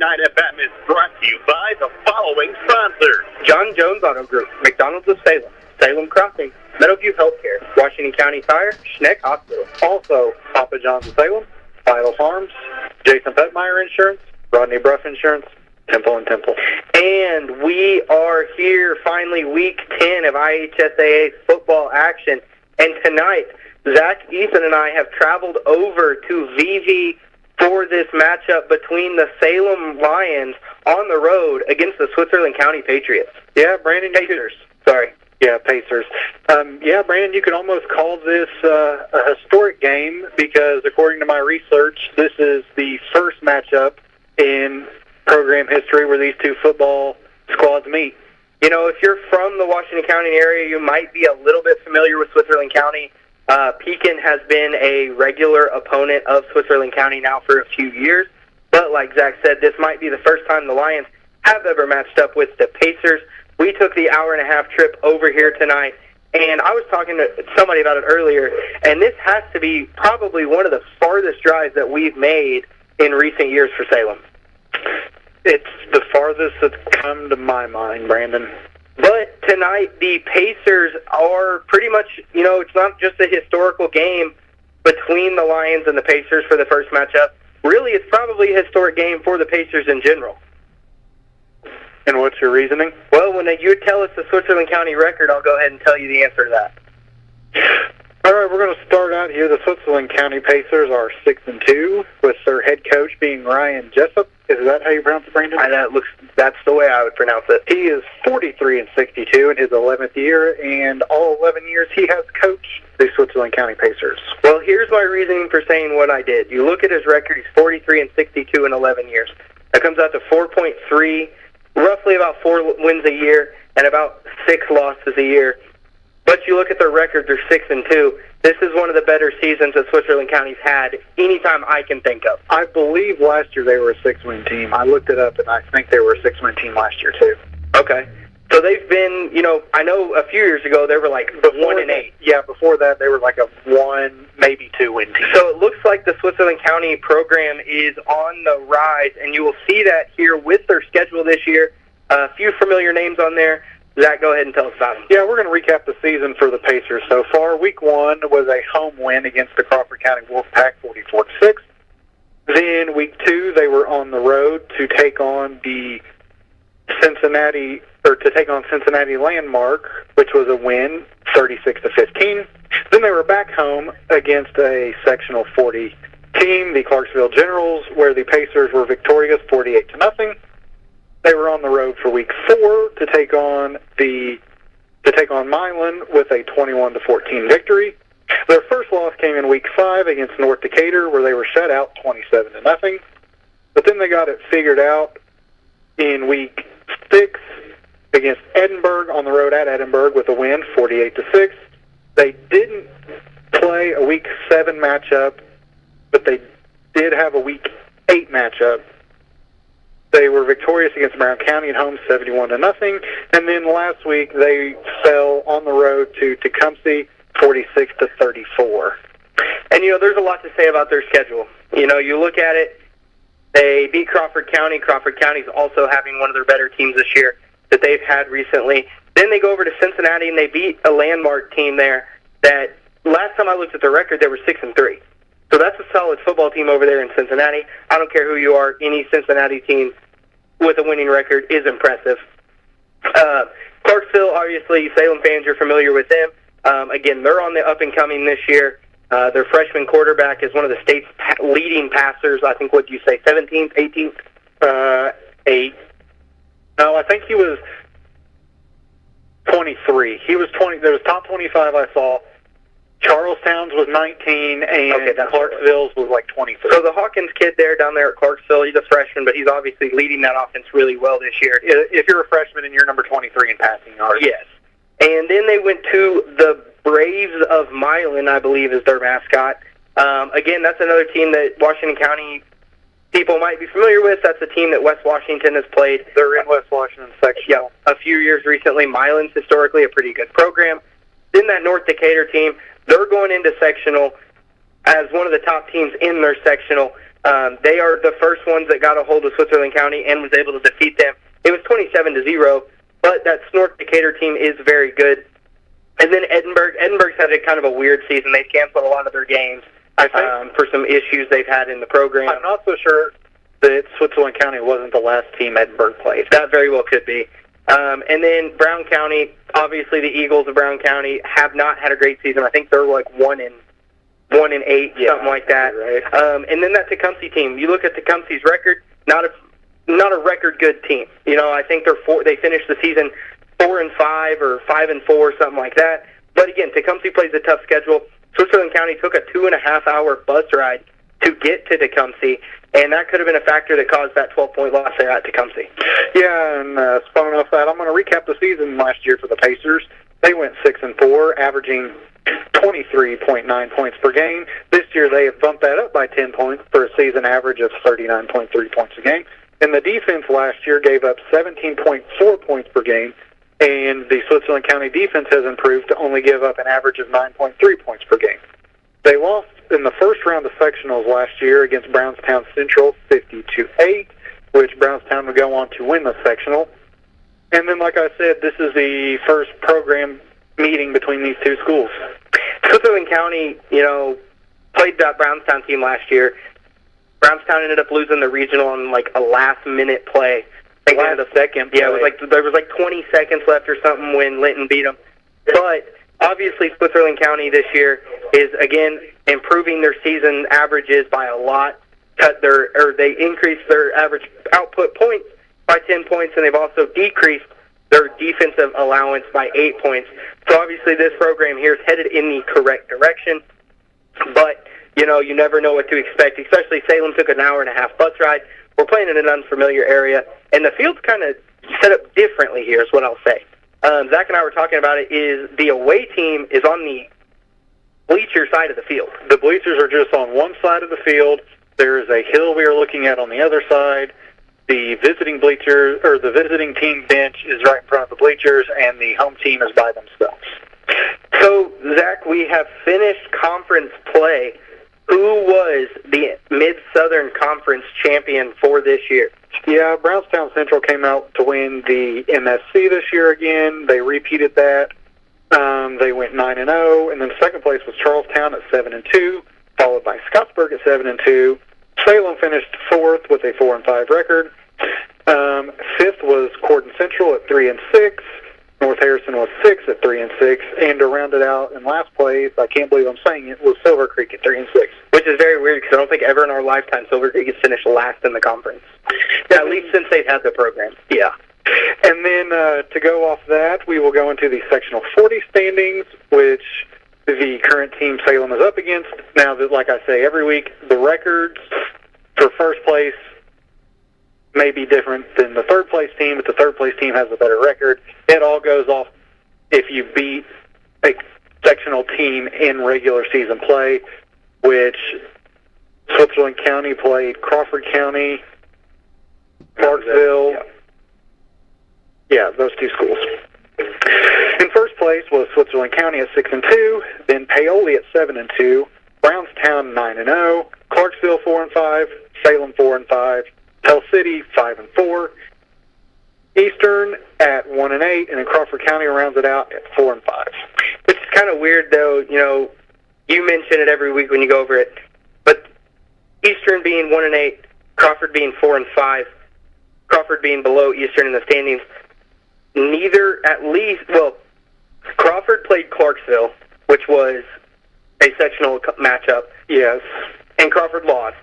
Night FM is brought to you by the following sponsors. John Jones Auto Group, McDonald's of Salem, Salem Crossing, Meadowview Healthcare, Washington County Tire, Schneck Hospital. Also, Papa John's of Salem, Vital Farms, Jason Petmeyer Insurance, Rodney Bruff Insurance, Temple and Temple. And we are here, finally, week 10 of IHSAA football action. And tonight, Zach, Ethan, and I have traveled over to VV for this matchup between the Salem Lions on the road against the Switzerland County Patriots. Yeah, Brandon. Pacers. Yeah, Pacers. Brandon, you could almost call this a historic game because, according to my research, this is the first matchup in program history where these two football squads meet. You know, if you're from the Washington County area, you might be a little bit familiar with Switzerland County. Pekin has been a regular opponent of Switzerland County now for a few years. But like Zach said, this might be the first time the Lions have ever matched up with the Pacers. We took the hour-and-a-half trip over here tonight, and I was talking to somebody about it earlier, and this has to be probably one of the farthest drives that we've made in recent years for Salem. It's the farthest that's come to my mind, Brandon. But tonight, the Pacers are pretty much, you know, it's not just a historical game between the Lions and the Pacers for the first matchup. Really, it's probably a historic game for the Pacers in general. And what's your reasoning? Well, when you tell us the Switzerland County record, I'll go ahead and tell you the answer to that. All right, we're going to start out here. The Switzerland County Pacers are 6-2, with their head coach being Ryan Jessup. Is that how you pronounce it, Brandon? That's the way I would pronounce it. He is 43-62 in his 11th year, and all 11 years he has coached the Switzerland County Pacers. Well, here's my reasoning for saying what I did. You look at his record; he's 43-62 in 11 years. That comes out to 4.3, roughly about 4 wins a year, and about 6 losses a year. But you look at their record; they're 6-2. This is one of the better seasons that Switzerland County's had anytime I can think of. I believe last year they were a 6-win team. I looked it up, and I think they were a 6-win team last year, too. Okay. So they've been, you know, I know a few years ago they were like 1-8. Yeah, before that they were like a 1, maybe 2-win team. So it looks like the Switzerland County program is on the rise, and you will see that here with their schedule this year. A few familiar names on there. Zach, go ahead and tell us about them. Yeah, we're going to recap the season for the Pacers so far. Week 1 was a home win against the Crawford County Wolfpack, 44-6. Then week 2, they were on the road to take on Cincinnati Landmark, which was a win, 36-15. Then they were back home against a Sectional 40 team, the Clarksville Generals, where the Pacers were victorious, 48-0. They were on the road for week 4 to take on Milan with a 21-14 victory. Their first loss came in week 5 against North Decatur, where they were shut out 27-0. But then they got it figured out in week 6 against Edinburgh on the road at Edinburgh with a win, 48-6. They didn't play a week 7 matchup, but they did have a week 8 matchup. They were victorious against Brown County at home, 71-0. And then last week they fell on the road to Tecumseh, 46-34. And, you know, there's a lot to say about their schedule. You know, you look at it, they beat Crawford County. Crawford County's also having one of their better teams this year that they've had recently. Then they go over to Cincinnati, and they beat a Landmark team there that last time I looked at their record, they were 6-3. So that's a solid football team over there in Cincinnati. I don't care who you are, any Cincinnati team with a winning record is impressive. Clarksville, obviously, Salem fans, you're familiar with them. Again, they're on the up-and-coming this year. Their freshman quarterback is one of the state's leading passers. I think, what do you say, 17th, 18th? 8. No, I think he was 23. He was 20. There was top 25 I saw. Charlestown's was 19, and Clarksville's was like 23. So the Hawkins kid down there at Clarksville, he's a freshman, but he's obviously leading that offense really well this year. If you're a freshman and you're number 23 in passing yards. Yes. And then they went to the Braves of Milan, I believe is their mascot. Again, that's another team that Washington County people might be familiar with. That's a team that West Washington has played. They're in West Washington Sectional. Yeah, a few years recently. Milan's historically a pretty good program. Then that North Decatur team, they're going into sectional as one of the top teams in their sectional. They are the first ones that got a hold of Switzerland County and was able to defeat them. It was 27-0, but that North Decatur team is very good. And then Edinburgh's had a kind of a weird season. They've canceled a lot of their games for some issues they've had in the program. I'm not so sure that Switzerland County wasn't the last team Edinburgh played. That very well could be. And then Brown County, obviously the Eagles of Brown County have not had a great season. I think they're like 1-8, something like that. Right. And then that Tecumseh team. You look at Tecumseh's record, not a record good team. You know, I think they finished the season 4-5 or 5-4, something like that. But again, Tecumseh plays a tough schedule. Switzerland County took a 2.5-hour bus ride to get to Tecumseh, and that could have been a factor that caused that 12-point loss there at Tecumseh. Yeah, and spun off that, I'm going to recap the season last year for the Pacers. They went 6-4, averaging 23.9 points per game. This year they have bumped that up by 10 points for a season average of 39.3 points a game. And the defense last year gave up 17.4 points per game, and the Switzerland County defense has improved to only give up an average of 9.3 points per game. They lost in the first round of sectionals last year against Brownstown Central 50-8, which Brownstown would go on to win the sectional. And then, like I said, this is the first program meeting between these two schools. Switzerland County, played that Brownstown team last year. Brownstown ended up losing the regional on like a last-minute play. Last second play. Yeah, there was like 20 seconds left or something when Linton beat them. But obviously, Switzerland County this year is again improving their season averages by a lot. They increased their average output points by 10 points, and they've also decreased their defensive allowance by 8 points. So obviously, this program here is headed in the correct direction. But you never know what to expect. Especially Salem took an hour-and-a-half bus ride. We're playing in an unfamiliar area, and the field's kind of set up differently here is what I'll say. Zach and I were talking about it, is the away team is on the bleacher side of the field. The bleachers are just on one side of the field. There's a hill we are looking at on the other side. The visiting bleachers, or the visiting team bench is right in front of the bleachers, and the home team is by themselves. So, Zach, we have finished conference play. Who was the Mid-Southern Conference champion for this year? Yeah, Brownstown Central came out to win the MSC this year again. They repeated that. They went 9-0, and then second place was Charlestown at 7-2, followed by Scottsburg at 7-2. Salem finished fourth with a 4-5 record. Fifth was Corden Central at 3-6. North Harrison was 6 at 3-6, and to round it out in last place, I can't believe I'm saying it, was Silver Creek at 3-6. Which is very weird because I don't think ever in our lifetime Silver Creek has finished last in the conference. At least since they've had the program. Yeah. And then to go off that, we will go into the sectional 40 standings, which the current team Salem is up against. Now, that, like I say every week, the records for first place may be different than the third place team, but the third place team has a better record. It all goes off if you beat a sectional team in regular season play, which Switzerland County played Crawford County, Clarksville. Yeah, those two schools. In first place was Switzerland County at 6-2, then Paoli at 7-2, Brownstown 9-0, Clarksville 4-5, Salem 4-5, Pell City 5-4, Eastern at 1-8, and then Crawford County rounds it out at 4-5. Which is kind of weird, though. You mention it every week when you go over it, but Eastern being 1-8, Crawford being 4-5, Crawford being below Eastern in the standings. Crawford played Clarksville, which was a sectional matchup. Yes. And Crawford lost.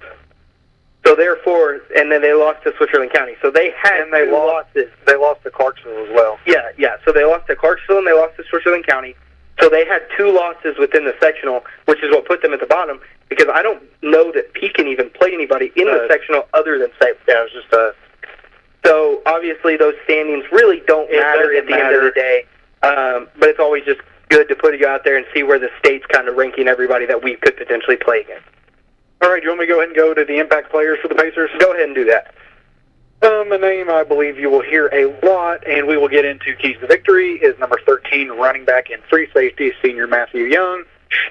So therefore, and then they lost to Switzerland County. So they had two losses. They lost to Clarksville as well. Yeah. So they lost to Clarksville and they lost to Switzerland County. So they had two losses within the sectional, which is what put them at the bottom, because I don't know that Pekin even played anybody in the sectional other than Salem. Yeah, it was just So obviously those standings really don't matter at the end of the day. But it's always just good to put you out there and see where the state's kind of ranking everybody that we could potentially play against. All right, do you want me to go ahead and go to the impact players for the Pacers? Go ahead and do that. A name I believe you will hear a lot, and we will get into keys to victory, is number 13, running back and free safety, senior Matthew Young.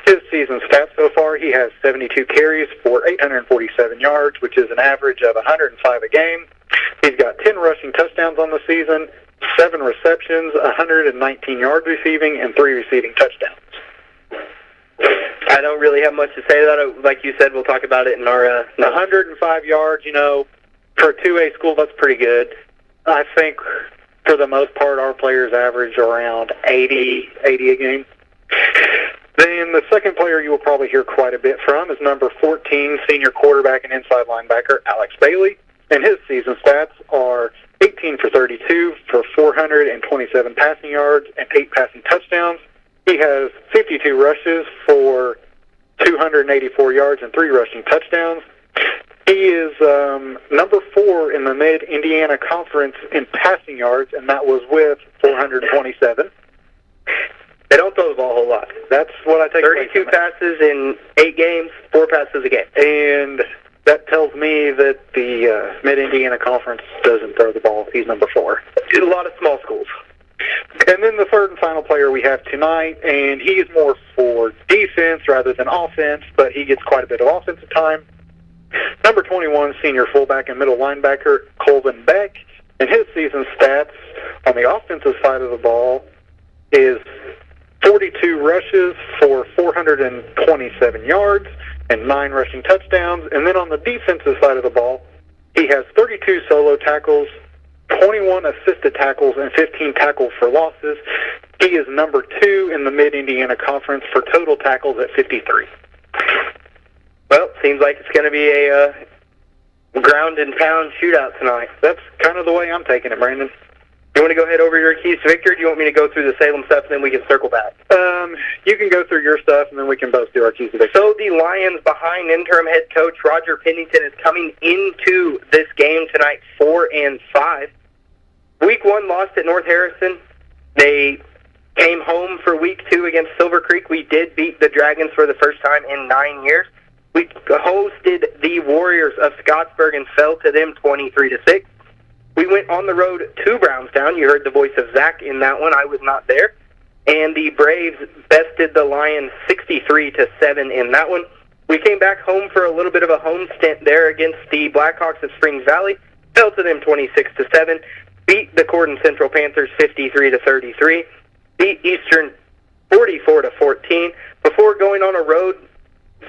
His season stats so far, he has 72 carries for 847 yards, which is an average of 105 a game. He's got 10 rushing touchdowns on the season, 7 receptions, 119 yards receiving, and 3 receiving touchdowns. I don't really have much to say to that. Like you said, we'll talk about it in our... 105 yards, for a 2A school, that's pretty good. I think, for the most part, our players average around 80 a game. Then the second player you will probably hear quite a bit from is number 14, senior quarterback and inside linebacker, Alex Bailey. And his season stats are 18 for 32 for 427 passing yards and 8 passing touchdowns. He has 52 rushes for 284 yards and 3 rushing touchdowns. He is number 4 in the Mid-Indiana Conference in passing yards, and that was with 427. They don't throw the ball a whole lot. That's what I take 32 passes in 8 games, 4 passes a game. And that tells me that the Mid-Indiana Conference doesn't throw the ball. He's number 4. A lot of small schools. And then the third and final player we have tonight, and he is more for defense rather than offense, but he gets quite a bit of offensive time. Number 21, senior fullback and middle linebacker, Colvin Beck. And his season stats on the offensive side of the ball is 42 rushes for 427 yards and 9 rushing touchdowns. And then on the defensive side of the ball, he has 32 solo tackles, 21 assisted tackles, and 15 tackles for losses. He is number 2 in the Mid-Indiana Conference for total tackles at 53. Well, seems like it's going to be a ground and pound shootout tonight. That's kind of the way I'm taking it, Brandon. You want to go ahead over your keys to victory, or do you want me to go through the Salem stuff and then we can circle back? You can go through your stuff and then we can both do our keys to victory. So the Lions, behind interim head coach Roger Pennington, is coming into this game tonight 4-5. Week 1 lost at North Harrison. They came home for week 2 against Silver Creek. We did beat the Dragons for the first time in 9 years. We hosted the Warriors of Scottsburg and fell to them 23-6. We went on the road to Brownstown. You heard the voice of Zach in that one. I was not there. And the Braves bested the Lions 63-7 in that one. We came back home for a little bit of a home stint there against the Blackhawks of Springs Valley. Fell to them 26-7. Beat the Corden Central Panthers 53-33. Beat Eastern 44-14. Before going on a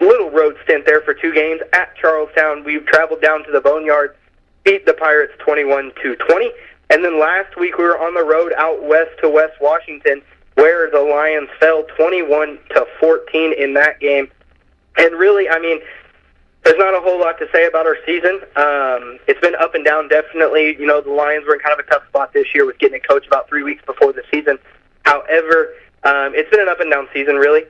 little road stint there for 2 games at Charlestown, we traveled down to the Boneyard, beat the Pirates 21-20. And then last week we were on the road out west to West Washington, where the Lions fell 21-14 in that game. And really, there's not a whole lot to say about our season. It's been up and down, definitely. The Lions were in kind of a tough spot this year with getting a coach about 3 weeks before the season. However, it's been an up and down season, really.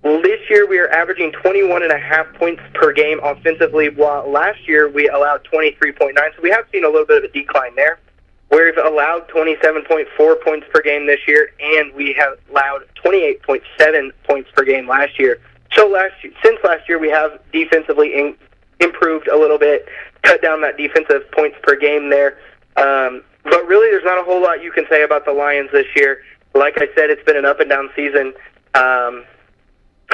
This year we are averaging 21.5 points per game offensively, while last year we allowed 23.9. So we have seen a little bit of a decline there. We've allowed 27.4 points per game this year, and we have allowed 28.7 points per game last year. So since last year, we have defensively improved a little bit, cut down that defensive points per game there. But really, there's not a whole lot you can say about the Lions this year. Like I said, it's been an up and down season.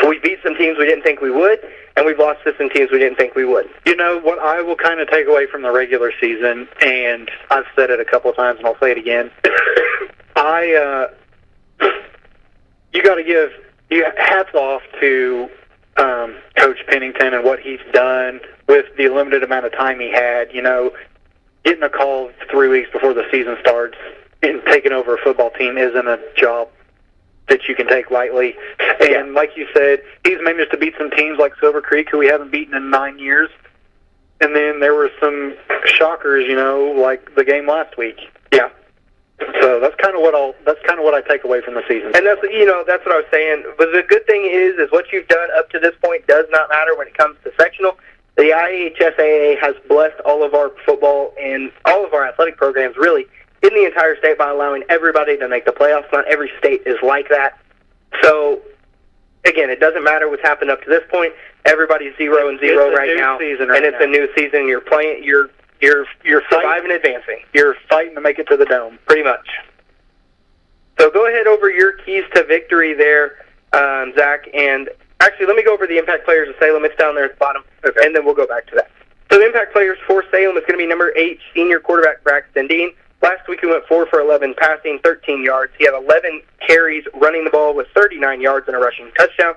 We beat some teams we didn't think we would, and we've lost to some teams we didn't think we would. What I will kind of take away from the regular season, and I've said it a couple of times and I'll say it again, you got to give hats off to Coach Pennington and what he's done with the limited amount of time he had. Getting a call 3 weeks before the season starts and taking over a football team isn't a job that you can take lightly. And like you said, he's managed to beat some teams like Silver Creek, who we haven't beaten in 9 years. And then there were some shockers, like the game last week. Yeah. So that's kind of what I take away from the season. And that's what I was saying. But the good thing is what you've done up to this point does not matter when it comes to sectional. The IHSAA has blessed all of our football and all of our athletic programs, really, in the entire state by allowing everybody to make the playoffs. Not every state is like that. So, again, it doesn't matter what's happened up to this point. Everybody's 0-0 right now, and it's a new season. You're playing. You're surviving, advancing. You're fighting to make it to the dome, pretty much. So go ahead over your keys to victory there. Zach, and actually let me go over the impact players of Salem. It's down there at the bottom, okay. And then we'll go back to that. So the impact players for Salem is going to be number 8, senior quarterback Braxton Dean. Last week he went 4 for 11 passing, 13 yards. He had 11 carries running the ball with 39 yards and a rushing touchdown.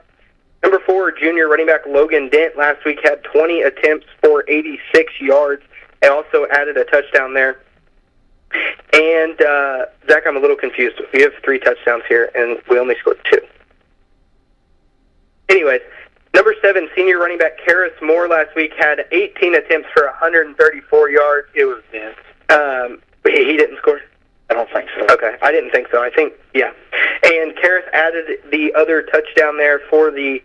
Number 4, junior running back Logan Dent. Last week had 20 attempts for 86 yards and also added a touchdown there. And, Zach, I'm a little confused. We have 3 touchdowns here, and we only scored 2. Anyways, number 7, senior running back Karis Moore last week had 18 attempts for 134 yards. It was dense. He didn't score? I don't think so. Okay, I didn't think so. I think, yeah. And Karis added the other touchdown there for the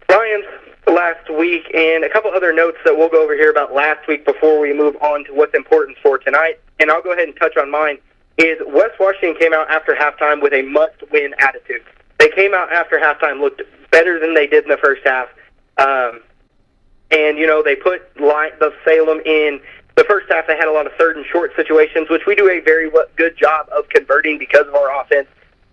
Lions last week, and a couple other notes that we'll go over here about last week before we move on to what's important for tonight. And I'll go ahead and touch on mine, is West Washington came out after halftime with a must-win attitude. They came out after halftime, looked better than they did in the first half. And, you know, they put the Salem in the first half. They had a lot of third and short situations, which we do a very good job of converting because of our offense.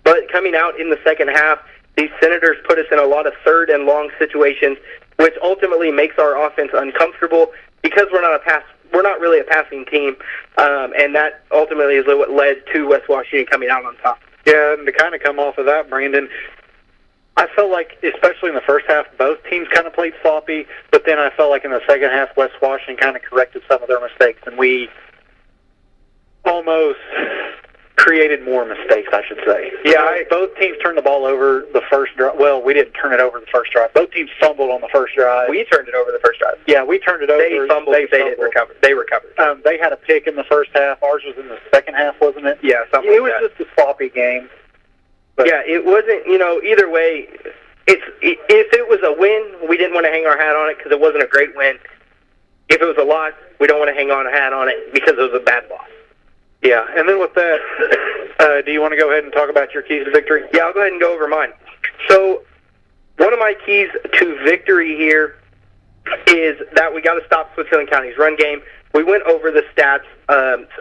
But coming out in the second half, these Senators put us in a lot of third and long situations, which ultimately makes our offense uncomfortable because we're not really a passing team, and that ultimately is what led to West Washington coming out on top. Yeah, and to kind of come off of that, Brandon, I felt like, especially in the first half, both teams kind of played sloppy, but then I felt like in the second half, West Washington kind of corrected some of their mistakes, and we almost created more mistakes, I should say. Yeah, both teams turned the ball over the first drive. Well, we didn't turn it over the first drive. Both teams fumbled on the first drive. We turned it over the first drive. Yeah, we turned it over. They fumbled. They didn't recover. They recovered. They had a pick in the first half. Ours was in the second half, wasn't it? Yeah, something it like that. was just a sloppy game. But yeah, it wasn't, you know, either way, if it was a win, we didn't want to hang our hat on it because it wasn't a great win. If it was a loss, we don't want to hang on a hat on it because it was a bad loss. Yeah, and then with that, do you want to go ahead and talk about your keys to victory? Yeah, I'll go ahead and go over mine. So, one of my keys to victory here is that we got to stop Switzerland County's run game. We went over the stats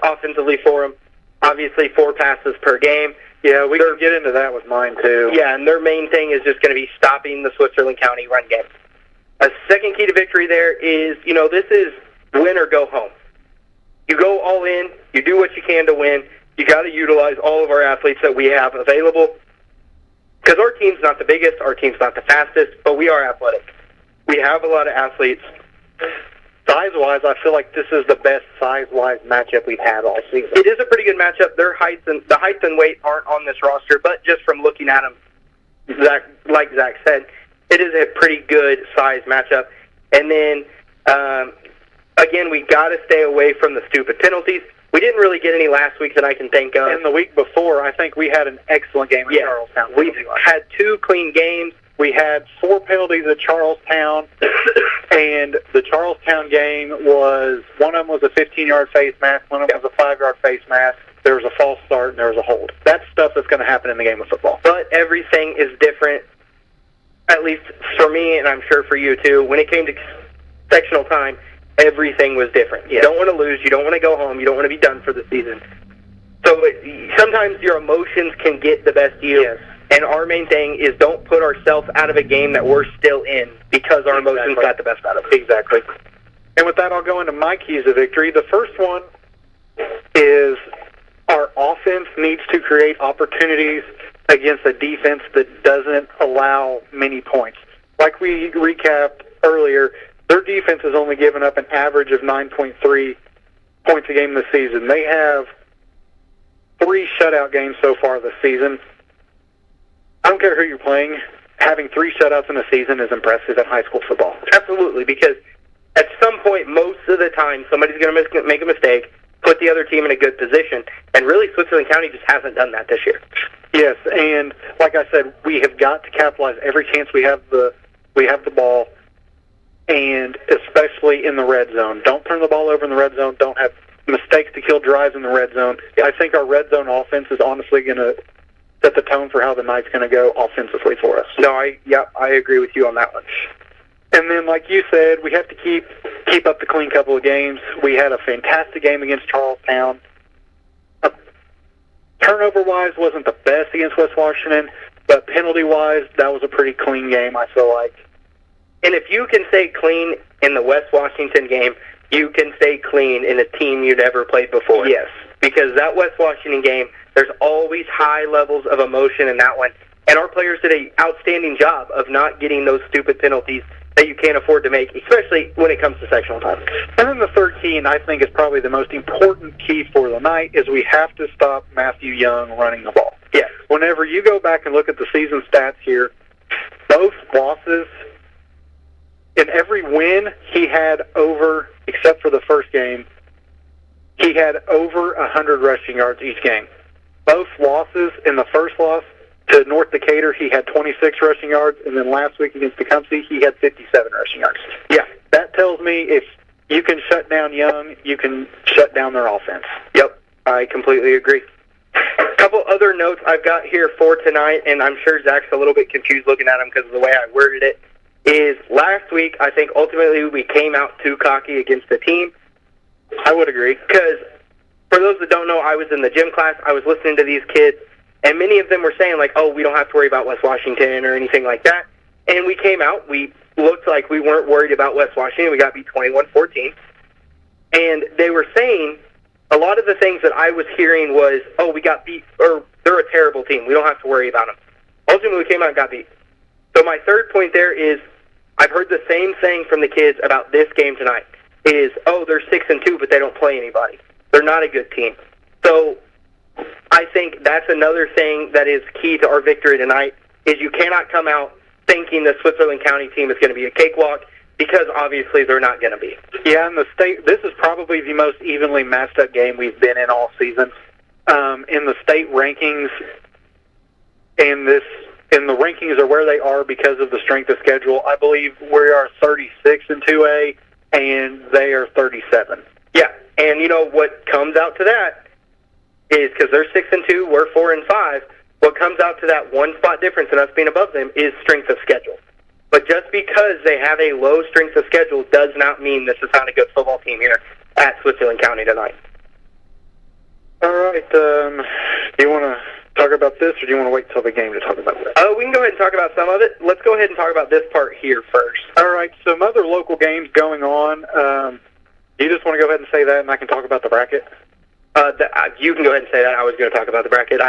offensively for them. Obviously, 4 passes per game. Yeah, we can get into that with mine, too. Yeah, and their main thing is just going to be stopping the Switzerland County run game. A second key to victory there is, you know, this is win or go home. You go all in, you do what you can to win. You got to utilize all of our athletes that we have available. Because our team's not the biggest, our team's not the fastest, but we are athletic. We have a lot of athletes. Size-wise, I feel like this is the best size-wise matchup we've had all season. It is a pretty good matchup. The height and weight aren't on this roster, but just from looking at them, like Zach said, it is a pretty good size matchup. And then, again, we got to stay away from the stupid penalties. We didn't really get any last week that I can think of. And the week before, I think we had an excellent game at Charlestown. We've had 2 clean games. We had 4 penalties at Charlestown, and the Charlestown game was, one of them was a 15-yard face mask, one of them was a 5-yard face mask. There was a false start, and there was a hold. That's stuff that's going to happen in the game of football. But everything is different, at least for me, and I'm sure for you too. When it came to sectional time, everything was different. You don't want to lose. You don't want to go home. You don't want to be done for the season. So sometimes your emotions can get the best of you. Yes. And our main thing is don't put ourselves out of a game that we're still in because our emotions got the best out of it. Exactly. And with that, I'll go into my keys of victory. The first one is our offense needs to create opportunities against a defense that doesn't allow many points. Like we recapped earlier, their defense has only given up an average of 9.3 points a game this season. They have 3 shutout games so far this season. I don't care who you're playing. Having 3 shutouts in a season is impressive in high school football. Absolutely, because at some point, most of the time, somebody's going to make a mistake, put the other team in a good position, and really Switzerland County just hasn't done that this year. Yes, and like I said, we have got to capitalize every chance we have the ball, and especially in the red zone. Don't turn the ball over in the red zone. Don't have mistakes to kill drives in the red zone. I think our red zone offense is honestly going to set the tone for how the night's going to go offensively for us. No, I agree with you on that one. And then, like you said, we have to keep up the clean couple of games. We had a fantastic game against Charlestown. Turnover-wise, wasn't the best against West Washington, But penalty-wise, that was a pretty clean game, I feel like. And if you can stay clean in the West Washington game, you can stay clean in a team you never played before. Yes. Because that West Washington game, there's always high levels of emotion in that one. And our players did an outstanding job of not getting those stupid penalties that you can't afford to make, especially when it comes to sectional time. And then the third key, and I think is probably the most important key for the night, is we have to stop Matthew Young running the ball. Yes. Whenever you go back and look at the season stats here, both losses, in every win, he had over, except for the first game, he had over 100 rushing yards each game. Both losses, in the first loss to North Decatur, he had 26 rushing yards, and then last week against Tecumseh, he had 57 rushing yards. Yeah, that tells me if you can shut down Young, you can shut down their offense. Yep, I completely agree. A couple other notes I've got here for tonight, and I'm sure Zach's a little bit confused looking at them because of the way I worded it, is last week I think ultimately we came out too cocky against the team. I would agree. Because for those that don't know, I was in the gym class, I was listening to these kids, and many of them were saying, like, oh, we don't have to worry about West Washington or anything like that. And we came out, we looked like we weren't worried about West Washington. We got beat 21-14. And they were saying a lot of the things that I was hearing was, oh, we got beat, or they're a terrible team. We don't have to worry about them. Ultimately, we came out and got beat. So my third point there is I've heard the same thing from the kids about this game tonight is, oh, they're 6-2, but they don't play anybody. They're not a good team. So I think that's another thing that is key to our victory tonight is you cannot come out thinking the Switzerland County team is going to be a cakewalk because obviously they're not going to be. Yeah, and this is probably the most evenly matched up game we've been in all season. In the state rankings, and the rankings are where they are because of the strength of schedule. I believe we are 36 in 2A, and they are 37. Yeah, and you know what comes out to that is because they're 6-2, we're 4-5. What comes out to that one spot difference in us being above them is strength of schedule. But just because they have a low strength of schedule does not mean this is not a good football team here at Switzerland County tonight. All right. Do you want to talk about this, or do you want to wait until the game to talk about that? We can go ahead and talk about some of it. Let's go ahead and talk about this part here first. All right. Some other local games going on. You just want to go ahead and say that, and I can talk about the bracket? You can go ahead and say that. I was going to talk about the bracket.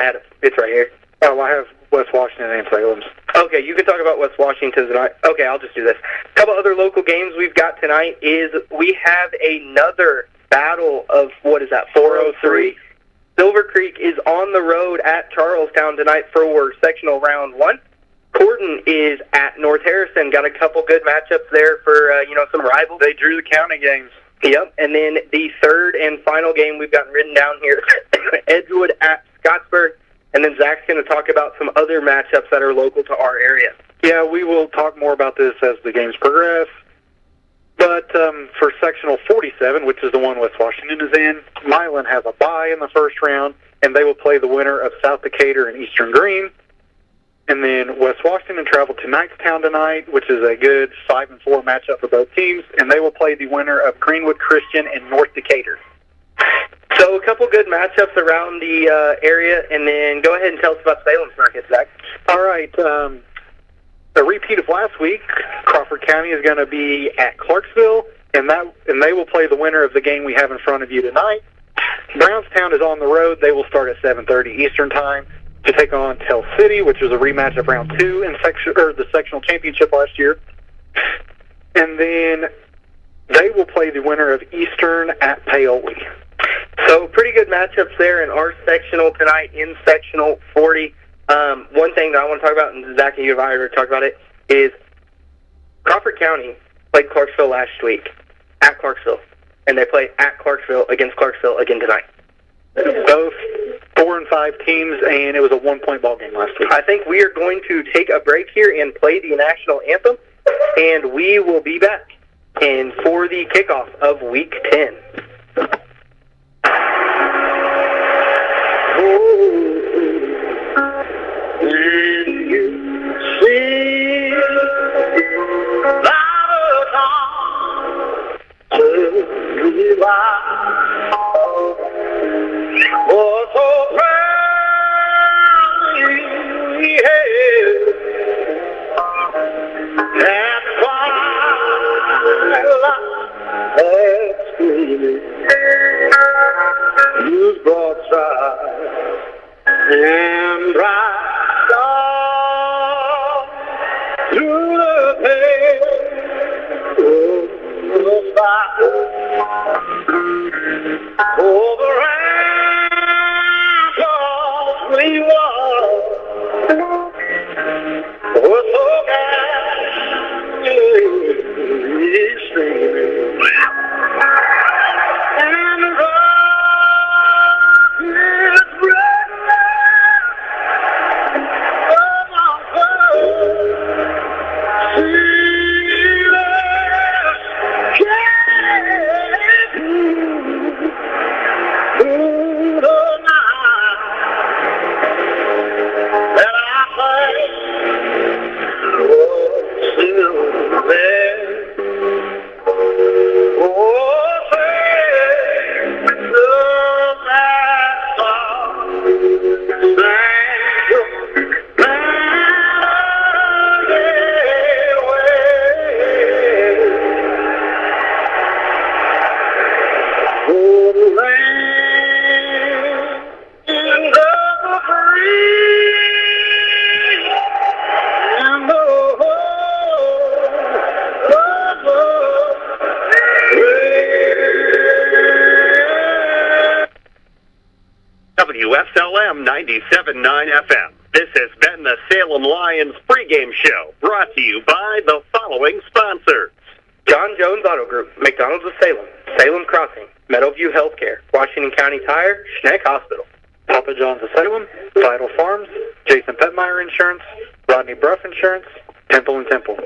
It's right here. Oh, I have West Washington and Salem's. Okay, you can talk about West Washington tonight. Okay, I'll just do this. A couple other local games we've got tonight is we have another battle of, 403. Silver Creek is on the road at Charlestown tonight for sectional round 1. Corden is at North Harrison. Got a couple good matchups there for, some rivals. They drew the county games. Yep, and then the third and final game we've got written down here, Edgewood at Scottsburg. And then Zach's going to talk about some other matchups that are local to our area. Yeah, we will talk more about this as the games progress. But for Sectional 47, which is the one West Washington is in, Milan has a bye in the first round, and they will play the winner of South Decatur and Eastern Green. And then West Washington traveled to Knightstown tonight, which is a good 5-4 matchup for both teams, and they will play the winner of Greenwood Christian and North Decatur. So a couple good matchups around the area, and then go ahead and tell us about Salem's market, Zach. All right. A repeat of last week, Crawford County is going to be at Clarksville, and they will play the winner of the game we have in front of you tonight. Brownstown is on the road. They will start at 7:30 Eastern Time to take on Tell City, which was a rematch of round 2 in the sectional championship last year. And then they will play the winner of Eastern at Paoli. So pretty good matchups there in our sectional tonight in sectional 40. One thing that I want to talk about, and Zach and you have already talked about it, is Crawford County played Clarksville last week at Clarksville, and they play at Clarksville against Clarksville again tonight. Both 4 and 5 teams, and it was a 1-point ball game last week. I think we are going to take a break here and play the national anthem, and we will be back for the kickoff of Week 10. side and ride on through the pain of the fire. Over ramparts we walk, we're so gallantly streaming, and the rock is breaking from our foes. Sealers can't through the night that I face was still there. Oh, say the last song sang your magic way. Oh, the land of the free and the home of the brave. WSLM 97.9 FM. This has been the Salem Lions pregame show, brought to you by the following sponsors. John Jones Auto Group, McDonald's of Salem, Salem Crossing, Meadowview Healthcare, Washington County Tire, Schneck Hospital. Papa John's of Salem, Vital Farms, Jason Petmeyer Insurance, Rodney Bruff Insurance, Temple and Temple.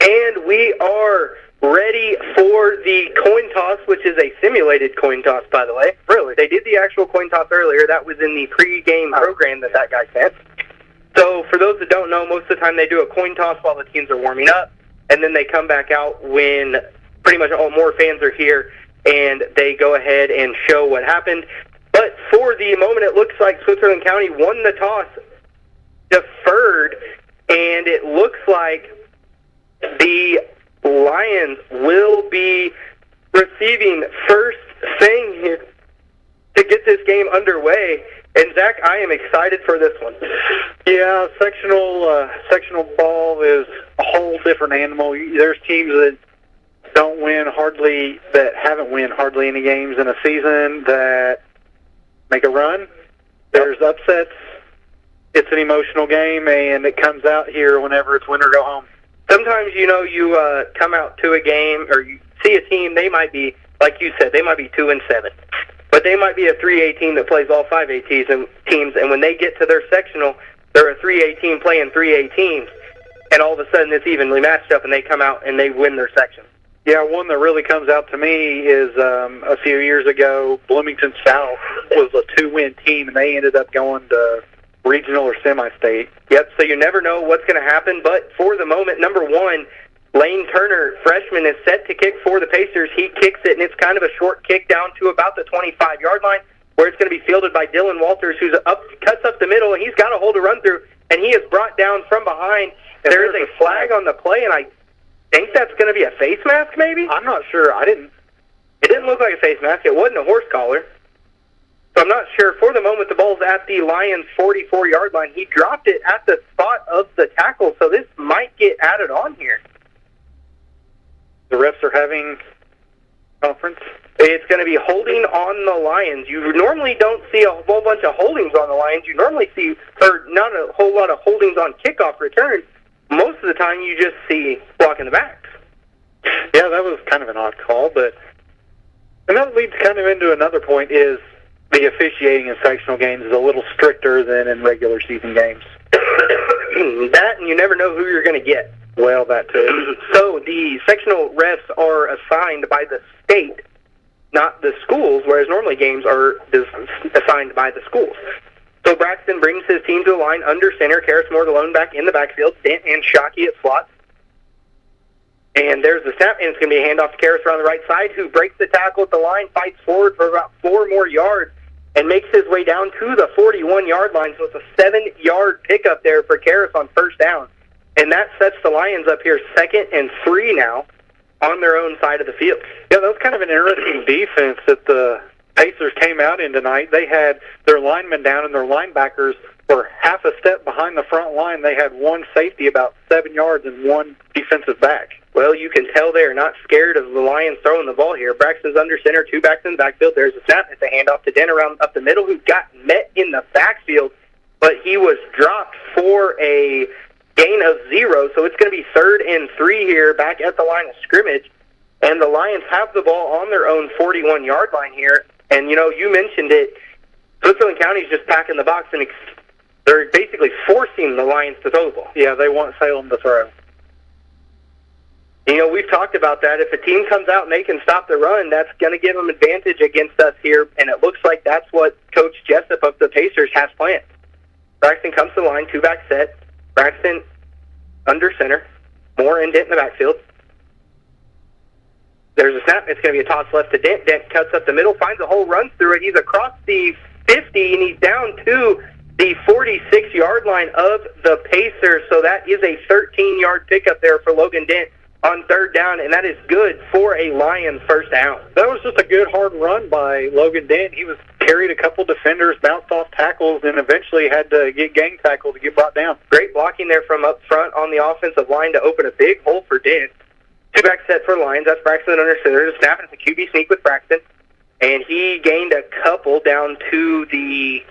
And we are ready for the coin toss, which is a simulated coin toss, by the way. Really? They did the actual coin toss earlier. That was in the pre-game program that guy sent. So for those that don't know, most of the time they do a coin toss while the teams are warming up, and then they come back out when pretty much all more fans are here, and they go ahead and show what happened. But for the moment, it looks like Switzerland County won the toss, deferred, and it looks like the Lions will be receiving first thing here to get this game underway. And Zach, I am excited for this one. Yeah, sectional ball is a whole different animal. There's teams that haven't won hardly any games in a season that make a run. There's upsets. It's an emotional game, and it comes out here whenever it's win or go home. Sometimes, you come out to a game or you see a team, they might be, like you said, they might be 2-7. But they might be a 3A team that plays all 5A teams, and when they get to their sectional, they're a 3A team playing 3A teams, and all of a sudden it's evenly matched up, and they come out and they win their section. Yeah, one that really comes out to me is a few years ago, Bloomington South was a 2-win team, and they ended up going to regional or semi-state. Yep, so you never know what's going to happen, but for the moment, number one, Lane Turner, freshman, is set to kick for the Pacers. He kicks it, and it's kind of a short kick down to about the 25-yard line, where it's going to be fielded by Dylan Walters, who cuts up the middle, and he's got a hole to run through, and he is brought down from behind. There is a flag on the play, and I think that's going to be a face mask, maybe? I'm not sure. It didn't look like a face mask. It wasn't a horse collar. So I'm not sure. For the moment, the ball's at the Lions' 44-yard line. He dropped it at the spot of the tackle, so this might get added on here. The refs are having conference. It's going to be holding on the Lions. You normally don't see a whole bunch of holdings on the Lions. You normally see, or not a whole lot of holdings on kickoff returns. Most of the time, you just see blocking the backs. Yeah, that was kind of an odd call, and that leads kind of into another point is the officiating in sectional games is a little stricter than in regular season games. That, and you never know who you're going to get. Well, that too. So the sectional refs are assigned by the state, not the schools, whereas normally games are assigned by the schools. So Braxton brings his team to the line under center. Karras Moore, the lone back, in the backfield. Dent and Shockey at slot. And there's the snap, and it's going to be a handoff to Karras around the right side, who breaks the tackle at the line, fights forward for about 4 more yards, and makes his way down to the 41-yard line. So it's a 7-yard pickup there for Karras on first down. And that sets the Lions up here 2nd and 3 now on their own side of the field. Yeah, that was kind of an interesting defense that the Pacers came out in tonight, they had their linemen down and their linebackers were half a step behind the front line. They had one safety about 7 yards and one defensive back. Well, you can tell they're not scared of the Lions throwing the ball here. Braxton's under center, two backs in the backfield. There's a snap. It's a handoff to Den around up the middle, who got met in the backfield, but he was dropped for a gain of 0. So it's going to be 3rd and 3 here back at the line of scrimmage. And the Lions have the ball on their own 41-yard line here. And, you mentioned it. Switzerland County's just packing the box, and they're basically forcing the Lions to throw the ball. Yeah, they want Salem to throw. We've talked about that. If a team comes out and they can stop the run, that's going to give them advantage against us here, and it looks like that's what Coach Jessup of the Pacers has planned. Braxton comes to the line, two-back set. Braxton under center. Moore and Dent in the backfield. There's a snap. It's going to be a toss left to Dent. Dent cuts up the middle, finds a hole, runs through it. He's across the 50, and he's down to the 46-yard line of the Pacers, so that is a 13-yard pickup there for Logan Dent on 3rd down, and that is good for a Lions first down. That was just a good hard run by Logan Dent. He was carried a couple defenders, bounced off tackles, and eventually had to get gang tackled to get brought down. Great blocking there from up front on the offensive line to open a big hole for Dent. Two-back set for Lions. That's Braxton under center. There's a snap, and it's a QB sneak with Braxton, and he gained a couple down to the,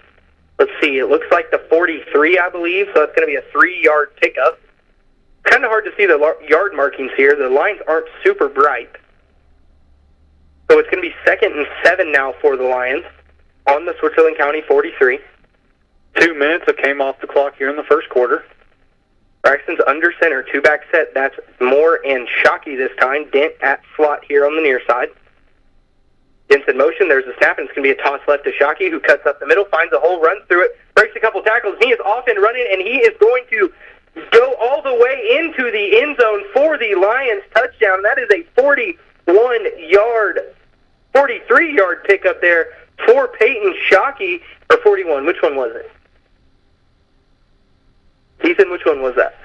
it looks like the 43, I believe, so it's going to be a 3-yard pickup. Kind of hard to see the yard markings here. The lines aren't super bright. So it's going to be 2nd and 7 now for the Lions on the Switzerland County 43. 2 minutes that came off the clock here in the first quarter. Braxton's under center, two-back set. That's Moore and Shockey this time. Dent at slot here on the near side. Dent's in motion. There's a snap, and it's going to be a toss left to Shockey, who cuts up the middle, finds a hole, runs through it, breaks a couple tackles. He is off and running, and he is going to go all the way into the end zone for the Lions touchdown. That is a 43-yard pickup there for Peyton Shockey, or 41. Which one was it? Ethan, which one was that?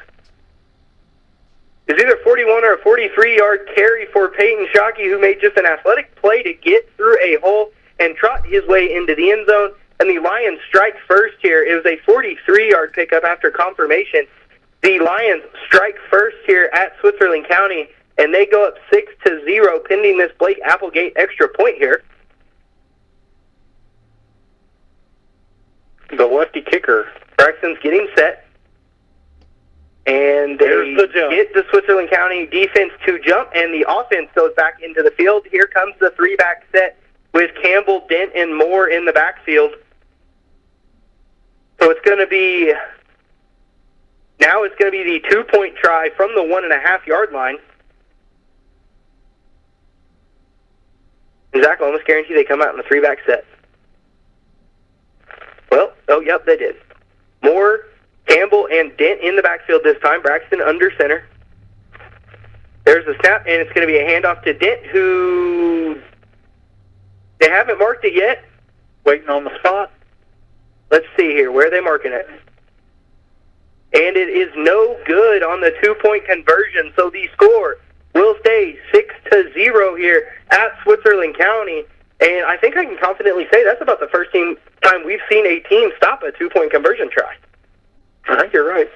It's either 41 or a 43-yard carry for Peyton Shockey, who made just an athletic play to get through a hole and trot his way into the end zone. And the Lions strike first here. It was a 43-yard pickup after confirmation. The Lions strike first here at Switzerland County, and they go up 6-0, pending this Blake Applegate extra point here. The lefty kicker. Braxton's getting set, and they get the Switzerland County defense to jump, and the offense goes back into the field. Here comes the three-back set with Campbell, Dent, and Moore in the backfield. So it's going to be... Now it's going to be the 2-point try from the 1.5-yard line. And Zach, I almost guarantee they come out in the three-back set. Well, yep, they did. Moore, Campbell, and Dent in the backfield this time. Braxton under center. There's the snap, and it's going to be a handoff to Dent, who they haven't marked it yet. Waiting on the spot. Let's see here. Where are they marking it? And it is no good on the 2-point conversion, so the score will stay 6-0 here at Switzerland County. And I think I can confidently say that's about the first time we've seen a team stop a 2-point conversion try. I think you're right.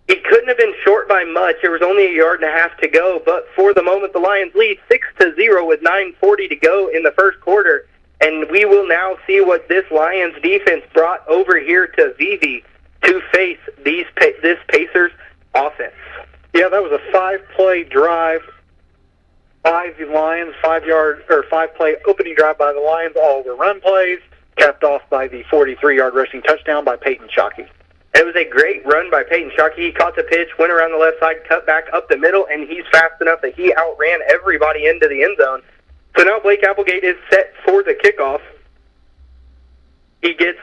It couldn't have been short by much. There was only 1.5 yards to go, but for the moment, the Lions lead 6-0 with 9:40 to go in the first quarter. And we will now see what this Lions defense brought over here to Vivi to face this Pacers offense. Yeah, that was a 5-play drive. 5 Lions, 5-play opening drive by the Lions. All the run plays, capped off by the 43-yard rushing touchdown by Peyton Shockey. It was a great run by Peyton Shockey. He caught the pitch, went around the left side, cut back up the middle, and he's fast enough that he outran everybody into the end zone. So now Blake Applegate is set for the kickoff. He gets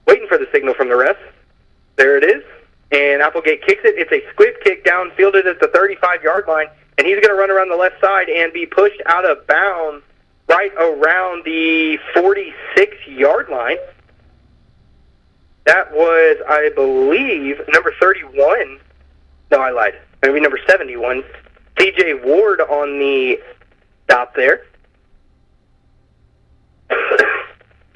waiting for the signal from the ref. There it is. And Applegate kicks it. It's a squib kick down, fielded at the 35-yard line. And he's going to run around the left side and be pushed out of bounds right around the 46-yard line. That was, I believe, number 31. No, I lied. Maybe number 71. TJ Ward on the stop there.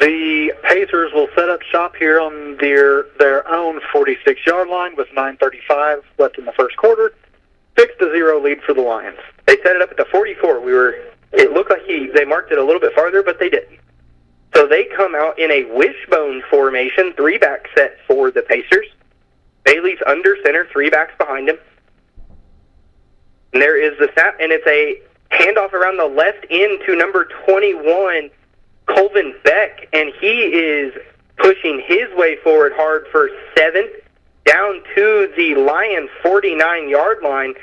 The Pacers will set up shop here on their own 46-yard line with 9:35 left in the first quarter. 6-0 lead for the Lions. They set it up at the 44. It looked like they marked it a little bit farther, but they didn't. So they come out in a wishbone formation, 3-back set for the Pacers. Bailey's under center, 3 backs behind him. And there is the snap, and it's a handoff around the left end to number 21, Colvin Beck, and he is pushing his way forward hard for 7, down to the Lions' 49-yard line.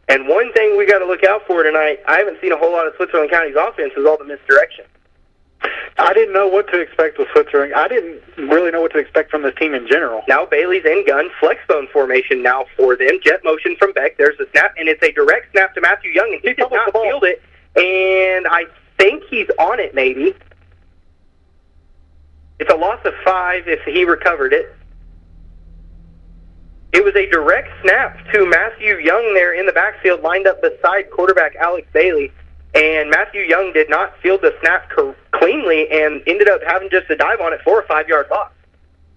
And one thing we got to look out for tonight, I haven't seen a whole lot of Switzerland County's offense, is all the misdirection. I didn't know what to expect with Switzerland. I didn't really know what to expect from this team in general. Now Bailey's in gun, flexbone formation now for them. Jet motion from Beck. There's the snap, and it's a direct snap to Matthew Young, and he did not field it. And I think he's on it, maybe. It's a loss of 5 if he recovered it. It was a direct snap to Matthew Young there in the backfield, lined up beside quarterback Alex Bailey. And Matthew Young did not field the snap cleanly and ended up having just a dive on it for a 5-yard loss.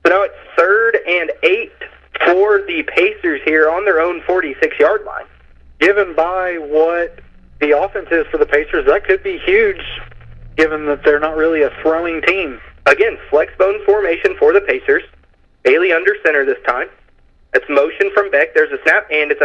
So now it's 3rd and 8 for the Pacers here on their own 46-yard line. Given by what the offense is for the Pacers, that could be huge, given that they're not really a throwing team. Again, flexbone formation for the Pacers. Bailey under center this time. It's motion from Beck. There's a snap, and it's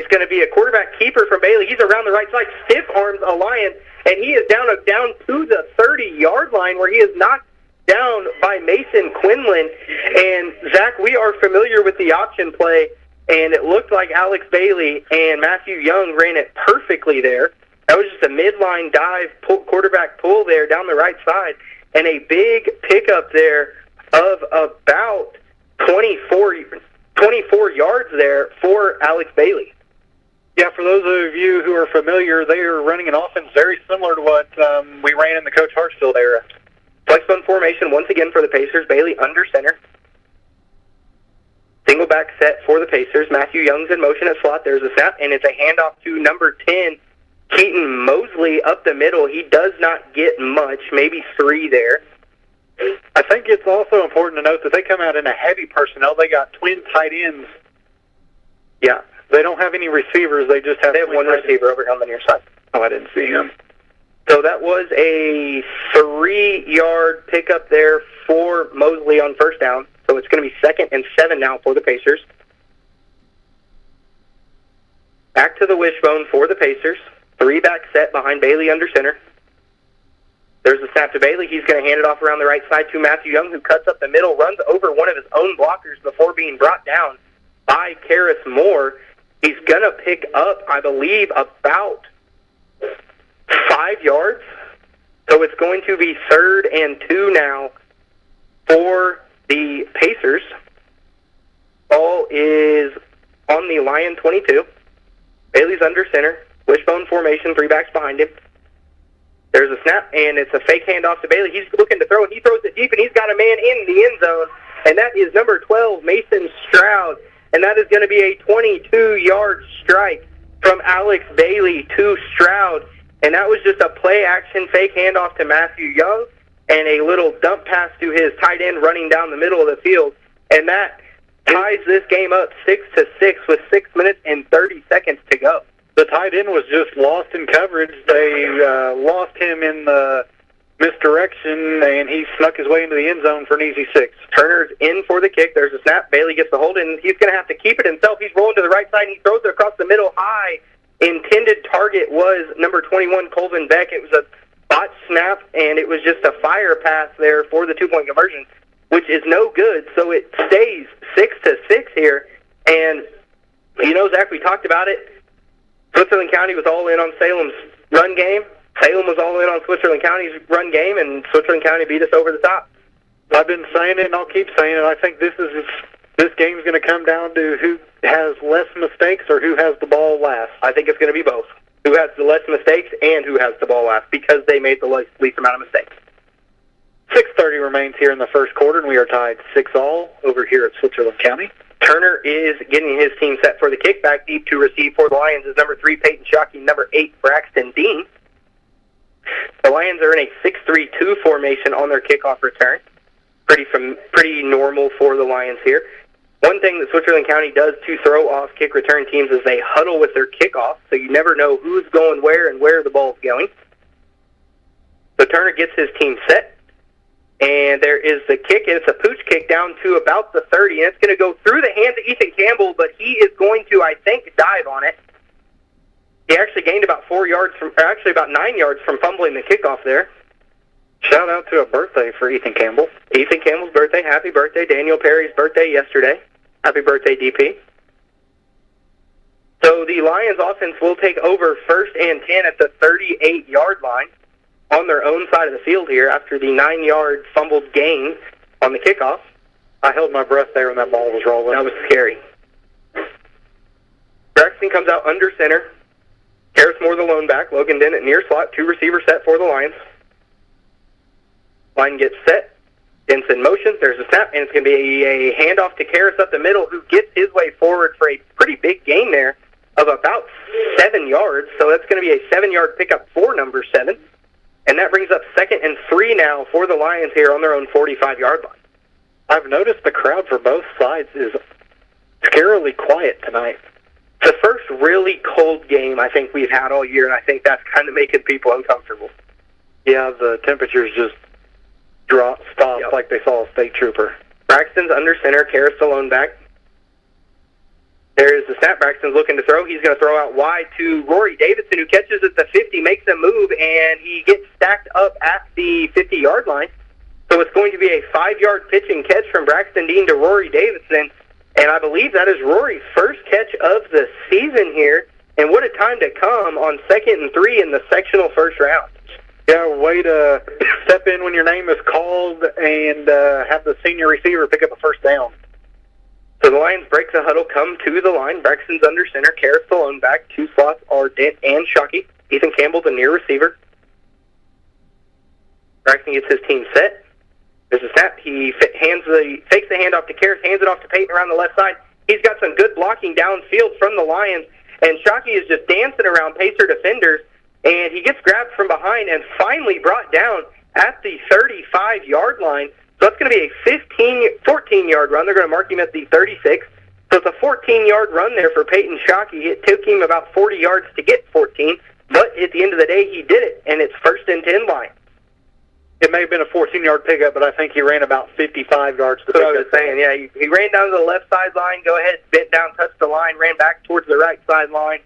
going to be a quarterback keeper from Bailey. He's around the right side, stiff arms a Lion, and he is down to the 30-yard line where he is knocked down by Mason Quinlan. And, Zach, we are familiar with the option play, and it looked like Alex Bailey and Matthew Young ran it perfectly there. That was just a midline dive, quarterback pull there down the right side, and a big pickup there of about 24 yards there for Alex Bailey. Yeah, for those of you who are familiar, they are running an offense very similar to what we ran in the Coach Hartsfield era. Flexbone formation once again for the Pacers. Bailey under center. Single back set for the Pacers. Matthew Young's in motion at slot. There's a snap, and it's a handoff to number 10, Keaton Mosley, up the middle. He does not get much, maybe 3 there. I think it's also important to note that they come out in a heavy personnel. They got twin tight ends. Yeah. They don't have any receivers. They just have one receiver over here on the near side. Oh, I didn't see him. So that was a 3-yard pickup there for Mosley on first down. So it's going to be 2nd and 7 now for the Pacers. Back to the wishbone for the Pacers. 3-back set behind Bailey under center. There's a snap to Bailey. He's going to hand it off around the right side to Matthew Young, who cuts up the middle, runs over one of his own blockers before being brought down by Karis Moore. He's going to pick up, I believe, about 5 yards. So it's going to be 3rd and 2 now for the Pacers. Ball is on the Lion 22. Bailey's under center. Wishbone formation, 3 backs behind him. There's a snap, and it's a fake handoff to Bailey. He's looking to throw, and he throws it deep, and he's got a man in the end zone, and that is number 12, Mason Stroud, and that is going to be a 22-yard strike from Alex Bailey to Stroud, and that was just a play-action fake handoff to Matthew Young and a little dump pass to his tight end running down the middle of the field, and that ties this game up 6-6 with 6 minutes and 30 seconds to go. The tight end was just lost in coverage. They lost him in the misdirection, and he snuck his way into the end zone for an easy 6. Turner's in for the kick. There's a snap. Bailey gets the hold, and he's going to have to keep it himself. He's rolling to the right side, and he throws it across the middle high. Intended target was number 21, Colvin Beck. It was a bot snap, and it was just a fire pass there for the 2-point conversion, which is no good. So it stays 6-6 here. And, you know, Zach, we talked about it. Switzerland County was all in on Salem's run game. Salem was all in on Switzerland County's run game, and Switzerland County beat us over the top. I've been saying it, and I'll keep saying it. I think this game's going to come down to who has less mistakes or who has the ball last. I think it's going to be both. Who has the less mistakes and who has the ball last, because they made the least amount of mistakes. 6:30 remains here in the first quarter, and we are tied 6-all over here at Switzerland County. Turner is getting his team set for the kickback. Deep to receive for the Lions is number 3, Peyton Shockey, number 8, Braxton Dean. The Lions are in a 6-3-2 formation on their kickoff return. Pretty normal for the Lions here. One thing that Switzerland County does to throw off kick return teams is they huddle with their kickoff, so you never know who's going where and where the ball's going. So Turner gets his team set, and there is the kick, and it's a pooch kick down to about the 30, and it's going to go through the hands of Ethan Campbell, but he is going to, I think, dive on it. He actually gained about 4 yards about 9 yards from fumbling the kickoff there. Shout out to a birthday for Ethan Campbell. Ethan Campbell's birthday. Happy birthday. Daniel Perry's birthday yesterday. Happy birthday, DP. So the Lions offense will take over 1st and 10 at the 38-yard line on their own side of the field here after the 9-yard fumbled gain on the kickoff. I held my breath there when that ball was rolling. That was scary. Braxton comes out under center. Harris Moore the lone back. Logan Dent at near slot. 2 receiver set for the Lions. Line gets set. Dent's in motion. There's a snap, and it's going to be a handoff to Karras up the middle, who gets his way forward for a pretty big gain there of about 7 yards. So that's going to be a 7-yard pickup for number 7. And that brings up 2nd and 3 now for the Lions here on their own 45-yard line. I've noticed the crowd for both sides is scarily quiet tonight. It's the first really cold game I think we've had all year, and I think that's kind of making people uncomfortable. Yeah, the temperatures just stopped like they saw a state trooper. Braxton's under center. Karras the lone back. There's the snap. Braxton's looking to throw. He's going to throw out wide to Rory Davidson, who catches at the 50, makes a move, and he gets stacked up at the 50-yard line. So it's going to be a 5-yard pitch and catch from Braxton Dean to Rory Davidson, and I believe that is Rory's first catch of the season here. And what a time to come on 2nd and 3 in the sectional first round. Yeah, way to step in when your name is called and have the senior receiver pick up a first down. So the Lions break the huddle, come to the line. Braxton's under center. Karras the lone back. 2 slots are Dent and Shockey. Ethan Campbell the near receiver. Braxton gets his team set. There's a snap. He fakes the handoff to Karras, hands it off to Peyton around the left side. He's got some good blocking downfield from the Lions, and Shockey is just dancing around Pacer defenders, and he gets grabbed from behind and finally brought down at the 35-yard line. So that's going to be a 14-yard run. They're going to mark him at the 36. So it's a 14-yard run there for Peyton Shockey. It took him about 40 yards to get 14, but at the end of the day, he did it, and it's 1st and 10 line. It may have been a 14-yard pickup, but I think he ran about 55 yards to pick up. That's what I was saying, yeah. He ran down to the left sideline, go ahead, bent down, touched the line, ran back towards the right sideline.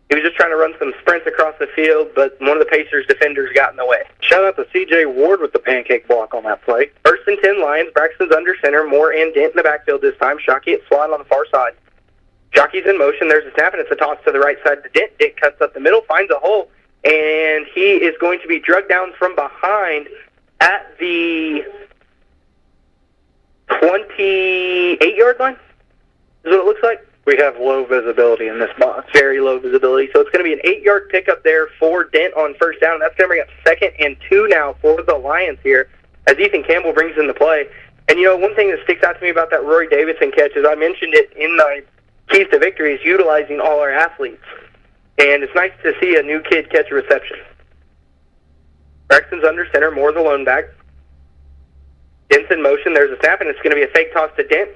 He was just trying to run some sprints across the field, but one of the Pacers' defenders got in the way. Shout out to C.J. Ward with the pancake block on that play. 1st and 10 Lions. Braxton's under center. Moore and Dent in the backfield this time. Shockey at slot on the far side. Shockey's in motion. There's a snap, and it's a toss to the right side to Dent. Dent cuts up the middle, finds a hole, and he is going to be drugged down from behind at the 28-yard line, is what it looks like. We have low visibility in this box. Very low visibility. So it's going to be an 8-yard pickup there for Dent on first down. That's going to bring up 2nd and 2 now for the Lions here as Ethan Campbell brings in the play. And, one thing that sticks out to me about that Rory Davidson catch is I mentioned it in the Keys to Victory is utilizing all our athletes. And it's nice to see a new kid catch a reception. Braxton's under center. Moore the lone back. Dent's in motion. There's a snap, and it's going to be a fake toss to Dent.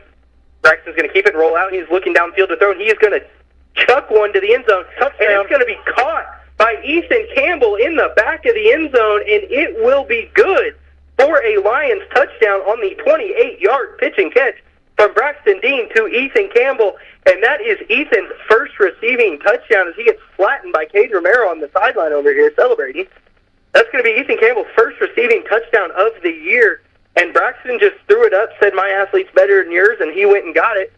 Braxton's going to keep it and roll out. He's looking downfield to throw, and he is going to chuck one to the end zone. Touchdown. And it's going to be caught by Ethan Campbell in the back of the end zone, and it will be good for a Lions touchdown on the 28-yard pitch and catch from Braxton Dean to Ethan Campbell. And that is Ethan's first receiving touchdown as he gets flattened by Cade Romero on the sideline over here celebrating. That's going to be Ethan Campbell's first receiving touchdown of the year. And Braxton just threw it up, said, my athlete's better than yours, and he went and got it.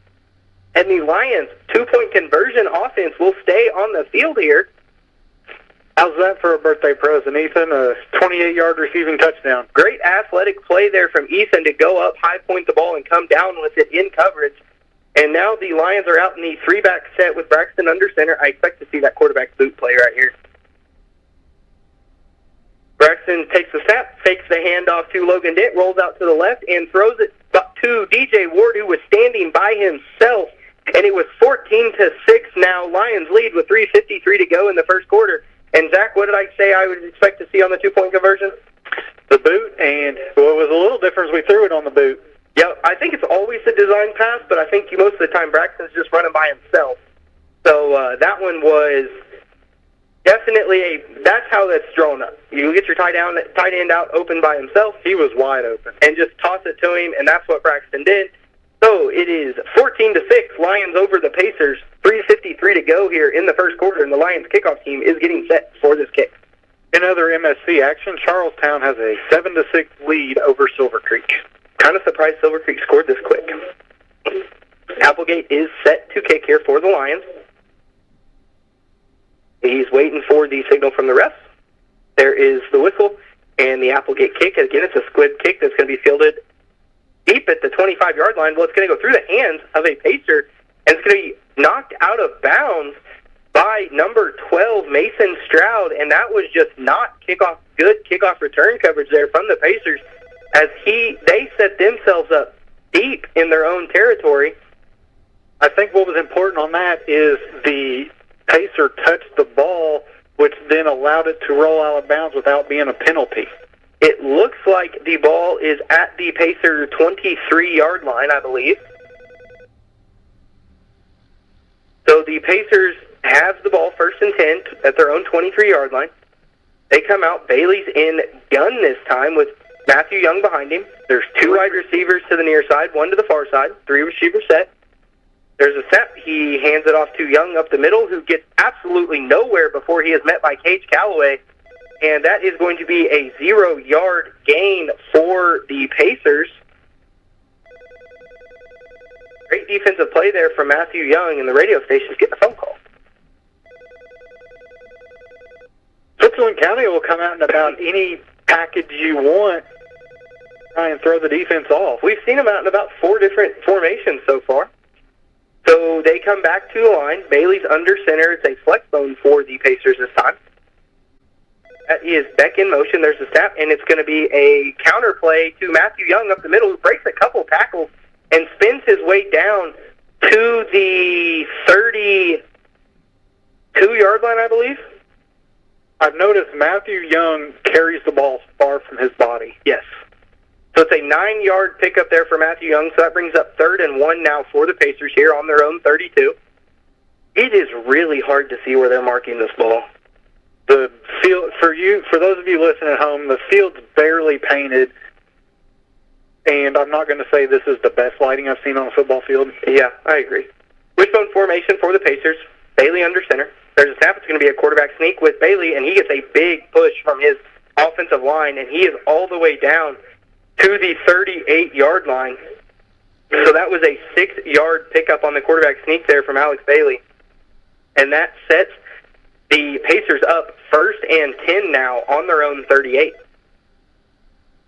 And the Lions' 2-point conversion offense will stay on the field here. How's that for a birthday present, Ethan? A 28-yard receiving touchdown. Great athletic play there from Ethan to go up, high point the ball, and come down with it in coverage. And now the Lions are out in the 3-back set with Braxton under center. I expect to see that quarterback boot play right here. Braxton takes the snap, fakes the handoff to Logan Dent, rolls out to the left, and throws it to DJ Ward, who was standing by himself. And it was 14-6 now. Lions lead with 3:53 to go in the first quarter. And, Zach, what did I say I would expect to see on the two-point conversion? The boot, and well, it was a little difference. We threw it on the boot. Yeah, I think it's always a design pass, but I think most of the time Braxton's just running by himself. So that one was definitely that's how that's drawn up. You get your tight end out open by himself. He was wide open. And just toss it to him, and that's what Braxton did. So it is 14-6, Lions over the Pacers. 3:53 to go here in the first quarter, and the Lions kickoff team is getting set for this kick. In other MSC action, Charlestown has a 7-6 lead over Silver Creek. Kind of surprised Silver Creek scored this quick. Applegate is set to kick here for the Lions. He's waiting for the signal from the refs. There is the whistle, and the Applegate kick. Again, it's a squib kick that's going to be fielded deep at the 25-yard line. Well, it's going to go through the hands of a Pacer, and it's going to be knocked out of bounds by number 12, Mason Stroud, and that was just not good kickoff return coverage there from the Pacers as they set themselves up deep in their own territory. I think what was important on that is the Pacer touched the ball, which then allowed it to roll out of bounds without being a penalty. It looks like the ball is at the Pacer 23-yard line, I believe. So the Pacers have the ball first and 10 at their own 23-yard line. They come out. Bailey's in gun this time with Matthew Young behind him. There's two wide receivers to the near side, one to the far side, three receivers set. There's a snap. He hands it off to Young up the middle, who gets absolutely nowhere before he is met by Cage Calloway. And that is going to be a 0-yard gain for the Pacers. Great defensive play there from Matthew Young, and the radio station's getting a phone call. Switzerland County will come out in about any package you want, try and throw the defense off. We've seen them out in about 4 different formations so far. So they come back to the line. Bailey's under center. It's a flex bone for the Pacers this time. That is Beck in motion. There's a snap, and it's going to be a counter play to Matthew Young up the middle, who breaks a couple tackles and spins his way down to the 32-yard line, I believe. I've noticed Matthew Young carries the ball far from his body. Yes. So it's a 9-yard pickup there for Matthew Young, so that brings up 3rd and 1 now for the Pacers here on their own 32. It is really hard to see where they're marking this ball. The field, for those of you listening at home, the field's barely painted, and I'm not going to say this is the best lighting I've seen on a football field. Yeah, I agree. Wishbone formation for the Pacers. Bailey under center. There's a snap. It's going to be a quarterback sneak with Bailey, and he gets a big push from his offensive line, and he is all the way down to the 38-yard line. So that was a 6-yard pickup on the quarterback sneak there from Alex Bailey. And that sets the Pacers up 1st and 10 now on their own 38.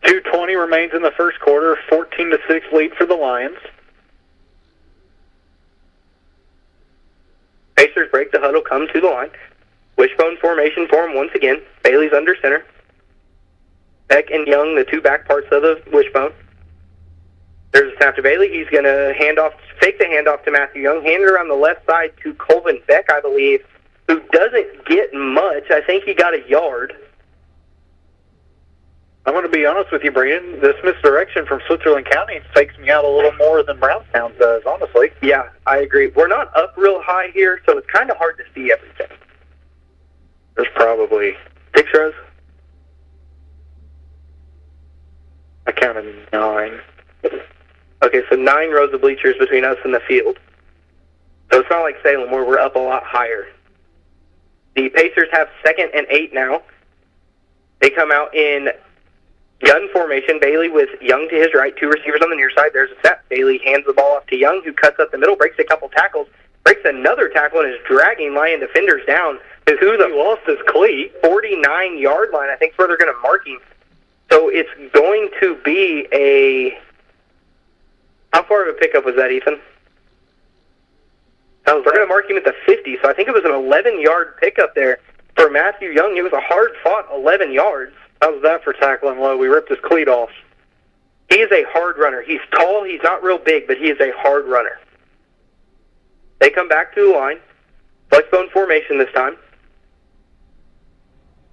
2:20 remains in the first quarter, 14-6 lead for the Lions. Pacers break the huddle, come to the line. Wishbone formation for him once again. Bailey's under center. Beck and Young, the two back parts of the wishbone. There's a snap to Bailey. He's going to fake the handoff to Matthew Young, hand it around the left side to Colvin Beck, I believe, who doesn't get much. I think he got a yard. I'm going to be honest with you, Brandon. This misdirection from Switzerland County takes me out a little more than Brownstown does, honestly. Yeah, I agree. We're not up real high here, so it's kind of hard to see everything. There's probably 6 rows. I counted 9. Okay, so 9 rows of bleachers between us and the field. So it's not like Salem where we're up a lot higher. The Pacers have 2nd and 8 now. They come out in gun formation. Bailey with Young to his right, 2 receivers on the near side. There's a snap. Bailey hands the ball off to Young, who cuts up the middle, breaks a couple tackles, breaks another tackle, and is dragging Lion defenders down to who he lost his cleat. 49-yard line, I think, is where they're going to mark him. So it's going to be a... How far of a pickup was that, Ethan? They're going to mark him at the 50, so I think it was an 11-yard pickup there for Matthew Young. It was a hard-fought 11 yards. How's that for tackling low? We ripped his cleat off. He is a hard runner. He's tall. He's not real big, but he is a hard runner. They come back to the line. Flexbone formation this time.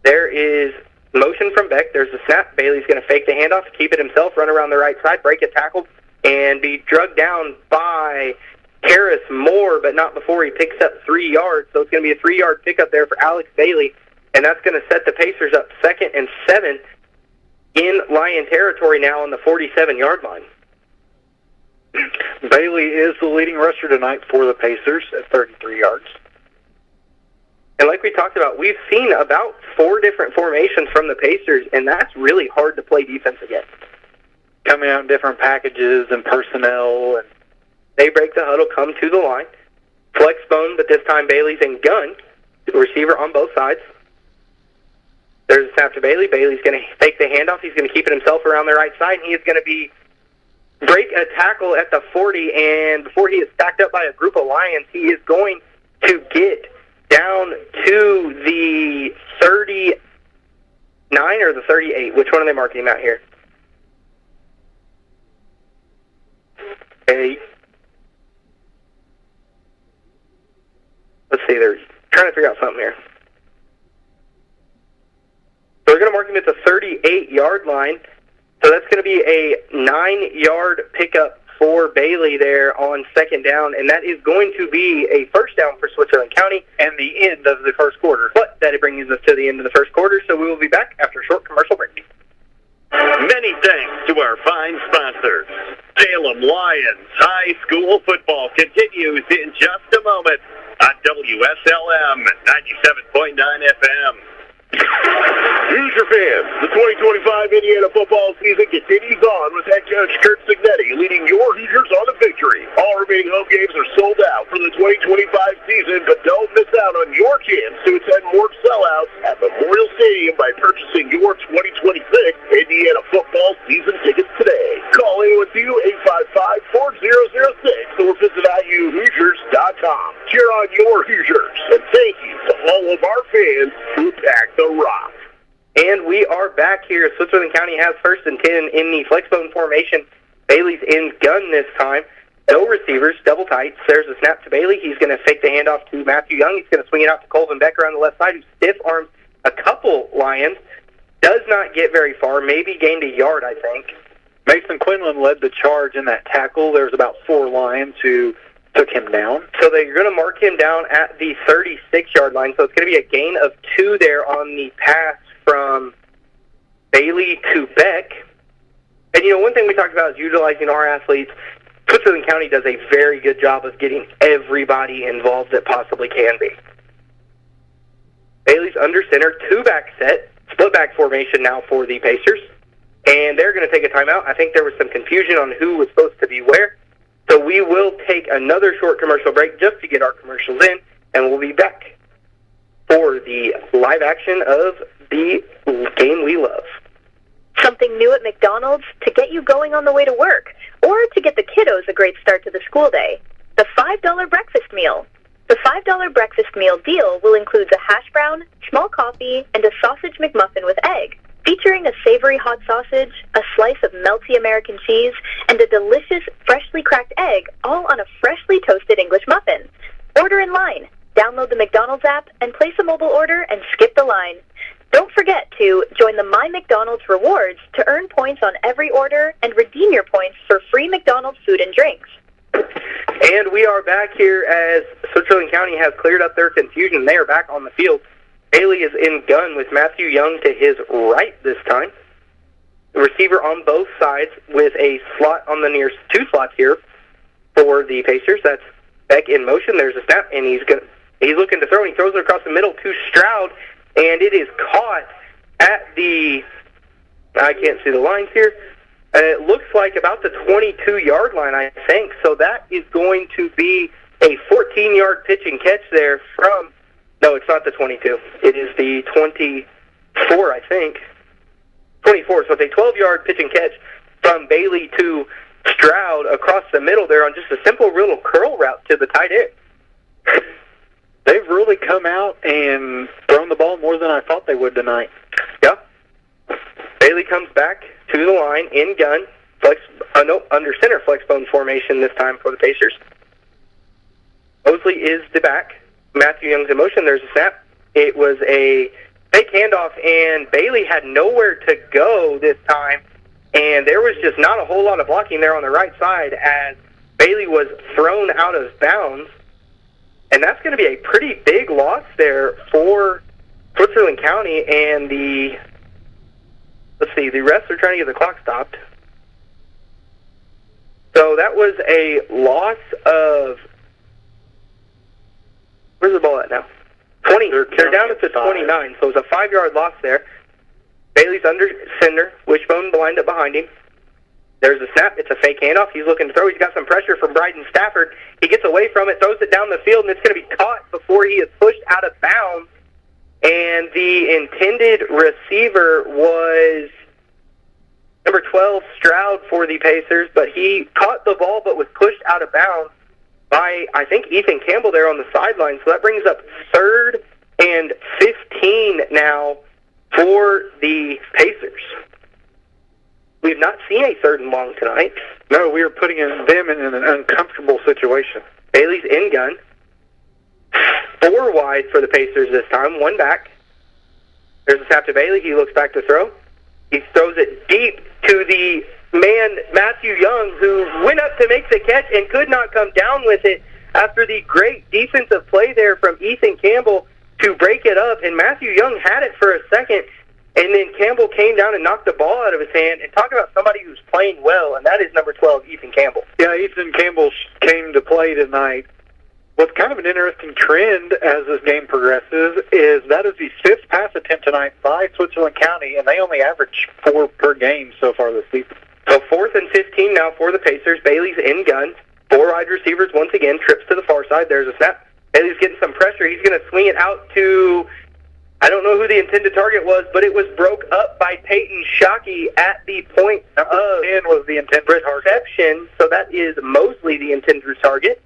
There is motion from Beck. There's a snap. Bailey's going to fake the handoff, keep it himself, run around the right side, break a tackle, and be drugged down by Harris Moore, but not before he picks up 3 yards. So it's going to be a 3-yard pickup there for Alex Bailey, and that's going to set the Pacers up 2nd and 7 in Lion territory now on the 47-yard line. Bailey is the leading rusher tonight for the Pacers at 33 yards. And like we talked about, we've seen about 4 different formations from the Pacers, and that's really hard to play defense against. Coming out in different packages and personnel. And they break the huddle, come to the line. Flex bone, but this time Bailey's in gun. Receiver on both sides. There's a snap to Bailey. Bailey's going to fake the handoff. He's going to keep it himself around the right side, and he is going to break a tackle at the 40, and before he is stacked up by a group of Lions, he is going to get down to the 39 or the 38. Which one are they marking him out here? 8. Let's see, they're trying to figure out something here. So we're going to mark him at the 38-yard line. So that's going to be a 9-yard pickup for Bailey there on 2nd down, and that is going to be a first down for Switzerland County and the end of the first quarter. But that brings us to the end of the first quarter, so we will be back after a short commercial break. Many thanks to our fine sponsors. Salem Lions High School football continues in just a moment on WSLM 97.9 FM. Hoosier fans, the 2025 Indiana football season continues on with head coach Kurt Signetti leading your Hoosiers on to victory. All remaining home games are sold out for the 2025 season, but don't miss out on your chance to attend more sellouts at Memorial Stadium by purchasing your 2026 Indiana football season tickets today. Call anyone to 855-4006 or visit IUHoosiers.com. Cheer on your Hoosiers, and thank you to all of our fans who packed the rock. And we are back here. Switzerland County has 1st and 10 in the flexbone formation. Bailey's in gun this time. No receivers, double tights. There's a snap to Bailey. He's going to fake the handoff to Matthew Young. He's going to swing it out to Colvin Becker on the left side, who stiff-arms a couple Lions. Does not get very far, maybe gained a yard, I think. Mason Quinlan led the charge in that tackle. There's about 4 Lions who took him down. So they're going to mark him down at the 36-yard line. So it's going to be a gain of 2 there on the pass from Bailey to Beck. And, one thing we talked about is utilizing our athletes. Switzerland County does a very good job of getting everybody involved that possibly can be. Bailey's under center, 2-back set, split-back formation now for the Pacers. And they're going to take a timeout. I think there was some confusion on who was supposed to be where. So we will take another short commercial break just to get our commercials in, and we'll be back for the live action of the game we love. Something new at McDonald's to get you going on the way to work, or to get the kiddos a great start to the school day. The $5 breakfast meal. The $5 breakfast meal deal will include the hash brown, small coffee, and a sausage McMuffin with egg, featuring a savory hot sausage, a slice of melty American cheese, and a delicious freshly cracked egg, all on a freshly toasted English muffin. Order in line. Download the McDonald's app and place a mobile order and skip the line. Don't forget to join the My McDonald's Rewards to earn points on every order and redeem your points for free McDonald's food and drinks. And we are back here as Switzerland County has cleared up their confusion. They are back on the field. Bailey is in gun with Matthew Young to his right this time. The receiver on both sides with a slot on the near 2 slots here for the Pacers. That's Beck in motion. There's a snap, and he's looking to throw, and he throws it across the middle to Stroud, and it is caught at the, I can't see the lines here, it looks like about the 22-yard line, I think. So that is going to be a 14-yard pitch and catch there from, no, it's not the 22. It is the 24, I think. 24. So it's a 12-yard pitch and catch from Bailey to Stroud across the middle there on just a simple little curl route to the tight end. They've really come out and thrown the ball more than I thought they would tonight. Yeah. Bailey comes back to the line in gun. Under center flexbone formation this time for the Pacers. Mosley is the back. Matthew Young's in motion. There's a snap. It was a fake handoff, and Bailey had nowhere to go this time, and there was just not a whole lot of blocking there on the right side as Bailey was thrown out of bounds, and that's going to be a pretty big loss there for Switzerland County, and the refs are trying to get the clock stopped. So that was a loss of, where's the ball at now? 20. They're down at the 29, so it was a 5-yard loss there. Bailey's under center. Wishbone lined up behind him. There's a snap. It's a fake handoff. He's looking to throw. He's got some pressure from Bryden Stafford. He gets away from it, throws it down the field, and it's going to be caught before he is pushed out of bounds. And the intended receiver was number 12, Stroud, for the Pacers, but he caught the ball but was pushed out of bounds by, I think, Ethan Campbell there on the sideline. So that brings up 3rd and 15 now for the Pacers. We've not seen a 3rd and long tonight. No, we are putting them in an uncomfortable situation. Bailey's in gun. 4 wide for the Pacers this time, 1 back. There's a snap to Bailey. He looks back to throw. He throws it deep to the man, Matthew Young, who went up to make the catch and could not come down with it after the great defensive play there from Ethan Campbell to break it up. And Matthew Young had it for a second, and then Campbell came down and knocked the ball out of his hand. And talk about somebody who's playing well, and that is number 12, Ethan Campbell. Yeah, Ethan Campbell came to play tonight. What's kind of an interesting trend as this game progresses is that is the 5th pass attempt tonight by Switzerland County, and they only average 4 per game so far this season. So 4th and 15 now for the Pacers. Bailey's in gun. 4 wide receivers once again. Trips to the far side. There's a snap. Bailey's getting some pressure. He's going to swing it out to, I don't know who the intended target was, but it was broke up by Peyton Shockey at the point of 10 was the intended reception. So that is Mosley, the intended target.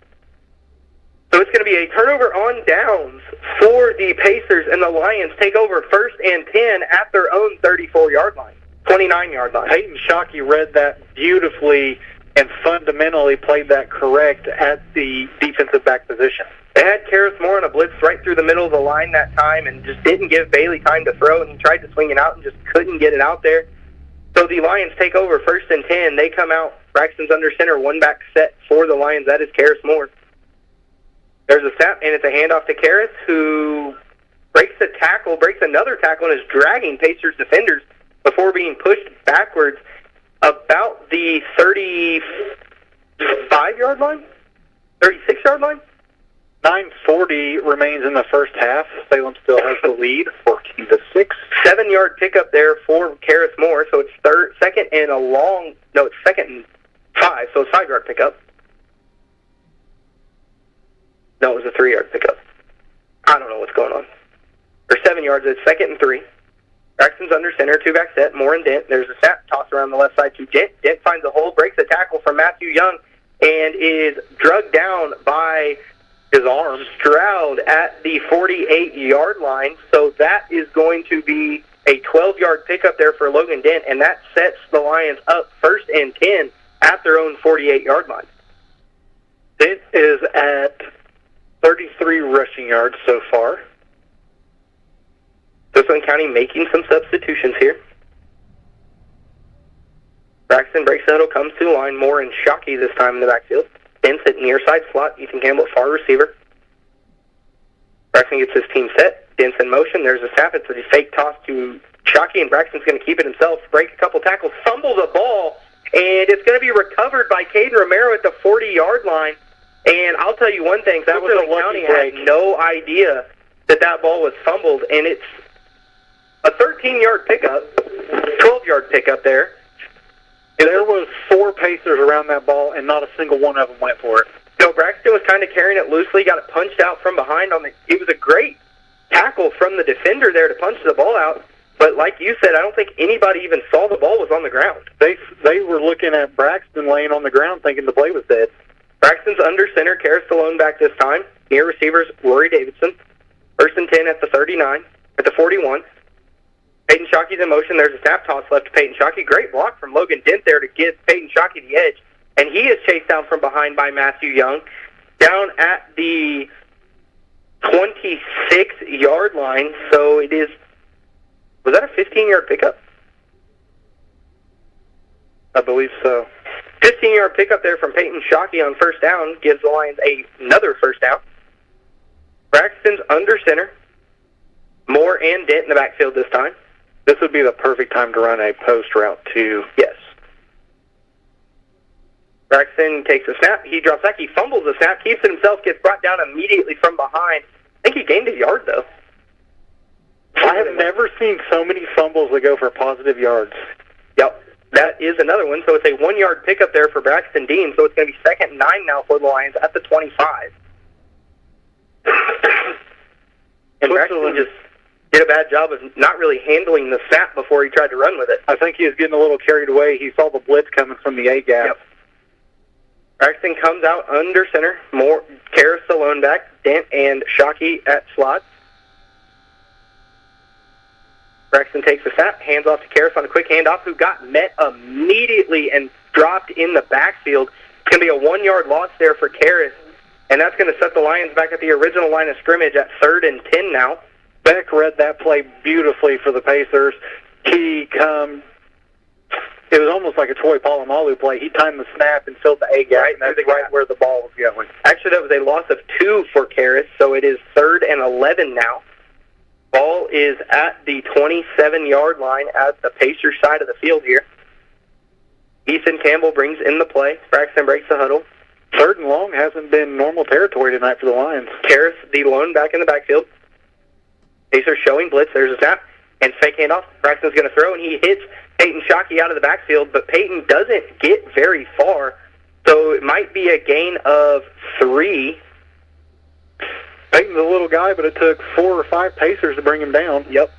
So it's going to be a turnover on downs for the Pacers, and the Lions take over 1st and 10 at their own 34-yard line, 29-yard line. Peyton Shockey read that beautifully and fundamentally played that correct at the defensive back position. They had Karis Moore on a blitz right through the middle of the line that time and just didn't give Bailey time to throw, and he tried to swing it out and just couldn't get it out there. So the Lions take over 1st and 10. They come out. Braxton's under center, 1 back set for the Lions. That is Karis Moore. There's a snap, and it's a handoff to Karras, who breaks another tackle, and is dragging Pacers defenders before being pushed backwards about the 35-yard line? 36-yard line? 9:40 remains in the first half. Salem still has the lead, 14-6. 7-yard pickup there for Karis Moore, so it's 2nd and 5, so it's 5-yard pickup. No, it was a 3-yard pickup. I don't know what's going on. For 7 yards, it's 2nd and 3. Braxton's under center, 2-back set, Moore and Dent. There's a snap toss around the left side to Dent. Dent finds a hole, breaks a tackle from Matthew Young, and is drugged down by his arm, Stroud, at the 48-yard line. So that is going to be a 12-yard pickup there for Logan Dent, and that sets the Lions up 1st and 10 at their own 48-yard line. Dent is at 33 rushing yards so far. Switzerland County making some substitutions here. Braxton breaks the huddle, comes to the line. Moore and Shockey this time in the backfield. Dent's at near side slot. Ethan Campbell, far receiver. Braxton gets his team set. Dent's in motion. There's a snap. It's a fake toss to Shockey, and Braxton's going to keep it himself. Break a couple tackles, fumble the ball, and it's going to be recovered by Caden Romero at the 40-yard line. And I'll tell you one thing, that was a County had no idea that ball was fumbled, and it's a 13-yard pickup, 12-yard pickup there. There was 4 Pacers around that ball, and not a single one of them went for it. No, Braxton was kind of carrying it loosely, got it punched out from behind. It was a great tackle from the defender there to punch the ball out. But like you said, I don't think anybody even saw the ball was on the ground. They were looking at Braxton laying on the ground thinking the play was dead. Braxton's under center, Karis Stallone back this time. Near receivers, Rory Davidson. 1st and 10 at the 39, at the 41. Peyton Shockey's in motion. There's a snap toss left to Peyton Shockey. Great block from Logan Dent there to give Peyton Shockey the edge. And he is chased down from behind by Matthew Young. Down at the 26-yard line. So it is Was that a 15-yard pickup? I believe so. 15-yard pickup there from Peyton Shockey on first down gives the Lions another first down. Braxton's under center. Moore and Dent in the backfield this time. This would be the perfect time to run a post route, too. Yes. Braxton takes a snap. He drops back. He fumbles the snap, keeps it himself, gets brought down immediately from behind. I think he gained a yard, though. I have never seen so many fumbles that go for positive yards. Yep. That is another one. So it's a 1-yard pickup there for Braxton Dean. So it's going to be 2nd and 9 now for the Lions at the 25. And Braxton just did a bad job of not really handling the snap before he tried to run with it. I think he was getting a little carried away. He saw the blitz coming from the A-gap. Yep. Braxton comes out under center. Moore, Karras the lone back. Dent and Shockey at slot. Braxton takes the snap, hands off to Karras on a quick handoff, who got met immediately and dropped in the backfield. It's going to be a 1-yard loss there for Karras, and that's going to set the Lions back at the original line of scrimmage at 3rd and 10 now. Beck read that play beautifully for the Pacers. It was almost like a Troy Polamalu play. He timed the snap and filled the A-gap, and that's right where the ball was going. Actually, that was a loss of 2 for Karras, so it is 3rd and 11 now. Ball is at the 27-yard line at the Pacers side of the field here. Ethan Campbell brings in the play. Braxton breaks the huddle. 3rd and long hasn't been normal territory tonight for the Lions. Karras, the lone back in the backfield. Pacers showing blitz. There's a snap and fake handoff. Braxton's going to throw, and he hits Peyton Shockey out of the backfield, but Peyton doesn't get very far, so it might be a gain of 3. Peyton's a little guy, but it took 4 or 5 Pacers to bring him down. Yep.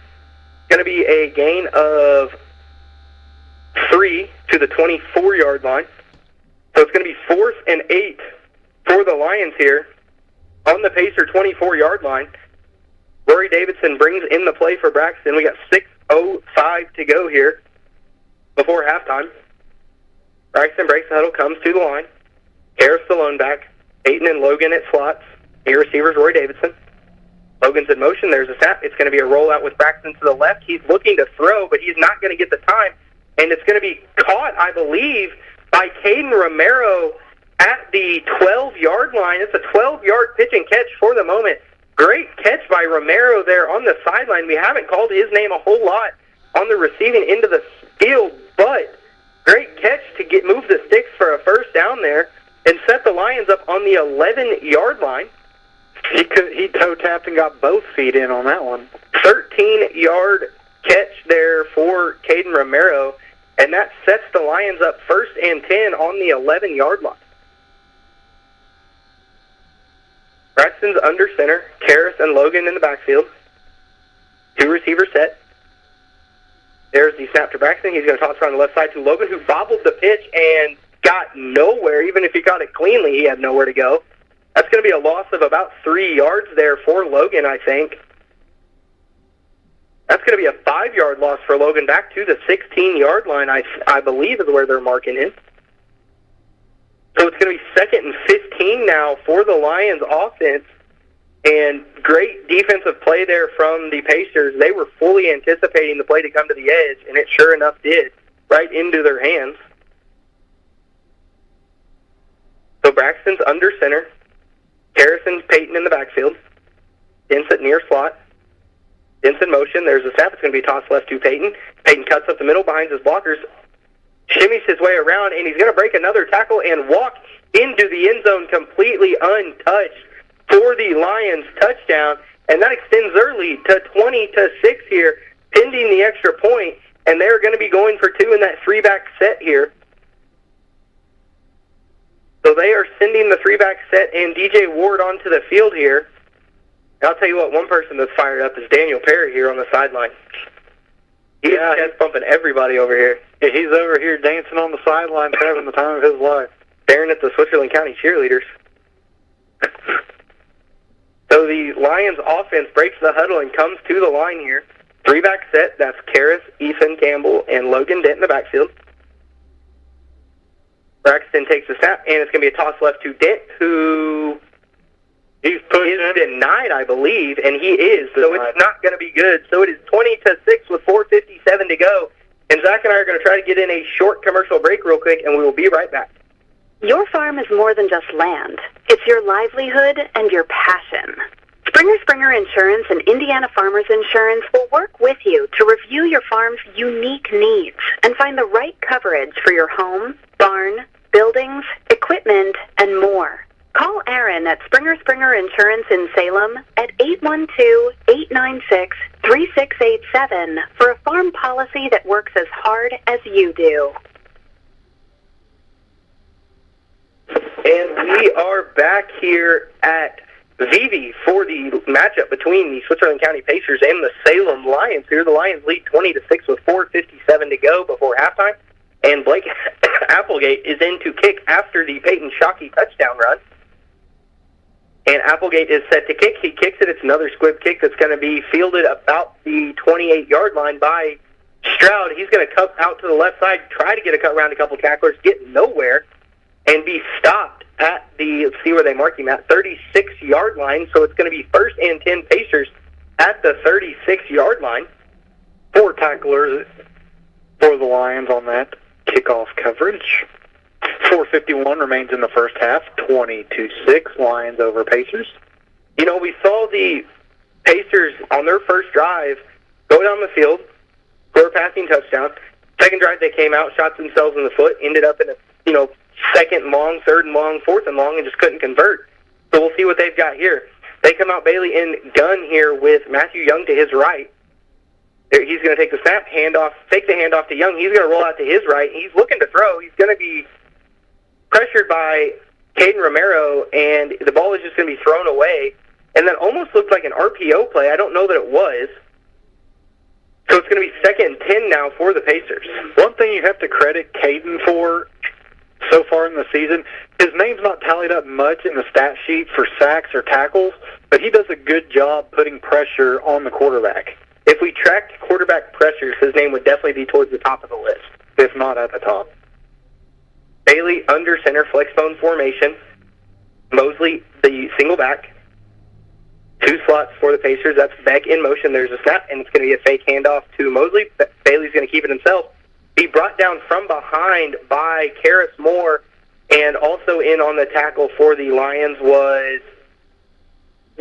Going to be a gain of 3 to the 24-yard line. So it's going to be 4th and 8 for the Lions here on the Pacer 24-yard line. Rory Davidson brings in the play for Braxton. We got 6:05 to go here before halftime. Braxton breaks the huddle, comes to the line. Karras the lone back. Peyton and Logan at slots. Your receivers, Rory Davidson. Logan's in motion. There's a snap. It's going to be a rollout with Braxton to the left. He's looking to throw, but he's not going to get the time. And it's going to be caught, I believe, by Caden Romero at the 12-yard line. It's a 12-yard pitch and catch for the moment. Great catch by Romero there on the sideline. We haven't called his name a whole lot on the receiving end of the field, but great catch to move the sticks for a first down there and set the Lions up on the 11-yard line. He toe-tapped and got both feet in on that one. 13-yard catch there for Caden Romero, and that sets the Lions up 1st and 10 on the 11-yard line. Braxton's under center. Karras and Logan in the backfield. 2 receivers set. There's the snap to Braxton. He's going to toss around the left side to Logan, who bobbled the pitch and got nowhere. Even if he got it cleanly, he had nowhere to go. That's going to be a loss of about 3 yards there for Logan, I think. That's going to be a 5-yard loss for Logan back to the 16-yard line, I believe is where they're marking him. So it's going to be 2nd and 15 now for the Lions offense. And great defensive play there from the Pacers. They were fully anticipating the play to come to the edge, and it sure enough did, right into their hands. So Braxton's under center. Harrison Peyton in the backfield. Dent's near slot. Dent's in motion. There's a snap. It's going to be tossed left to Peyton. Peyton cuts up the middle behind his blockers, shimmies his way around, and he's going to break another tackle and walk into the end zone completely untouched for the Lions touchdown. And that extends their lead to 20-6 here, pending the extra point. And they're going to be going for 2 in that 3-back set here. So they are sending the 3-back set and DJ Ward onto the field here. And I'll tell you what, one person that's fired up is Daniel Perry here on the sideline. He's chest bumping everybody over here. Yeah, he's over here dancing on the sidelines, having the time of his life. Staring at the Switzerland County cheerleaders. So the Lions offense breaks the huddle and comes to the line here. 3-back set, that's Karras, Ethan Campbell, and Logan Dent in the backfield. Braxton takes the snap, and it's going to be a toss left to Dent, who He's pushing. is denied, I believe, and he is. So Denied. it's not going to be good. So it is 20-6 with 4:57 to go. And Zach and I are going to try to get in a short commercial break real quick, and we will be right back. Your farm is more than just land. It's your livelihood and your passion. Springer Insurance and Indiana Farmers Insurance will work with you to review your farm's unique needs and find the right coverage for your home, barn, buildings, equipment, and more. Call Aaron at Springer Insurance in Salem at 812-896-3687 for a farm policy that works as hard as you do. And we are back here at Vivi for the matchup between the Switzerland County Pacers and the Salem Lions. Here the Lions lead 20-6 with 4:57 to go before halftime. And Blake Applegate is in to kick after the Peyton Shockey touchdown run. And Applegate is set to kick. He kicks it. It's another squib kick that's going to be fielded about the 28-yard line by Stroud. He's going to cut out to the left side, try to get a cut around a couple tacklers, get nowhere, and be stopped at the, let's see where they mark him at, 36-yard line. So it's going to be 1st and 10 Pacers at the 36-yard line. 4 tacklers for the Lions on that kickoff coverage. 4:51 remains in the first half, 20-6, Lions over Pacers. You know, we saw the Pacers on their first drive go down the field, score a passing touchdown. Second drive, they came out, shot themselves in the foot, ended up in a, second and long, third and long, fourth and long, and just couldn't convert. So we'll see what they've got here. They come out Bailey in gun here with Matthew Young to his right. He's going to take the snap, take the handoff to Young. He's going to roll out to his right. He's looking to throw. He's going to be pressured by Caden Romero, and the ball is just going to be thrown away. And that almost looked like an RPO play. I don't know that it was. So it's going to be 2nd and 10 now for the Pacers. One thing you have to credit Caden for so far in the season, his name's not tallied up much in the stat sheet for sacks or tackles, but he does a good job putting pressure on the quarterback. If we tracked quarterback pressures, his name would definitely be towards the top of the list, if not at the top. Bailey under center flex bone formation. Mosley, the single back. 2 slots for the Pacers. That's Beck in motion. There's a snap, and it's going to be a fake handoff to Mosley. Bailey's going to keep it himself. Be brought down from behind by Karis Moore, and also in on the tackle for the Lions was,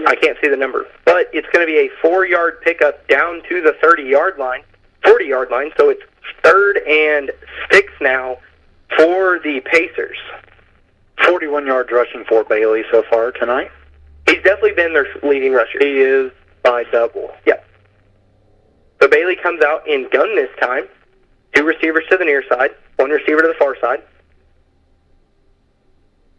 I can't see the number, but it's going to be a 4-yard pickup down to the 40-yard line. So it's 3rd and 6 now for the Pacers. 41 yards rushing for Bailey so far tonight. He's definitely been their leading rusher. He is by double. Yep. So Bailey comes out in gun this time. 2 receivers to the near side, 1 receiver to the far side.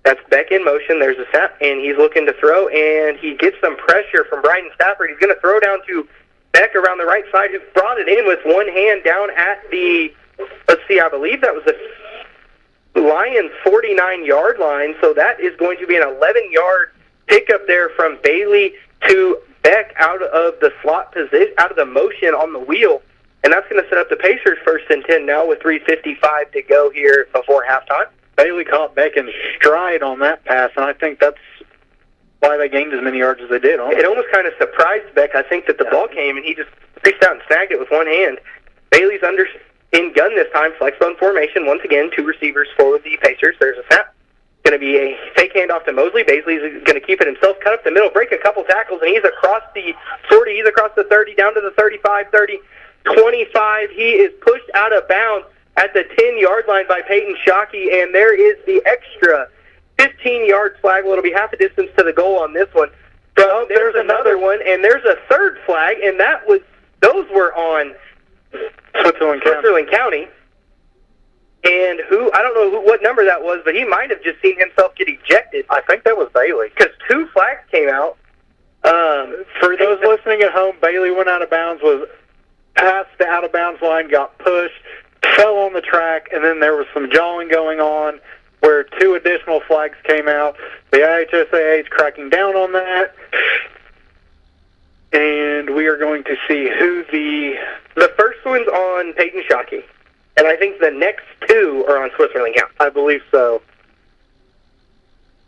That's Beck in motion. There's a snap, and he's looking to throw, and he gets some pressure from Bryden Stafford. He's going to throw down to Beck around the right side, who brought it in with one hand down at the, I believe that was the Lions' 49-yard line, so that is going to be an 11-yard pickup there from Bailey to Beck out of the slot position, out of the motion on the wheel, and that's going to set up the Pacers 1st and 10 now with 3:55 to go here before halftime. Bailey caught Beck in stride on that pass, and I think that's why they gained as many yards as they did. It almost kind of surprised Beck, I think, that the ball came, and he just reached out and snagged it with one hand. Bailey's in gun this time, flex bone formation. Once again, 2 receivers for the Pacers. There's a snap. Going to be a fake handoff to Mosley. Bailey's going to keep it himself, cut up the middle, break a couple tackles, and he's across the 40, he's across the 30, down to the 35, 30, 25. He is pushed out of bounds at the 10-yard line by Peyton Shockey, and there is the extra 15-yard flag. Well, it'll be half a distance to the goal on this one. So there's another one, and there's a 3rd flag, and those were on Switzerland County. And I don't know what number that was, but he might have just seen himself get ejected. I think that was Bailey. Because 2 flags came out. For those listening at home, Bailey went out of bounds, was past the out-of-bounds line, got pushed, fell on the track, and then there was some jawing going on where 2 additional flags came out. The IHSAA is cracking down on that. And we are going to see who The first one's on Peyton Shockey. And I think the next 2 are on Switzerland County. I believe so.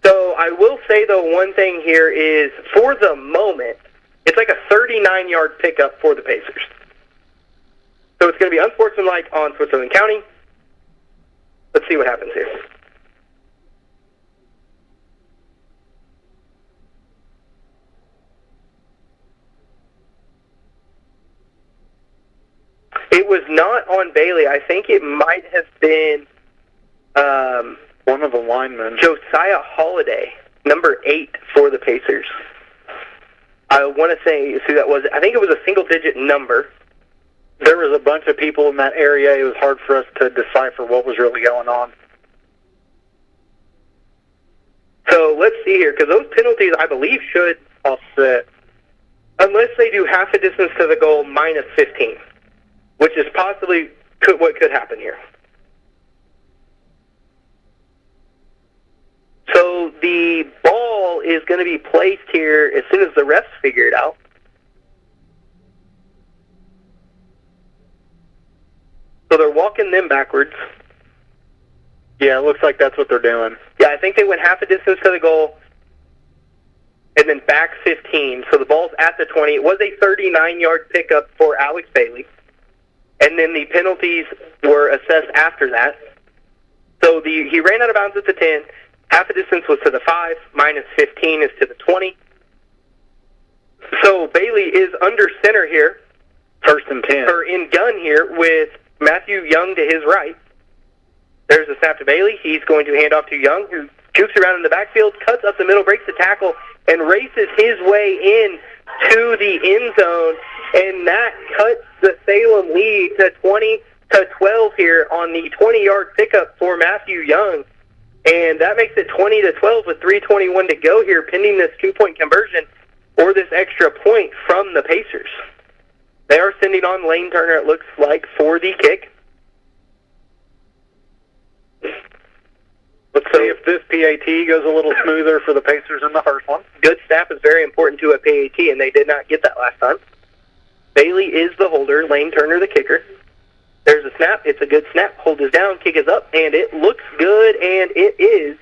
So I will say, though, one thing here is, for the moment, it's like a 39-yard pickup for the Pacers. So it's going to be unsportsmanlike on Switzerland County. Let's see what happens here. It was not on Bailey. I think it might have been one of the linemen. Josiah Holiday, number 8 for the Pacers. I want to say who that was. I think it was a single-digit number. There was a bunch of people in that area. It was hard for us to decipher what was really going on. So let's see here, because those penalties, I believe, should offset, unless they do half a distance to the goal minus 15, which is possibly what could happen here. So the ball is going to be placed here as soon as the refs figure it out. So they're walking them backwards. Yeah, it looks like that's what they're doing. Yeah, I think they went half a distance to the goal and then back 15. So the ball's at the 20. It was a 39-yard pickup for Alex Bailey. And then the penalties were assessed after that. So he ran out of bounds at the 10. Half a distance was to the 5. Minus 15 is to the 20. So Bailey is under center here. First and 10. Or in gun here with Matthew Young to his right. There's a snap to Bailey. He's going to hand off to Young, who jukes around in the backfield, cuts up the middle, breaks the tackle, and races his way in to the end zone. And that cuts the Salem lead to 20-12 here on the 20-yard pickup for Matthew Young. And that makes it 20-12 with 3:21 to go here, pending this 2-point conversion or this extra point from the Pacers. They are sending on Lane Turner, it looks like, for the kick. Let's see if this PAT goes a little smoother for the Pacers in the first one. Good snap is very important to a PAT, and they did not get that last time. Bailey is the holder, Lane Turner the kicker. There's a snap. It's a good snap. Hold is down, kick is up, and it looks good, and it is.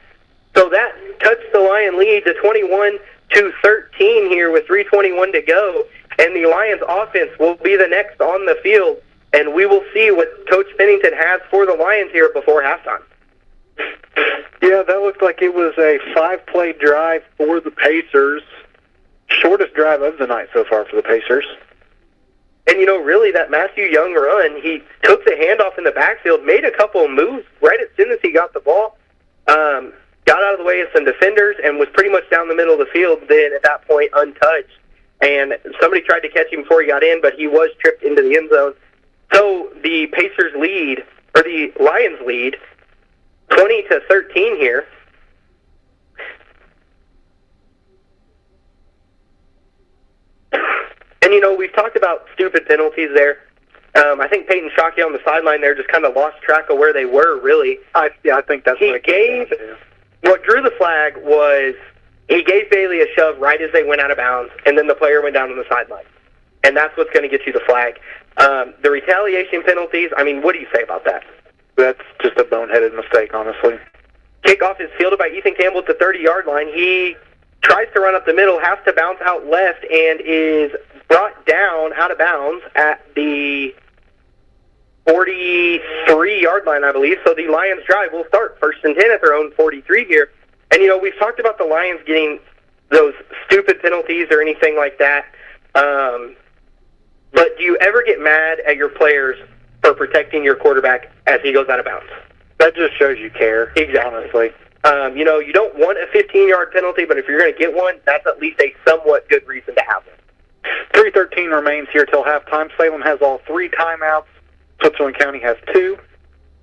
So that cuts the Lion lead to 21-13 here with 3:21 to go, and the Lions offense will be the next on the field, and we will see what Coach Pennington has for the Lions here before halftime. Yeah, that looked like it was a 5-play drive for the Pacers. Shortest drive of the night so far for the Pacers. And, really, that Matthew Young run, he took the handoff in the backfield, made a couple of moves right as soon as he got the ball, got out of the way of some defenders, and was pretty much down the middle of the field then at that point untouched. And somebody tried to catch him before he got in, but he was tripped into the end zone. So the Pacers lead, or the Lions lead, 20-13 here. And, we've talked about stupid penalties there. I think Peyton Shockey on the sideline there just kind of lost track of where they were, really. I think that's what drew the flag was he gave Bailey a shove right as they went out of bounds, and then the player went down on the sideline. And that's what's going to get you the flag. The retaliation penalties, what do you say about that? That's just a boneheaded mistake, honestly. Kickoff is fielded by Ethan Campbell at the 30-yard line. He tries to run up the middle, has to bounce out left, and is brought down out of bounds at the 43-yard line, I believe. So the Lions drive will start 1st and 10 at their own 43 here. And, we've talked about the Lions getting those stupid penalties or anything like that. But do you ever get mad at your players for protecting your quarterback as he goes out of bounds? That just shows you care, exactly. Honestly. You don't want a 15-yard penalty, but if you're going to get one, that's at least a somewhat good reason to have one. 3:13 remains here till halftime. Salem has all 3 timeouts. Switzerland County has 2.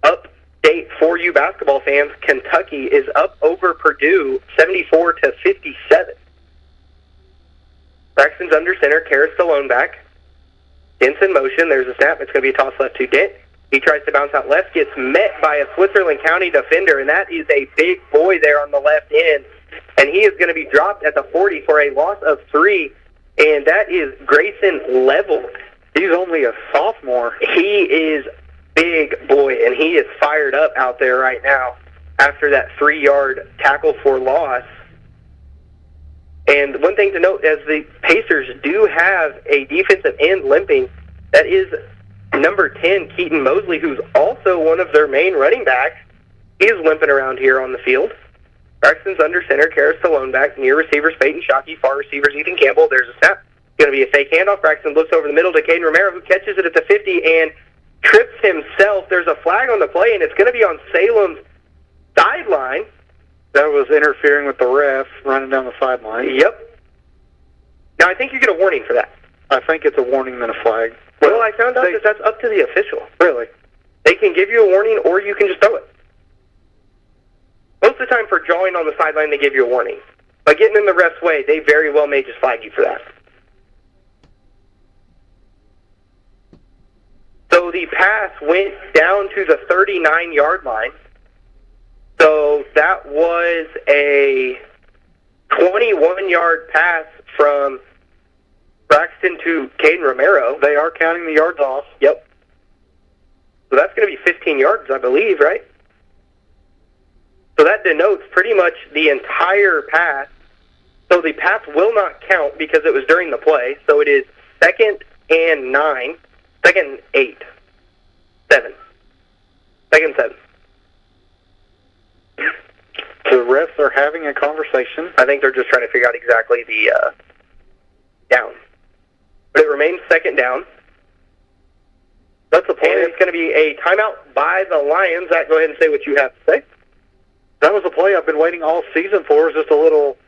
Update for you basketball fans, Kentucky is up over Purdue 74-57. Braxton's under center, Karras the lone back. Dent's in motion, there's a snap, it's going to be a toss left to Dent. He tries to bounce out left, gets met by a Switzerland County defender, and that is a big boy there on the left end. And he is going to be dropped at the 40 for a loss of 3, and that is Grayson Level. He's only a sophomore. He is big boy, and he is fired up out there right now. after that 3-yard tackle for loss. And one thing to note, as the Pacers do have a defensive end limping, that is number 10, Keaton Mosley, who's also one of their main running backs. He is limping around here on the field. Braxton's under center, Karras to lone back, near receivers Peyton Shockey, far receivers Ethan Campbell. There's a snap. Going to be a fake handoff. Braxton looks over the middle to Caden Romero, who catches it at the 50 and trips himself. There's a flag on the play, and it's going to be on Salem's sideline. That was interfering with the ref running down the sideline. Yep. Now, I think you get a warning for that. I think it's a warning than a flag. Well, I found out that that's up to the official. Really? They can give you a warning, or you can just throw it. Most of the time for jawing on the sideline, they give you a warning. By getting in the ref's way, they very well may just flag you for that. So the pass went down to the 39-yard line. So that was a 21-yard pass from Braxton to Caden Romero. They are counting the yards off. Yep. So that's going to be 15 yards, I believe, right? So that denotes pretty much the entire pass. So the pass will not count because it was during the play. So it is 2nd and 9. 2nd and 8. 7. 2nd and 7. The refs are having a conversation. I think they're just trying to figure out exactly the down. But it remains 2nd down. That's a play. And it's going to be a timeout by the Lions. Zach, go ahead and say what you have to say. That was a play I've been waiting all season for. It's just a little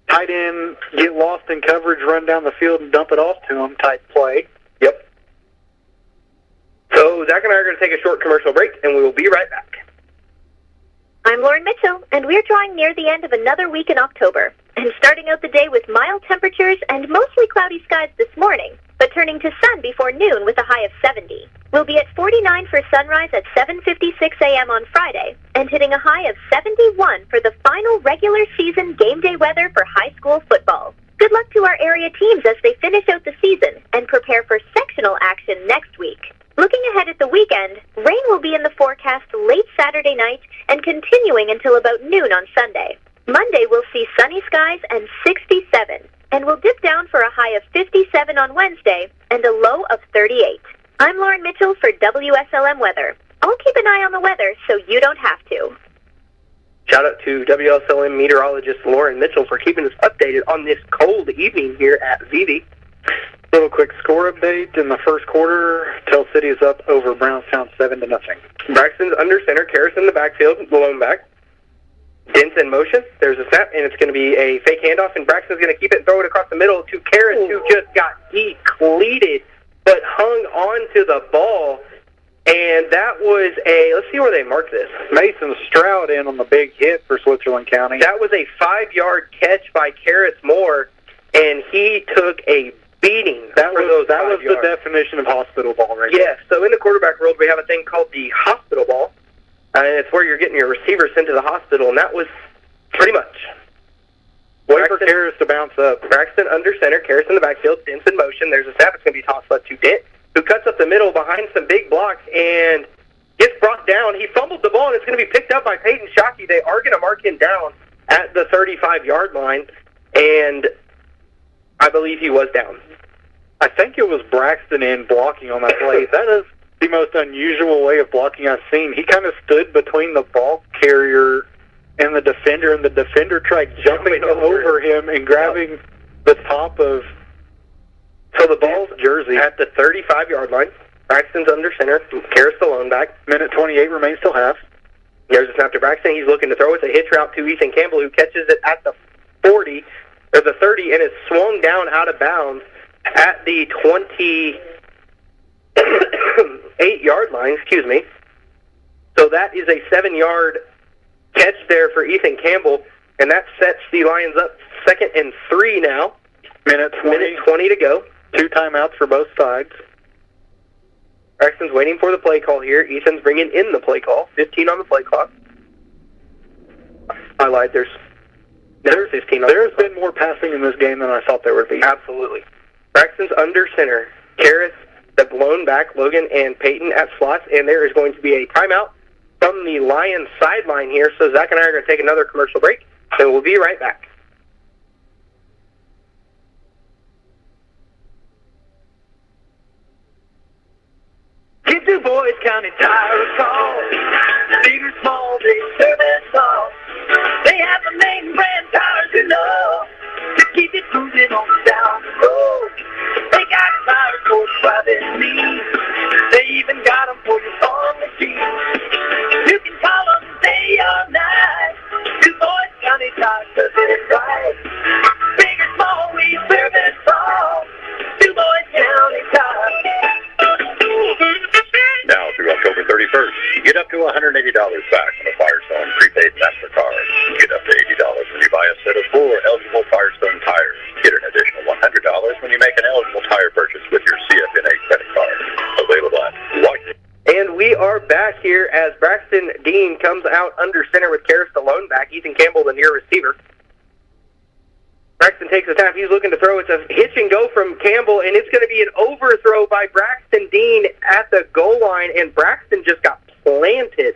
tight end, get lost in coverage, run down the field, and dump it off to him type play. Yep. So Zach and I are going to take a short commercial break, and we will be right back. I'm Lauren Mitchell, and we're drawing near the end of another week in October, and starting out the day with mild temperatures and mostly cloudy skies this morning, but turning to sun before noon with a high of 70. We'll be at 49 for sunrise at 7:56 a.m. on Friday, and hitting a high of 71 for the final regular season game day weather for high school football. Good luck to our area teams as they finish out the season and prepare for sectional action next week. Looking ahead at the weekend, rain will be in the forecast late Saturday night and continuing until about noon on Sunday. Monday we'll see sunny skies and 67, and we'll dip down for a high of 57 on Wednesday and a low of 38. I'm Lauren Mitchell for WSLM Weather. I'll keep an eye on the weather so you don't have to. Shout out to WSLM meteorologist Lauren Mitchell for keeping us updated on this cold evening here at VV. Little quick score update. In the first quarter, Tell City is up over Brownstown 7-0. Braxton's under center, Karras in the backfield, the lone back. Dent's in motion. There's a snap, and it's going to be a fake handoff, and Braxton's going to keep it and throw it across the middle to Karras, who just got decleated, but hung on to the ball. And that was let's see where they marked this. Mason Stroud in on the big hit for Switzerland County. That was a 5-yard catch by Karras Moore, and he took a beating. That was the definition of hospital ball right there. Yes, so in the quarterback world, we have a thing called the hospital ball, and it's where you're getting your receivers sent to the hospital, and that was pretty much. Wait for Karras to bounce up. Braxton under center, Karras in the backfield, Dent's in motion. There's a snap. It's going to be tossed up to Dent, who cuts up the middle behind some big blocks and gets brought down. He fumbled the ball, and it's going to be picked up by Peyton Shockey. They are going to mark him down at the 35-yard line, and I believe he was down. I think it was Braxton in blocking on that play. That is the most unusual way of blocking I've seen. He kind of stood between the ball carrier and the defender tried jumping over him and grabbing the top of the ball's jersey at the 35-yard line. Braxton's under center. Karras the lone back. Minute 28 remains till half. There's a snap to Braxton. He's looking to throw. It's a hitch route to Ethan Campbell, who catches it at the 40 or the 30 and is swung down out of bounds at the 28-yard line, So that is a 7-yard catch there for Ethan Campbell, and that sets the Lions up 2nd and 3 now. Minute 20 to go. 2 timeouts for both sides. Braxton's waiting for the play call here. Ethan's bringing in the play call. 15 on the play clock. I lied. There's 15 on There's been more passing in this game than I thought there would be. Absolutely. Braxton's under center. Karras, the blown back, Logan, and Peyton at slots, and there is going to be a timeout from the Lions sideline here. So Zach and I are going to take another commercial break, and we'll be right back. Give Du Bois County Tire a call. Big or small, they service all. They have the main brand tires you know to keep it moving on down the road. They got tires for private needs. They even got them for your farm machine. You can call them day or night. Du Bois County Tire does it right. Big or small, we service all. Du Bois County Tire. Now through October 31st, get up to $180 back on a Firestone prepaid MasterCard. Get up to $80 when you buy a set of 4 eligible Firestone tires. Get an additional $100 when you make an eligible tire purchase with your CFNA credit card. Available at Washington. And we are back here as Braxton Dean comes out under center with Karras Stallone back. Ethan Campbell, the near receiver. Braxton takes the snap. He's looking to throw. It's a hitch and go from Campbell, and it's going to be an overthrow by Braxton Dean at the goal line, and Braxton just got planted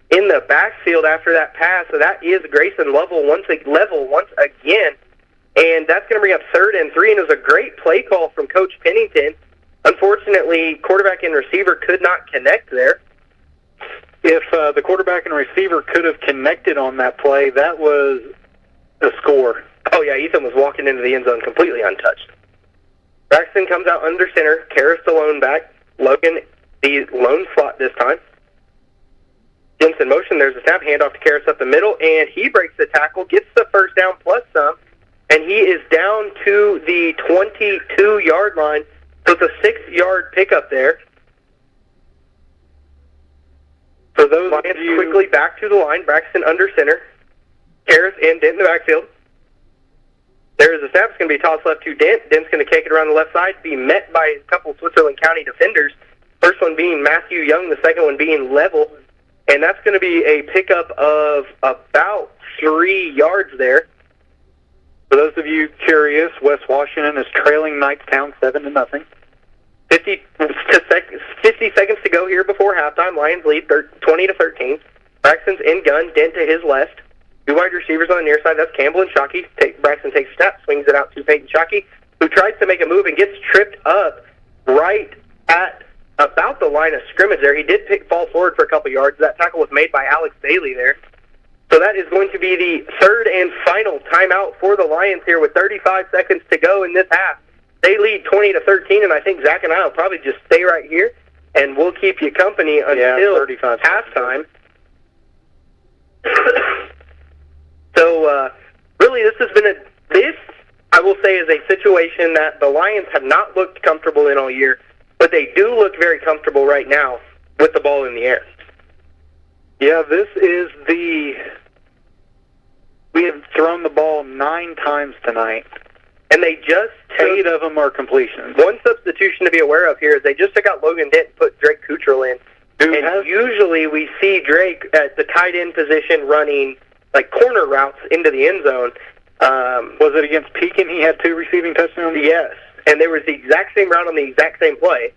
in the backfield after that pass. So that is Grayson level once again, and that's going to bring up 3rd and 3, and it was a great play call from Coach Pennington. Unfortunately, quarterback and receiver could not connect there. If the quarterback and receiver could have connected on that play, that was a score. Oh, yeah, Ethan was walking into the end zone completely untouched. Braxton comes out under center. Karras Stallone back. Logan, the lone slot this time. Jumps in motion. There's a snap. Handoff to Karras up the middle, and he breaks the tackle, gets the first down plus some, and he is down to the 22-yard line. So it's a 6-yard pickup there. For those Lions quickly back to the line. Braxton under center. Karras and Dent in the backfield. There is a snap. It's going to be tossed left to Dent. Dent's going to kick it around the left side, be met by a couple Switzerland County defenders. First one being Matthew Young, the second one being Level. And that's going to be a pickup of about 3 yards there. For those of you curious, West Washington is trailing Knightstown 7-0. 50 seconds to go here before halftime. Lions lead 20-13. Braxton's in gun. Dent to his left. 2 wide receivers on the near side. That's Campbell and Shockey. Braxton takes a snap, swings it out to Peyton Shockey, who tries to make a move and gets tripped up right at about the line of scrimmage there. He did fall forward for a couple yards. That tackle was made by Alex Bailey there. So that is going to be the 3rd and final timeout for the Lions here with 35 seconds to go in this half. They lead 20-13, and I think Zach and I will probably just stay right here, and we'll keep you company until halftime. So, really, this has been I will say, is a situation that the Lions have not looked comfortable in all year, but they do look very comfortable right now with the ball in the air. Yeah, this is we have thrown the ball 9 times tonight. And they just 8 of them are completions. One substitution to be aware of here is they just took out Logan Dent and put Drake Cottrell in. And usually we see Drake at the tight end position running like corner routes into the end zone. Was it against Pekin he had 2 receiving touchdowns? Yes, and there was the exact same route on the exact same play.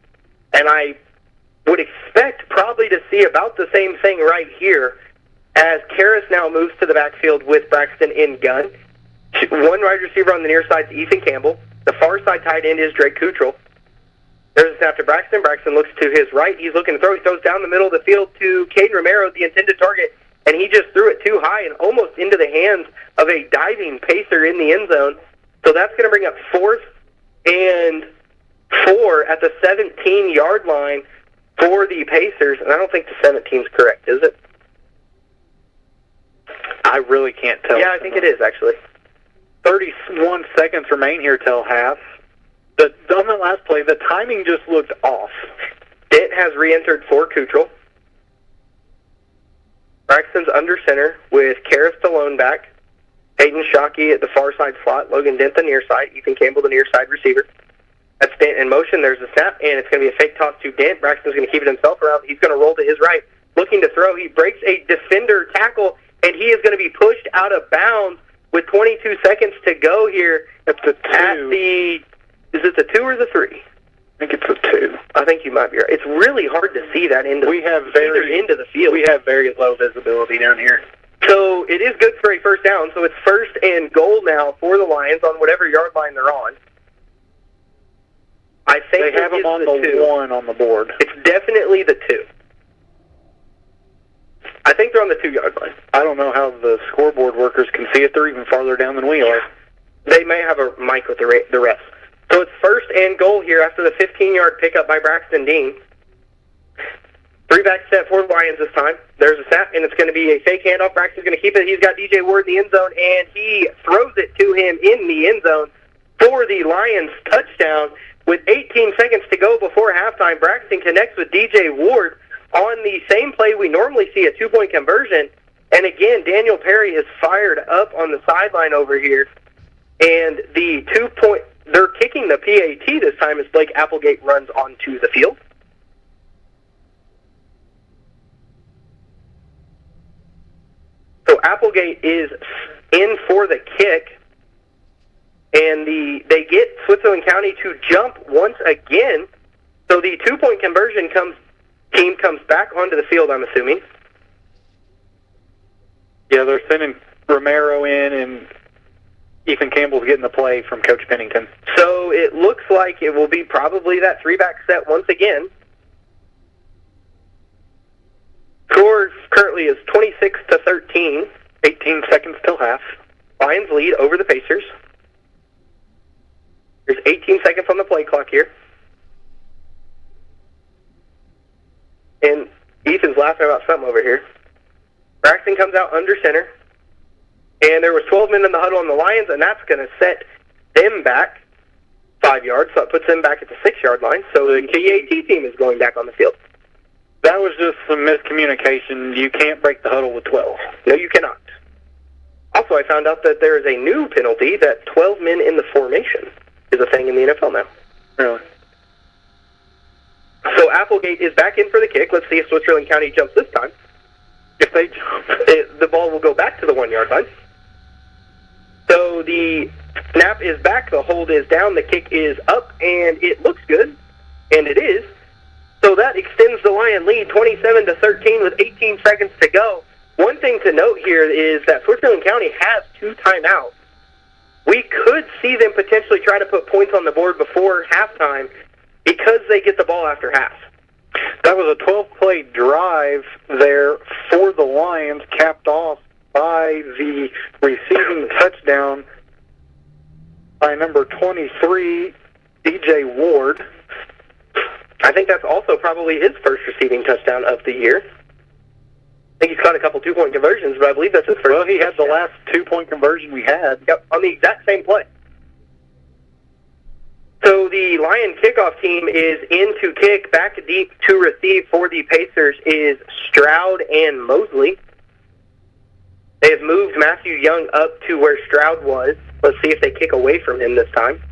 And I would expect probably to see about the same thing right here as Karras now moves to the backfield with Braxton in gun. 1 wide receiver on the near side is Ethan Campbell. The far side tight end is Drake Cottrell. There's a snap to Braxton. Braxton looks to his right. He's looking to throw. He throws down the middle of the field to Caden Romero, the intended target, and he just threw it too high and almost into the hands of a diving pacer in the end zone. So that's going to bring up 4th and 4 at the 17-yard line for the Pacers. And I don't think the 17 is correct, is it? I really can't tell. Yeah, I think it is, actually. 31 seconds remain here till half. On that last play, the timing just looked off. Dent has re-entered for Cottrell. Braxton's under center with Karras Stallone back. Peyton Shockey at the far side slot. Logan Dent the near side. Ethan Campbell the near side receiver. That's Dent in motion. There's a snap, and it's going to be a fake toss to Dent. Braxton's going to keep it himself around. He's going to roll to his right. Looking to throw. He breaks a defender tackle, and he is going to be pushed out of bounds with 22 seconds to go here at the 2. Is it the 2 or the 3? I think it's a 2. I think you might be right. It's really hard to see that into either end of the field. We have very low visibility down here. So it is good for a first down. So it's 1st and goal now for the Lions on whatever yard line they're on. I think they have them on the 2. 1 on the board. It's definitely the 2. I think they're on the 2-yard line. I don't know how the scoreboard workers can see it. They're even farther down than we are. They may have a mic with the refs. So it's 1st and goal here after the 15-yard pickup by Braxton Dean. 3-back set for the Lions this time. There's a snap, and it's going to be a fake handoff. Braxton's going to keep it. He's got DJ Ward in the end zone, and he throws it to him in the end zone for the Lions touchdown. With 18 seconds to go before halftime, Braxton connects with DJ Ward on the same play we normally see a 2-point conversion. And again, Daniel Perry is fired up on the sideline over here. And the 2-point, they're kicking the PAT this time as Blake Applegate runs onto the field. So Applegate is in for the kick, and they get Switzerland County to jump once again. So the 2-point conversion team comes back onto the field, I'm assuming. Yeah, they're sending Romero in, and Ethan Campbell's getting the play from Coach Pennington. So it looks like it will be probably that 3-back set once again. Score currently is 26-13. 18 seconds till half. Lions lead over the Pacers. There's 18 seconds on the play clock here. And Ethan's laughing about something over here. Braxton comes out under center. And there was 12 men in the huddle on the Lions, and that's going to set them back 5 yards. So it puts them back at the 6-yard line. So the KAT team is going back on the field. That was just some miscommunication. You can't break the huddle with 12. No, you cannot. Also, I found out that there is a new penalty that 12 men in the formation is a thing in the NFL now. Really? So Applegate is back in for the kick. Let's see if Switzerland County jumps this time. If they jump, the ball will go back to the 1-yard line. So the snap is back, the hold is down, the kick is up, and it looks good, and it is. So that extends the Lion lead 27-13 with 18 seconds to go. One thing to note here is that Switzerland County has 2 timeouts. We could see them potentially try to put points on the board before halftime because they get the ball after half. That was a 12-play drive there for the Lions, capped off by the receiving touchdown by number 23, DJ Ward. I think that's also probably his first receiving touchdown of the year. I think he's caught a couple 2-point conversions, but I believe that's his first. Well, he had the last 2-point conversion we had. Yep, on the exact same play. So the Lion kickoff team is in to kick. Back deep to receive for the Pacers is Stroud and Mosley. They have moved Matthew Young up to where Stroud was. Let's see if they kick away from him this time.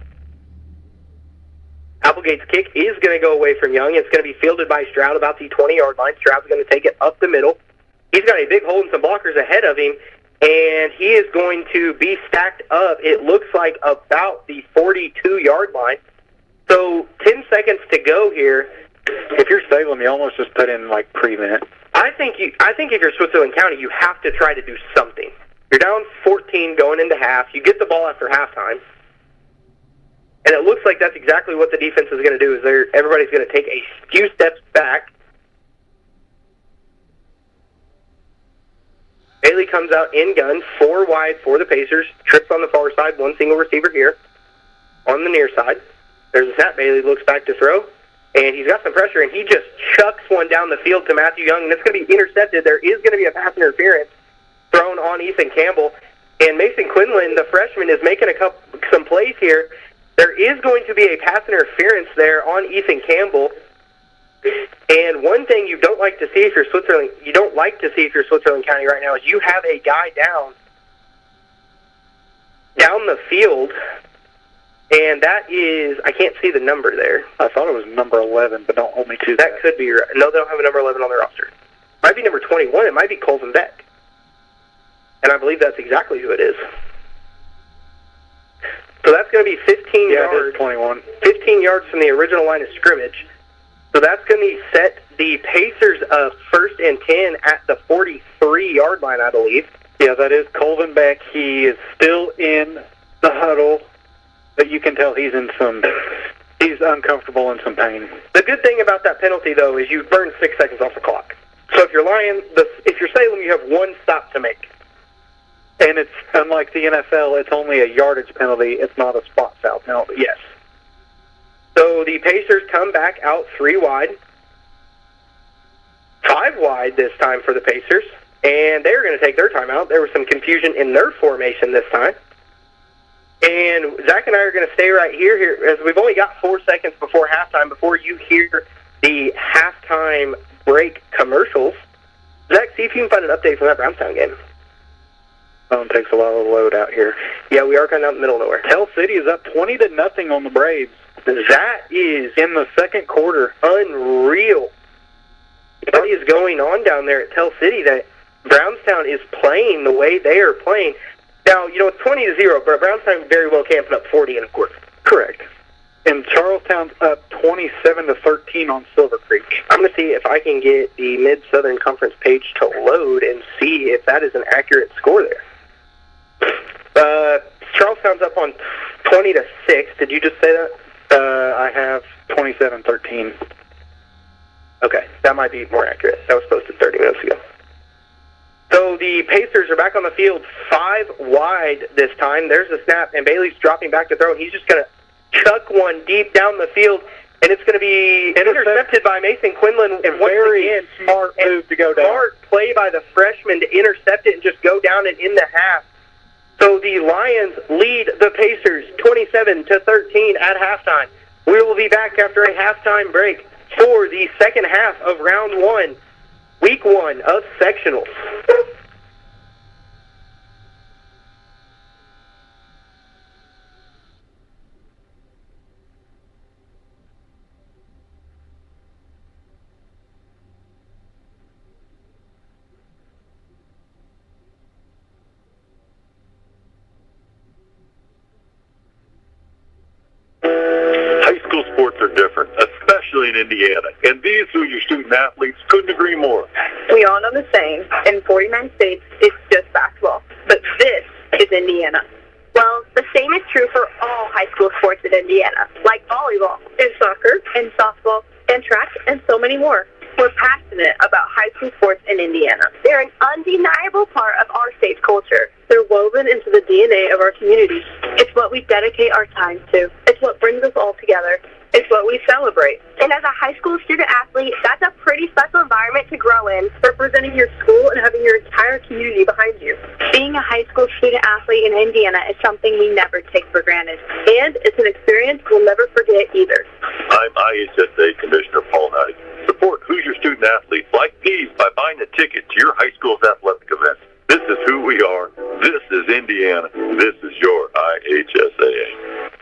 Applegate's kick is going to go away from Young. It's going to be fielded by Stroud about the 20-yard line. Stroud's going to take it up the middle. He's got a big hole and some blockers ahead of him, and he is going to be stacked up, it looks like, about the 42-yard line. So 10 seconds to go here. If you're Salem, you almost just put in, like, prevent. I think if you're Switzerland County, you have to try to do something. You're down 14 going into half. You get the ball after halftime. And it looks like that's exactly what the defense is going to do. Everybody's going to take a few steps back. Bailey comes out in gun, 4 wide for the Pacers. Trips on the far side, 1 single receiver here on the near side. There's a snap. Bailey looks back to throw, and he's got some pressure, and he just chucks one down the field to Matthew Young, and it's going to be intercepted. There is going to be a pass interference thrown on Ethan Campbell, and Mason Quinlan, the freshman, is making some plays here. There is going to be a pass interference there on Ethan Campbell. And one thing you don't like to see if you're Switzerland County right now is you have a guy down the field, and that is, I can't see the number there. I thought it was number 11, but don't hold me to that. That could be right. No, they don't have a number 11 on their roster. Might be number 21. It might be Colvin Beck. And I believe that's exactly who it is. So that's going to be 15 Yeah, it yards. is 21. 15 yards from the original line of scrimmage. So that's going to set the Pacers first and 10 at the 43-yard line, I believe. Yeah, that is Colvin Beck. He is still in the huddle, but you can tell he's uncomfortable and some pain. The good thing about that penalty, though, is you burn 6 seconds off the clock. So if you're Salem, you have one stop to make. And it's unlike the NFL, it's only a yardage penalty. It's not a spot foul penalty. Yes. So the Pacers come back out 3 wide. 5 wide this time for the Pacers. And they're going to take their timeout. There was some confusion in their formation this time. And Zach and I are going to stay right here, as we've only got 4 seconds before halftime, before you hear the halftime break commercials. Zach, see if you can find an update from that Brownstown game. Phone takes a lot of load out here. Yeah, we are kind of out in the middle of nowhere. Tell City is up 20-0 on the Braves. That is in the second quarter. Unreal. What is going on down there at Tell City that Brownstown is playing the way they are playing? Now, it's 20-0, but Brownstown very well can put up 40 in a quarter. Correct. And Charlestown's up 27-13 on Silver Creek. I'm going to see if I can get the Mid-Southern Conference page to load and see if that is an accurate score there. Charlestown's up on 20-6. Did you just say that? I have 27-13. Okay, that might be more accurate. That was posted 30 minutes ago. So the Pacers are back on the field, 5 wide this time. There's the snap, and Bailey's dropping back to throw, and he's just going to chuck one deep down the field, and it's going to be intercepted by Mason Quinlan. A very smart move to go down. Smart play by the freshman to intercept it and just go down and in the half. So the Lions lead the Pacers 27-13 at halftime. We will be back after a halftime break for the second half of round 1, week 1 of sectionals. Sports are different, especially in Indiana, and these are your student athletes couldn't agree more. We all know the saying, in 49 states, it's just basketball. But this is Indiana. Well, the same is true for all high school sports in Indiana, like volleyball, and soccer, and softball, and track, and so many more. We're passionate about high school sports in Indiana. They're an undeniable part of our state's culture. They're woven into the DNA of our community. It's what we dedicate our time to. It's what brings us all together. It's what we celebrate. And as a high school student athlete, that's a pretty special environment to grow in, representing your school and having your entire community behind you. Being a high school student athlete in Indiana is something we never take for granted. And it's an experience we'll never forget either. I'm IHSA Commissioner Paul Knight. Support Hoosier student athletes like these by buying a ticket to your high school's athletic event. This is who we are. This is Indiana. This is your IHSAA.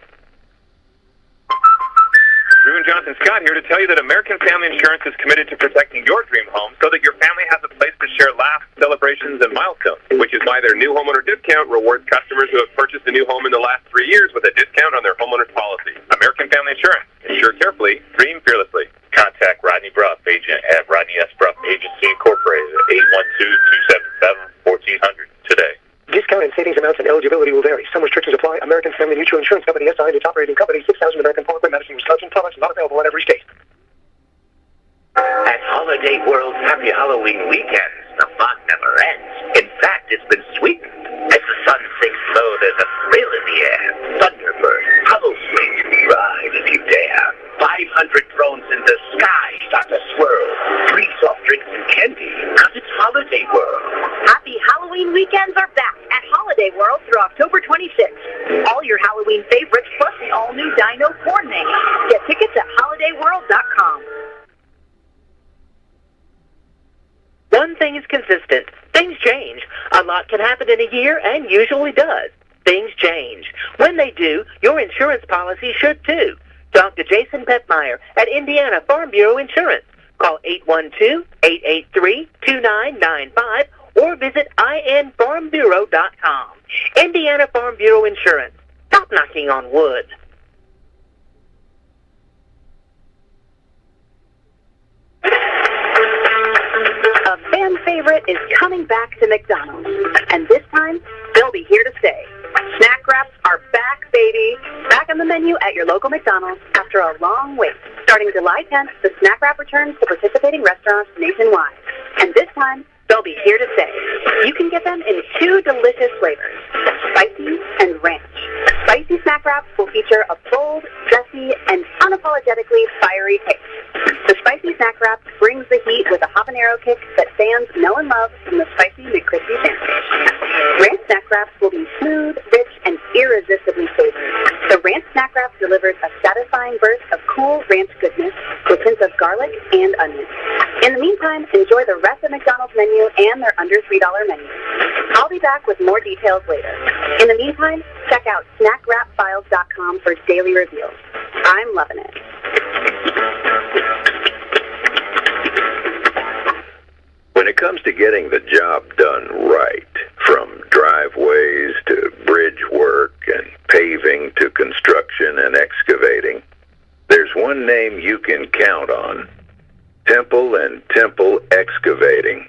Drew and Jonathan Scott here to tell you that American Family Insurance is committed to protecting your dream home so that your family has a place to share laughs, celebrations, and milestones, which is why their new homeowner discount rewards customers who have purchased a new home in the last 3 years with a discount on their homeowner's policy. American Family Insurance. Insure carefully, dream fearlessly. Contact Rodney Bruff, agent at Rodney S. Bruff Agency Incorporated at 812-277-1400 today. Discount and savings amounts and eligibility will vary. Some restrictions apply. American Family Mutual Insurance Company, SI, and its operating company, 6000 American Parkway, Madison, Wisconsin. Products not available in every state. At Holiday World's Happy Halloween weekends, the fun never ends. In fact, it's been sweetened. As the sun sinks low, there's a thrill in the air. Thunderbird, Hollow Swing, ride if you dare. 500 drones in the sky start to swirl. Free soft drinks and candy, because it's Holiday World. Happy Halloween weekends are back at Holiday World through October 26th. All your Halloween favorites plus the all-new Dino Corn Mania. Get tickets at holidayworld.com. One thing is consistent. Things change. A lot can happen in a year and usually does. Things change. When they do, your insurance policy should too. Talk to Jason Petmeyer at Indiana Farm Bureau Insurance. Call 812-883-2995 or visit infarmbureau.com. Indiana Farm Bureau Insurance. Stop knocking on wood. A fan favorite is coming back to McDonald's, and this time, they'll be here to stay. Snack wraps are back, baby. Back on the menu at your local McDonald's after a long wait. Starting July 10th, the snack wrap returns to participating restaurants nationwide. And this time, they'll be here to stay. You can get them in 2 delicious flavors, spicy and ranch. Spicy snack wraps will feature a bold, zesty, and unapologetically fiery taste. The spicy snack wrap brings the heat with a habanero kick that fans know and love from the spicy McCrispy sandwich. Ranch snack wraps will be smooth, rich, and irresistibly savory. The ranch snack wrap delivers a satisfying burst of cool ranch goodness with hints of garlic and onion. In the meantime, enjoy the rest of McDonald's menu and their under $3 menu. I'll be back with more details later. In the meantime, check out snackwrapfiles.com for daily reviews. I'm loving it. When it comes to getting the job done right, from driveways to bridge work and paving to construction and excavating, there's one name you can count on: Temple and Temple Excavating.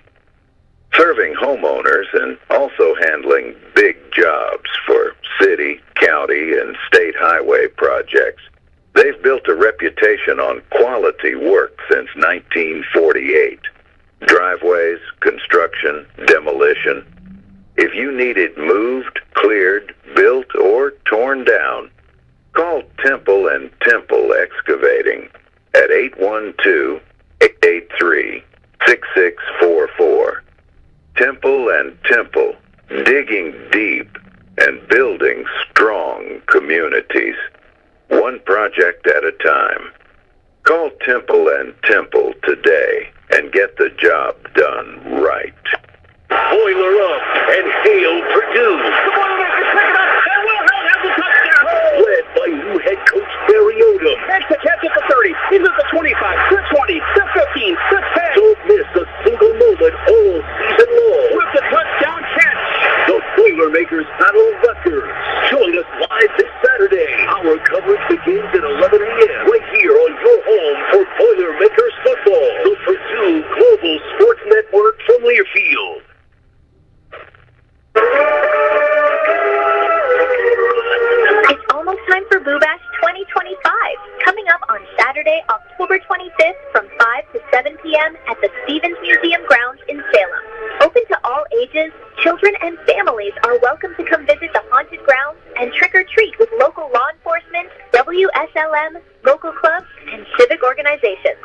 Serving homeowners and also handling big jobs for city, county, and state highway projects, they've built a reputation on quality work since 1948. Driveways, construction, demolition. If you need it moved, cleared, built, or torn down, call Temple and Temple Excavating at 812-883-6644. Temple and Temple, digging deep and building strong communities, one project at a time. Call Temple and Temple today and get the job done right. Boiler up and hail Purdue. The Boilermakers pick it up, and Wilhelm has the touchdown. Led by new head coach Barry Odom. Makes the catch at the 30. He's at the 25, the 20, the 15, the 10. Don't miss a single moment all season long. With the touchdown catch. The Boilermakers battle Rutgers. Join us live this Saturday. Our coverage begins at 11 a.m. right here on your home for Boilermakers football. The Purdue Global Sports Network from Learfield. It's almost time for Boo Bash 2025, coming up on Saturday, October 25th from 5 to 7 p.m. at the Stevens Museum grounds in Salem. Open to all ages, children and families are welcome to come visit the haunted grounds and trick-or-treat with local law enforcement, WSLM, local clubs, and civic organizations.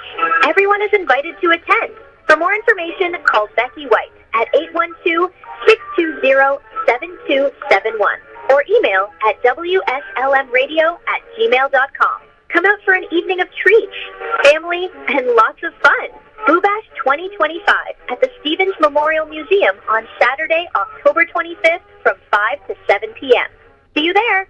Everyone is invited to attend. For more information, call Becky White at 812-620-7271 or email at wslmradio@gmail.com. Come out for an evening of treats, family, and lots of fun. Boo Bash 2025 at the Stevens Memorial Museum on Saturday, October 25th from 5 to 7 p.m. See you there.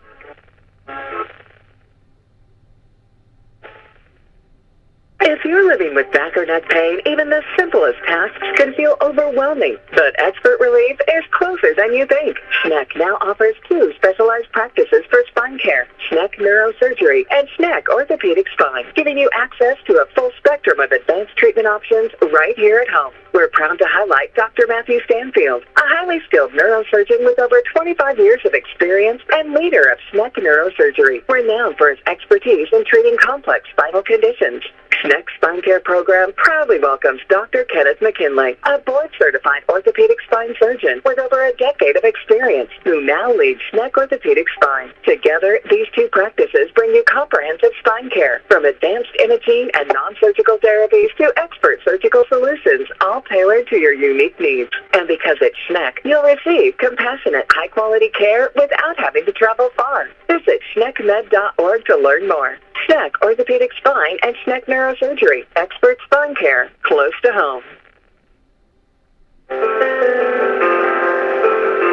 If you're living with back or neck pain, even the simplest tasks can feel overwhelming. But Expert Relief is closer than you think. SNEC now offers 2 specialized practices for spine care, SNEC Neurosurgery and SNEC Orthopedic Spine, giving you access to a full spectrum of advanced treatment options right here at home. We're proud to highlight Dr. Matthew Stanfield, a highly skilled neurosurgeon with over 25 years of experience and leader of SNEC Neurosurgery, renowned for his expertise in treating complex spinal conditions. SNEC Spine Care Program proudly welcomes Dr. Kenneth McKinley, a board-certified orthopedic spine surgeon with over a decade of experience, who now leads SNEC Orthopedic Spine. Together, these 2 practices bring you comprehensive spine care, from advanced imaging and non-surgical therapies to expert surgical solutions, all tailored to your unique needs. And because it's SNEC, you'll receive compassionate, high-quality care without having to travel far. Visit SNECmed.org to learn more. SNEC Orthopedic Spine and SNEC Neurosurgery, expert spine care, close to home.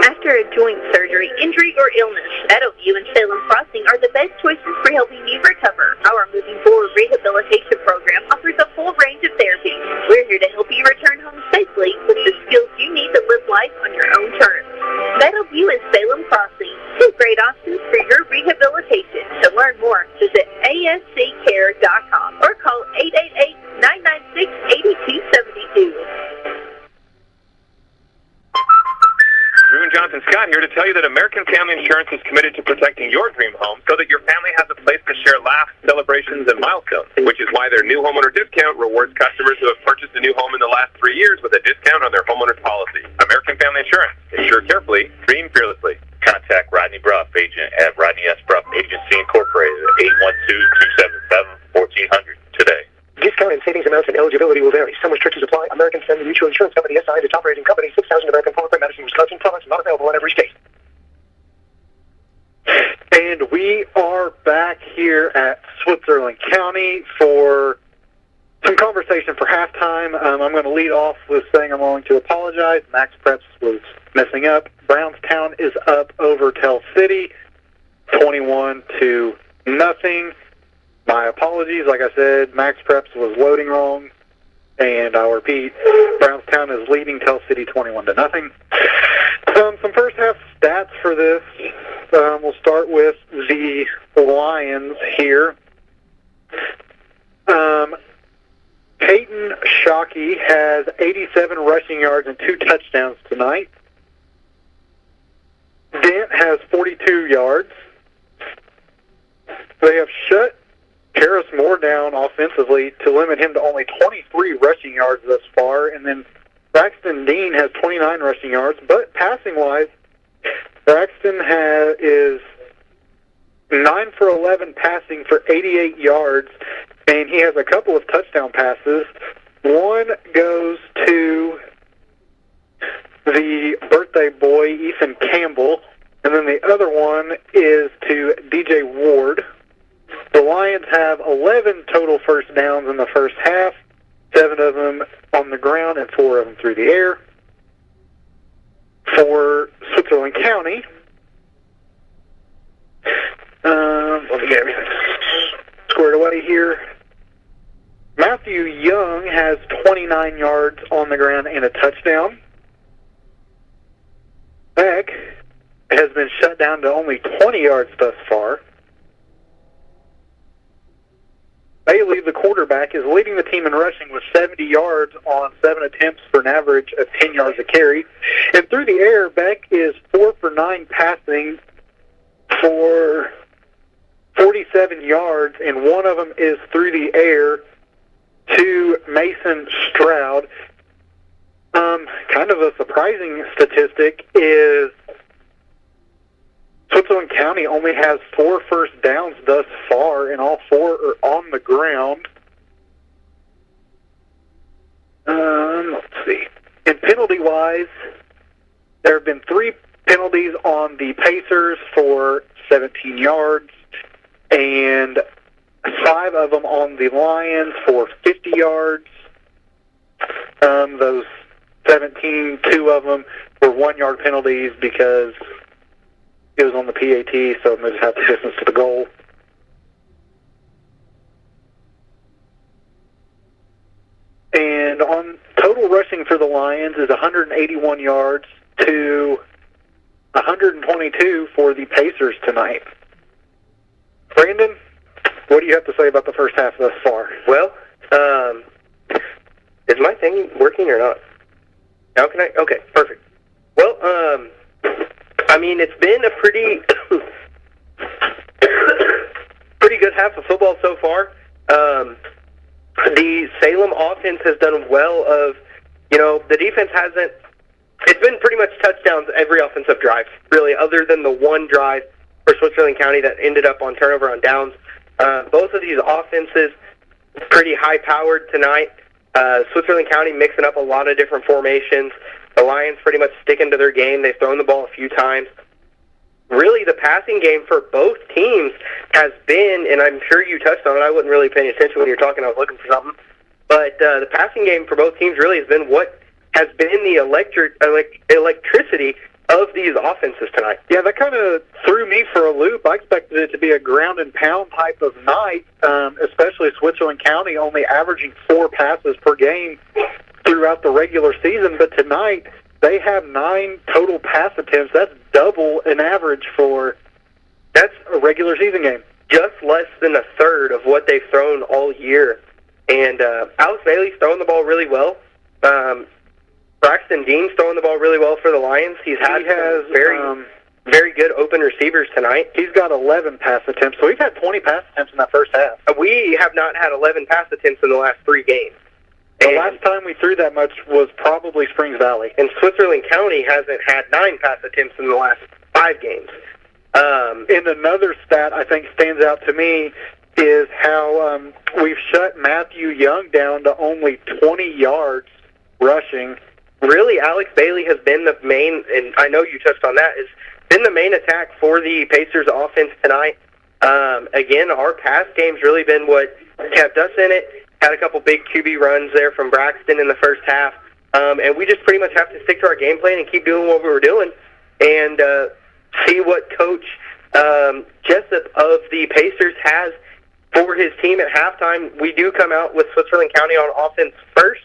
After a joint surgery, injury, or illness, Meadowview and Salem Crossing are the best choices for helping you recover. Our Moving Forward Rehabilitation Program offers a full range of therapies. We're here to help you return home safely with the skills you need to live life on your own terms. Meadowview and Salem Crossing, 2 great options for your rehabilitation Jonathan Scott here to tell you that American Family Insurance is committed to protecting your dream home so that your family has a place to share laughs, celebrations, and milestones, which is why their new homeowner discount rewards customers who have purchased a new home in the last 3 years with a discount on their homeowner's policy. American Family Insurance. Insure carefully, dream fearlessly. Contact Rodney Bruff, agent at Rodney S. Bruff Agency Incorporated, 812-277-1400 today. Discount and savings amounts and eligibility will vary. Some restrictions apply. American Family Mutual Insurance Company, SI, and its operating company, 6000 American Parkway, Madison, Wisconsin. Products not available in every state. And we are back here at Switzerland County for some conversation for halftime. I'm going to lead off with saying I'm going to apologize. Max Preps was messing up. Brownstown is up over Tell City, 21-0. My apologies. Like I said, Max Preps was loading wrong. And I'll repeat, Brownstown is leading Tell City 21-0. Some first half stats for this. We'll start with the Lions here. Peyton Shockey has 87 rushing yards and 2 touchdowns tonight. Dent has 42 yards. They have shut Karis Moore down offensively to limit him to only 23 rushing yards thus far. And then Braxton Dean has 29 rushing yards. But passing-wise, Braxton is 9 for 11 passing for 88 yards. And he has a couple of touchdown passes. One goes to the birthday boy, Ethan Campbell. And then the other one is to DJ Ward. The Lions have 11 total first downs in the first half, 7 of them on the ground and 4 of them through the air. For Switzerland County, let me get everything squared away here. Matthew Young has 29 yards on the ground and a touchdown. Beck has been shut down to only 20 yards thus far. Bailey, the quarterback, is leading the team in rushing with 70 yards on 7 attempts for an average of 10 yards a carry. And through the air, Beck is 4 for 9 passing for 47 yards, and one of them is through the air to Mason Stroud. Kind of a surprising statistic is Switzerland County only has 4 first downs thus far, and all 4 are on the ground. Let's see. And penalty-wise, there have been 3 penalties on the Pacers for 17 yards, and 5 of them on the Lions for 50 yards. Those 17, 2 of them were 1-yard penalties because it was on the PAT, so they just have the distance to the goal. And on total rushing for the Lions is 181 yards to 122 for the Pacers tonight. Brandon, what do you have to say about the first half thus far? Well, is my thing working or not? Now can I? Okay, perfect. Well, I mean, it's been a pretty good half of football so far. The Salem offense has done well the defense hasn't, it's been pretty much touchdowns every offensive drive, really, other than the one drive for Switzerland County that ended up on turnover on downs. Both of these offenses pretty high-powered tonight. Switzerland County mixing up a lot of different formations. The Lions pretty much sticking to their game. They've thrown the ball a few times. Really, the passing game for both teams has been, and I'm sure you touched on it, I wasn't really paying attention when you were talking, I was looking for something, but the passing game for both teams really has been what has been the electricity of these offenses tonight. Yeah, that kind of threw me for a loop. I expected it to be a ground and pound type of night, especially Switzerland County only averaging 4 passes per game throughout the regular season, but tonight they have 9 total pass attempts. That's double an average that's a regular season game. Just less than a third of what they've thrown all year. And Alex Bailey's throwing the ball really well. Braxton Dean's throwing the ball really well for the Lions. He has very good open receivers tonight. He's got 11 pass attempts, so we've had 20 pass attempts in that first half. We have not had 11 pass attempts in the last 3 games. The last time we threw that much was probably Springs Valley. And Switzerland County hasn't had 9 pass attempts in the last 5 games. And another stat I think stands out to me is how we've shut Matthew Young down to only 20 yards rushing. Really, Alex Bailey has been the main, and I know you touched on that, has been the main attack for the Pacers offense tonight. Again, our pass game's really been what kept us in it. Had a couple big QB runs there from Braxton in the first half. And we just pretty much have to stick to our game plan and keep doing what we were doing and see what Coach Jessup of the Pacers has for his team at halftime. We do come out with Switzerland County on offense first,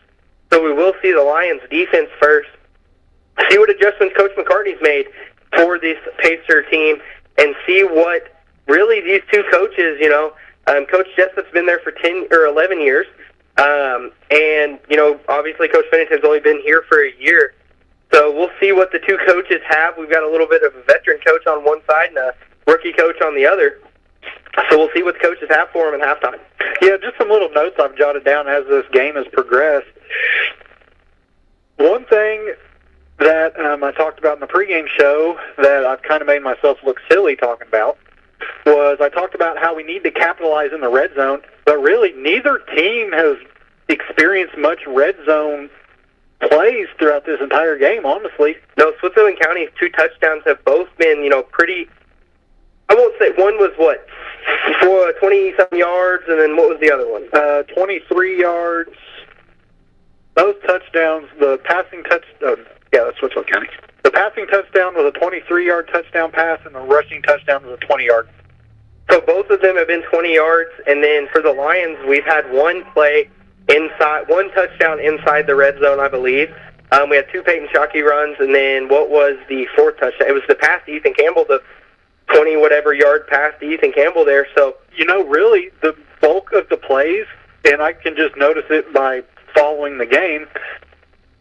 so we will see the Lions' defense first. See what adjustments Coach McCartney's made for this Pacer team and see what really these two coaches, Coach Jessup's been there for 10 or 11 years. And, obviously Coach Pennington's only been here for a year. So we'll see what the two coaches have. We've got a little bit of a veteran coach on one side and a rookie coach on the other. So we'll see what the coaches have for them at halftime. Yeah, just some little notes I've jotted down as this game has progressed. One thing that I talked about in the pregame show that I've kind of made myself look silly talking about was I talked about how we need to capitalize in the red zone, but really neither team has experienced much red zone plays throughout this entire game, honestly. No, Switzerland County's 2 touchdowns have both been, pretty, I won't say, one was what, for 20-something yards, and then what was the other one? 23 yards. Those touchdowns, the passing touchdown, that's Switzerland County. The passing touchdown was a 23-yard touchdown pass, and the rushing touchdown was a 20-yard. So both of them have been 20 yards, and then for the Lions, we've had one touchdown inside the red zone, I believe. We had 2 Peyton Shockey runs, and then what was the 4th touchdown? It was the pass to Ethan Campbell, the 20-whatever yard pass to Ethan Campbell there. So, really, the bulk of the plays, and I can just notice it by following the game,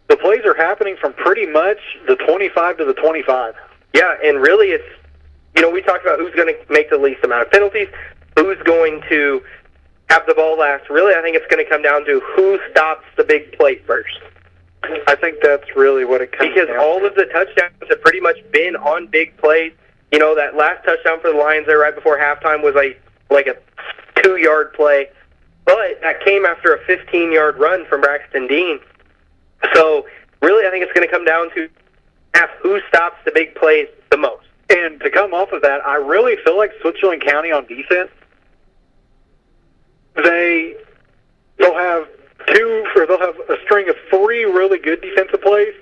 the plays are happening from pretty much the 25 to the 25. Yeah, and really it's, we talked about who's going to make the least amount of penalties, who's going to have the ball last. Really, I think it's going to come down to who stops the big play first. I think that's really what it comes down to. Because all of the touchdowns have pretty much been on big plays. That last touchdown for the Lions there right before halftime was like a 2-yard play. But that came after a 15-yard run from Braxton Dean. So, really, I think it's going to come down to who stops the big plays the most. And to come off of that, I really feel like Switzerland County on defense, they'll have a string of 3 really good defensive plays,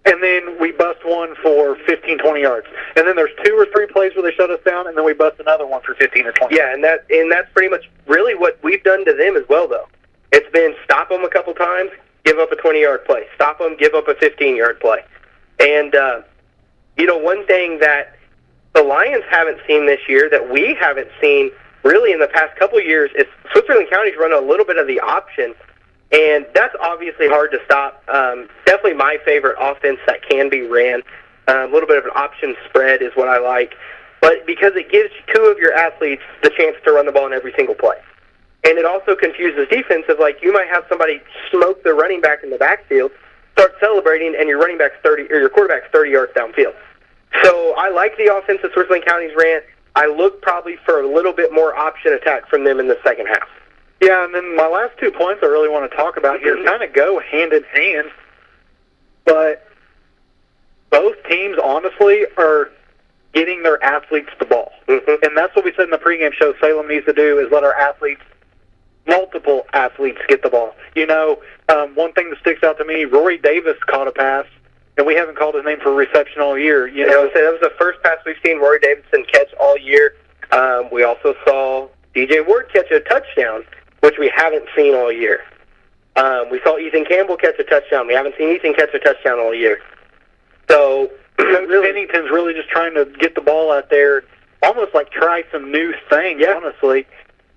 and then we bust one for 15, 20 yards. And then there's 2 or 3 plays where they shut us down, and then we bust another one for 15 or 20. Yeah, and that's pretty much really what we've done to them as well, though. It's been stop them a couple times, give up a 20-yard play. Stop them, give up a 15-yard play. And, one thing that the Lions haven't seen this year that we haven't seen really in the past couple years is Switzerland County's run a little bit of the option, and that's obviously hard to stop. Definitely my favorite offense that can be ran. A little bit of an option spread is what I like. But because it gives 2 of your athletes the chance to run the ball in every single play. And it also confuses defenses. Like, you might have somebody smoke the running back in the backfield, start celebrating, and your running back's 30 or your quarterback's 30 yards downfield. So I like the offense that Switzerland County's ran. I look probably for a little bit more option attack from them in the second half. Yeah, and then my last 2 points I really want to talk about here kind of go hand in hand, but both teams, honestly, are getting their athletes the ball. Mm-hmm. And that's what we said in the pregame show Salem needs to do is let our multiple athletes get the ball. One thing that sticks out to me, Rory Davis caught a pass, and we haven't called his name for reception all year. That was the first pass we've seen Rory Davidson catch all year. We also saw DJ Ward catch a touchdown, which we haven't seen all year. We saw Ethan Campbell catch a touchdown. We haven't seen Ethan catch a touchdown all year. So Pennington's really just trying to get the ball out there, almost like try some new things, honestly.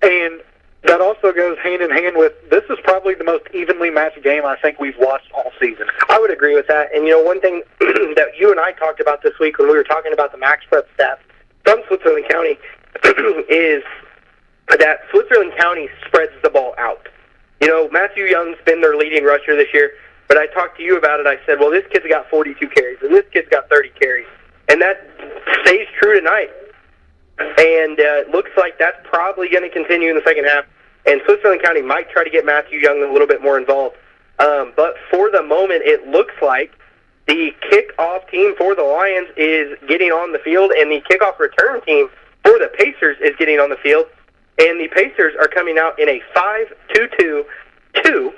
And that also goes hand in hand with, this is probably the most evenly matched game I think we've watched all season. I would agree with that. And, one thing that you and I talked about this week when we were talking about the max prep stats from Switzerland County is that Switzerland County spreads the ball out. Matthew Young's been their leading rusher this year, but I talked to you about it. I said, well, this kid's got 42 carries, and this kid's got 30 carries. And that stays true tonight. And it looks like that's probably going to continue in the second half. And Switzerland County might try to get Matthew Young a little bit more involved. But for the moment, it looks like the kickoff team for the Lions is getting on the field, and the kickoff return team for the Pacers is getting on the field. And the Pacers are coming out in a 5-2-2-2,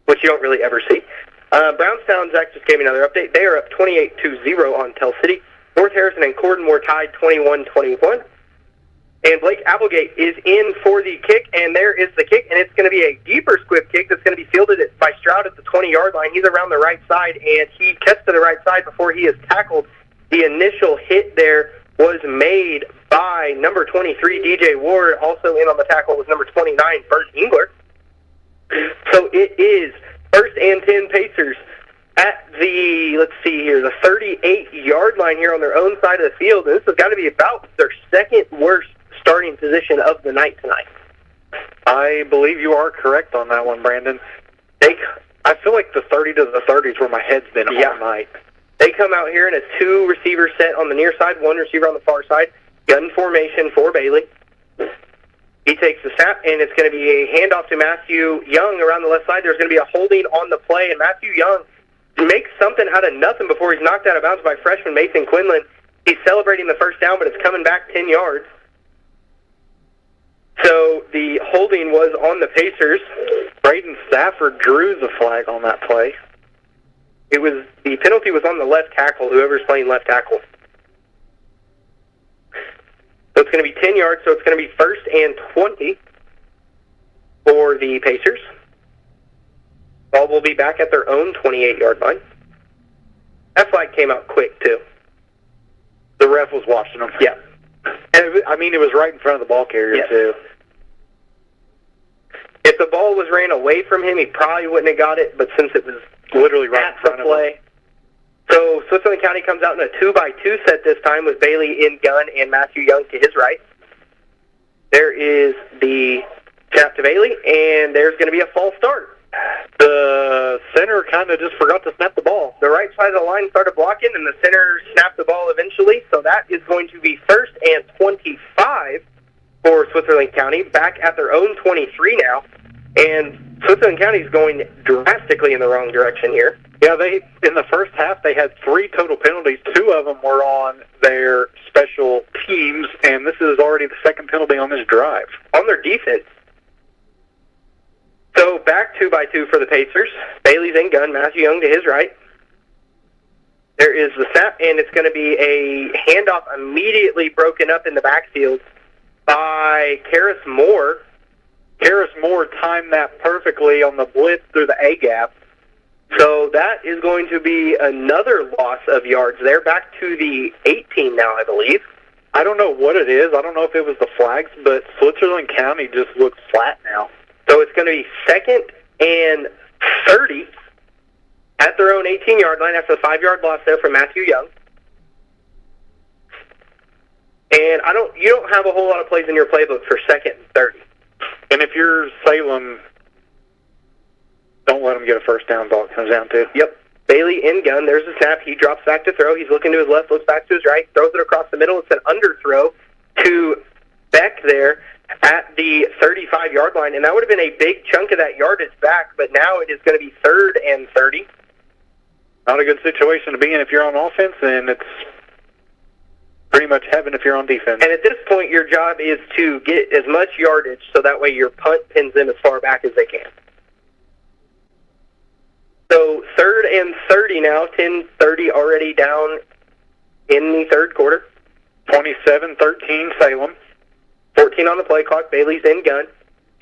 which you don't really ever see. Brownstown, Zach just gave me another update. They are up 28-0 on Tell City. North Harrison and Cordenmore tied 21-21. And Blake Applegate is in for the kick, and there is the kick, and it's going to be a deeper squib kick that's going to be fielded by Stroud at the 20-yard line. He's around the right side, and he gets to the right side before he is tackled. The initial hit there was made by number 23, DJ Ward. Also in on the tackle was number 29, Bert Engler. So it is 1st and 10 Pacers at the, the 38-yard line here on their own side of the field. And this has got to be about their second worst starting position of the night tonight. I believe you are correct on that one, Brandon. I feel like the 30 to the 30s where my head's been all night. They come out here in a 2-receiver set on the near side, 1 receiver on the far side, gun formation for Bailey. He takes the snap, and it's going to be a handoff to Matthew Young around the left side. There's going to be a holding on the play, and Matthew Young makes something out of nothing before he's knocked out of bounds by freshman Mason Quinlan. He's celebrating the first down, but it's coming back 10 yards. So the holding was on the Pacers. Braden Stafford drew the flag on that play. The penalty was on the left tackle, whoever's playing left tackle. So it's going to be 10 yards, so it's going to be 1st and 20 for the Pacers. Ball will be back at their own 28-yard line. That flag came out quick, too. The ref was watching them. Yeah. And it was right in front of the ball carrier, too. If the ball was ran away from him, he probably wouldn't have got it, but since it was literally right in front of him. So Switzerland County comes out in a 2-by-2 set this time with Bailey in gun and Matthew Young to his right. There is the snap to Bailey, and there's going to be a false start. The center kind of just forgot to snap the ball. The right side of the line started blocking, and the center snapped the ball eventually. So that is going to be 1st and 25 for Switzerland County, back at their own 23 now. And Switzerland County is going drastically in the wrong direction here. Yeah, in the first half, they had 3 total penalties. 2 of them were on their special teams, and this is already the second penalty on this drive. On their defense. So back 2-by-2 for the Pacers. Bailey's in gun, Matthew Young to his right. There is the snap, and it's going to be a handoff immediately broken up in the backfield by Karis Moore. Karis Moore timed that perfectly on the blitz through the A-gap. So that is going to be another loss of yards there. Back to the 18 now, I believe. I don't know what it is. I don't know if it was the flags, but Switzerland County just looks flat now. So it's going to be 2nd and 30 at their own 18-yard line after the 5-yard loss there from Matthew Young. And you don't have a whole lot of plays in your playbook for 2nd and 30. And if you're Salem, don't let them get a first down, is all it comes down to. Yep. Bailey in gun. There's the snap. He drops back to throw. He's looking to his left, looks back to his right, throws it across the middle. It's an underthrow to Beck there at the 35-yard line. And that would have been a big chunk of that yardage back, but now it is going to be 3rd and 30. Not a good situation to be in if you're on offense, and it's pretty much heaven if you're on defense. And at this point, your job is to get as much yardage so that way your punt pins them as far back as they can. So 3rd and 30 now, 10-30 already down in the third quarter. 27-13 Salem. 14 on the play clock. Bailey's in gun.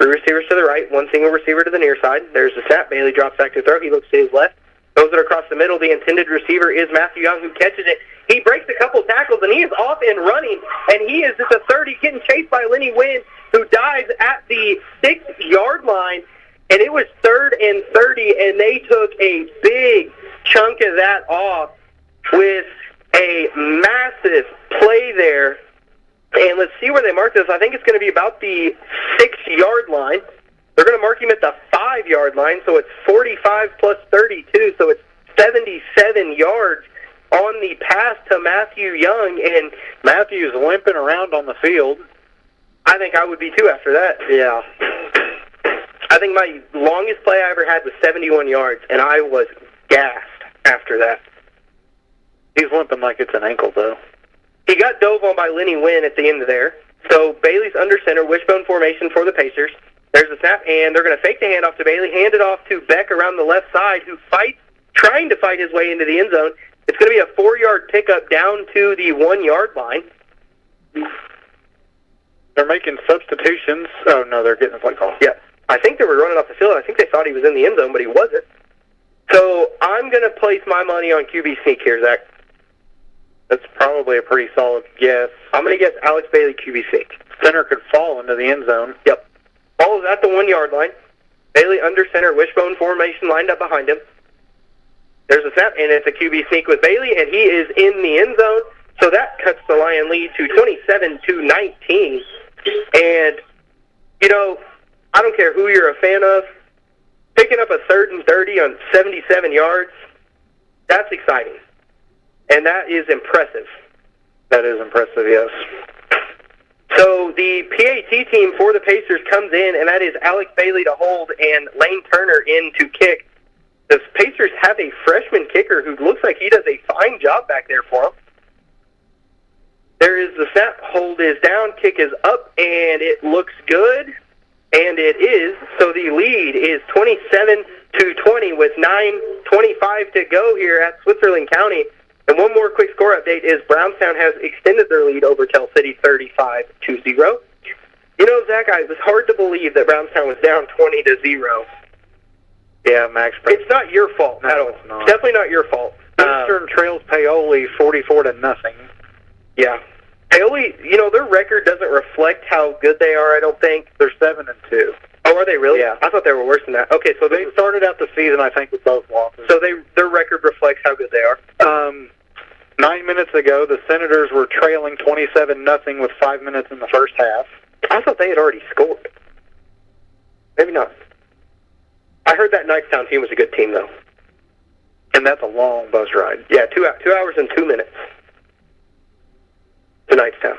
3 receivers to the right, 1 single receiver to the near side. There's the snap. Bailey drops back to throw. He looks to his left. Throws it across the middle. The intended receiver is Matthew Young, who catches it. He breaks a couple tackles and he is off and running, and he is at the 30 getting chased by Lenny Wynn, who dives at the 6-yard line, and it was 3rd and 30, and they took a big chunk of that off with a massive play there. And let's see where they mark this. I think it's going to be about the 6-yard line. They're going to mark him at the 5-yard line, so it's 45 plus 32, so it's 77 yards on the pass to Matthew Young, and Matthew's limping around on the field. I think I would be too after that. Yeah. I think my longest play I ever had was 71 yards, and I was gassed after that. He's limping like it's an ankle, though. He got dove on by Lenny Wynn at the end of there. So Bailey's under center, wishbone formation for the Pacers. There's the snap, and they're going to fake the handoff to Bailey, hand it off to Beck around the left side, who fights, trying to fight his way into the end zone. It's going to be a 4-yard pickup down to the 1-yard line. They're making substitutions. Oh, no, they're getting a play call. Yeah. I think they were running off the field. I think they thought he was in the end zone, but he wasn't. So I'm going to place my money on QB sneak here, Zach. That's probably a pretty solid guess. I'm going to guess Alex Bailey QB sneak. Center could fall into the end zone. Yep. Ball is at the 1-yard line. Bailey under center, wishbone formation lined up behind him. There's a snap, and it's a QB sneak with Bailey, and he is in the end zone. So that cuts the Lion lead to 27-19. And, you know, I don't care who you're a fan of, picking up a 3rd and 30 on 77 yards, that's exciting. And that is impressive. That is impressive, yes. So the PAT team for the Pacers comes in, and that is Alex Bailey to hold and Lane Turner in to kick. The Pacers have a freshman kicker who looks like he does a fine job back there for them. There is the snap, hold is down, kick is up, and it looks good, and it is. So the lead is 27-20 with 9:25 to go here at Switzerland County. And one more quick score update is Brownstown has extended their lead over Tell City 35-0. You know, Zach, it was hard to believe that Brownstown was down 20-0. Yeah, Max. It's not your fault at all. It's not. It's definitely not your fault. Eastern Trails Paoli 44-0. Yeah. Paoli, you know, their record doesn't reflect how good they are, I don't think. They're 7-2. Oh, are they really? Yeah. I thought they were worse than that. Okay, so They started out the season, I think, with both losses. so their record reflects how good they are. 9 minutes ago, the Senators were trailing 27-0 with 5 minutes in the first half. I thought they had already scored. Maybe not. I heard that Knightstown team was a good team, though. And that's a long bus ride. Yeah, 2 hours and 2 minutes to Knightstown.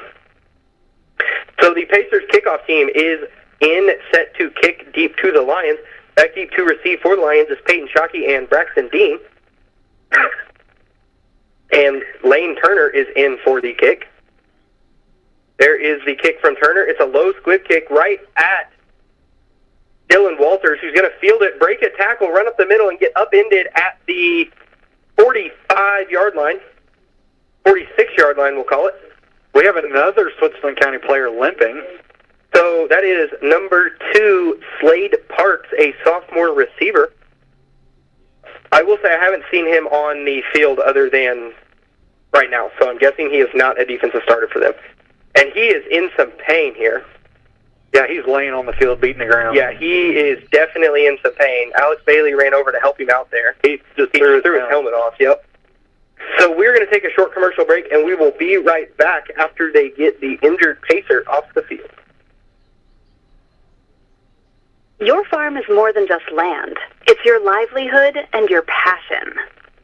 So the Pacers kickoff team is in, set to kick deep to the Lions. Back deep to receive for the Lions is Peyton Shockey and Braxton Dean. And Lane Turner is in for the kick. There is the kick from Turner. It's a low squib kick right at Dylan Walters, who's going to field it, break a tackle, run up the middle, and get upended at the 45-yard line. 46-yard line, we'll call it. We have another Switzerland County player limping. So that is number 2, Slade Parks, a sophomore receiver. I will say I haven't seen him on the field other than right now, so I'm guessing he is not a defensive starter for them. And he is in some pain here. Yeah, he's laying on the field beating the ground. Yeah, he is definitely in some pain. Alex Bailey ran over to help him out there. He just threw his helmet off, yep. So we're going to take a short commercial break, and we will be right back after they get the injured Pacer off the field. Your farm is more than just land. It's your livelihood and your passion.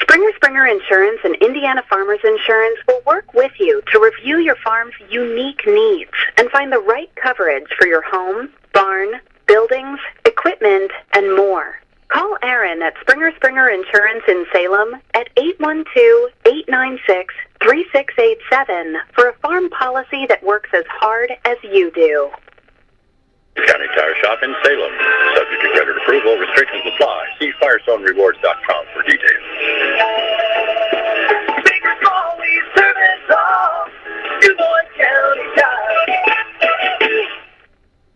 Springer Insurance and Indiana Farmers Insurance will work with you to review your farm's unique needs and find the right coverage for your home, barn, buildings, equipment, and more. Call Aaron at Springer Insurance in Salem at 812-896-3687 for a farm policy that works as hard as you do. County Tire Shop in Salem. Subject to credit approval. Restrictions apply. See FirestoneRewards.com for details. Big or small, we service all. Du Bois County Tire.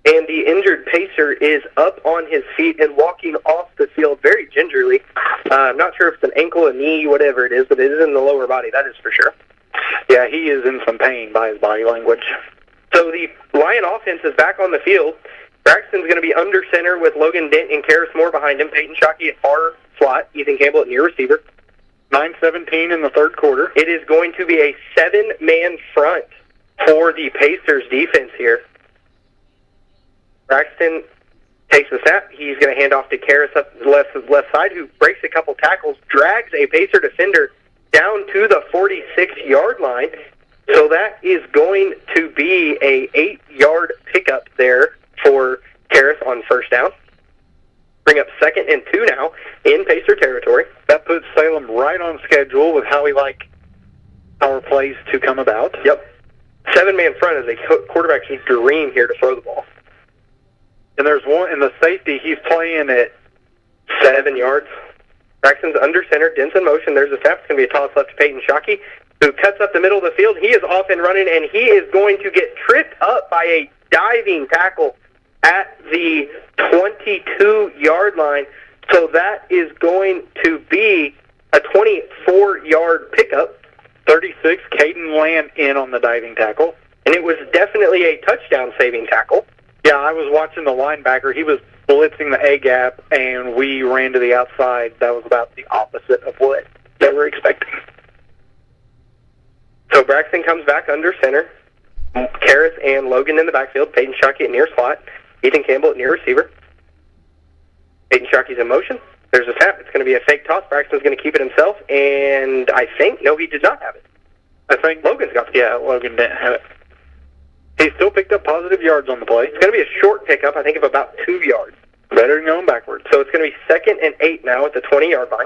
And the injured Pacer is up on his feet and walking off the field very gingerly. I'm not sure if it's an ankle, a knee, whatever it is, but it is in the lower body, that is for sure. Yeah, Yeah, he is in some pain by his body language. So the Lion offense is back on the field. Braxton's going to be under center with Logan Dent and Karis Moore behind him. Peyton Shockey at far slot. Ethan Campbell at near receiver. 9:17 in the third quarter. It is going to be a 7-man front for the Pacers defense here. Braxton takes the snap. He's going to hand off to Karis up the left side, who breaks a couple tackles, drags a Pacer defender down to the 46-yard line. So that is going to be a 8-yard pickup there for Karis on first down. Bring up 2nd and 2 now in Pacer territory. That puts Salem right on schedule with how we like our plays to come about. Yep. 7-man front is a quarterback's dream here to throw the ball. And there's one in the safety. He's playing at 7 yards. Braxton's under center. Dent's in motion. There's a snap. It's going to be a toss left to Peyton Shockey, who cuts up the middle of the field. He is off and running, and he is going to get tripped up by a diving tackle at the 22-yard line. So that is going to be a 24-yard pickup. 36, Caden Land in on the diving tackle. And it was definitely a touchdown-saving tackle. Yeah, I was watching the linebacker. He was blitzing the A-gap, and we ran to the outside. That was about the opposite of what they were expecting. So Braxton comes back under center. Karis and Logan in the backfield. Peyton Shockey at near slot. Ethan Campbell at near receiver. Peyton Shockey's in motion. There's a snap. It's going to be a fake toss. Braxton's going to keep it himself, and I think, no, he did not have it. I think Logan's got it. Yeah, Logan didn't have it. He still picked up positive yards on the play. It's going to be a short pickup, I think, of about 2 yards. Better than going backwards. So it's going to be 2nd and 8 now at the 20-yard line.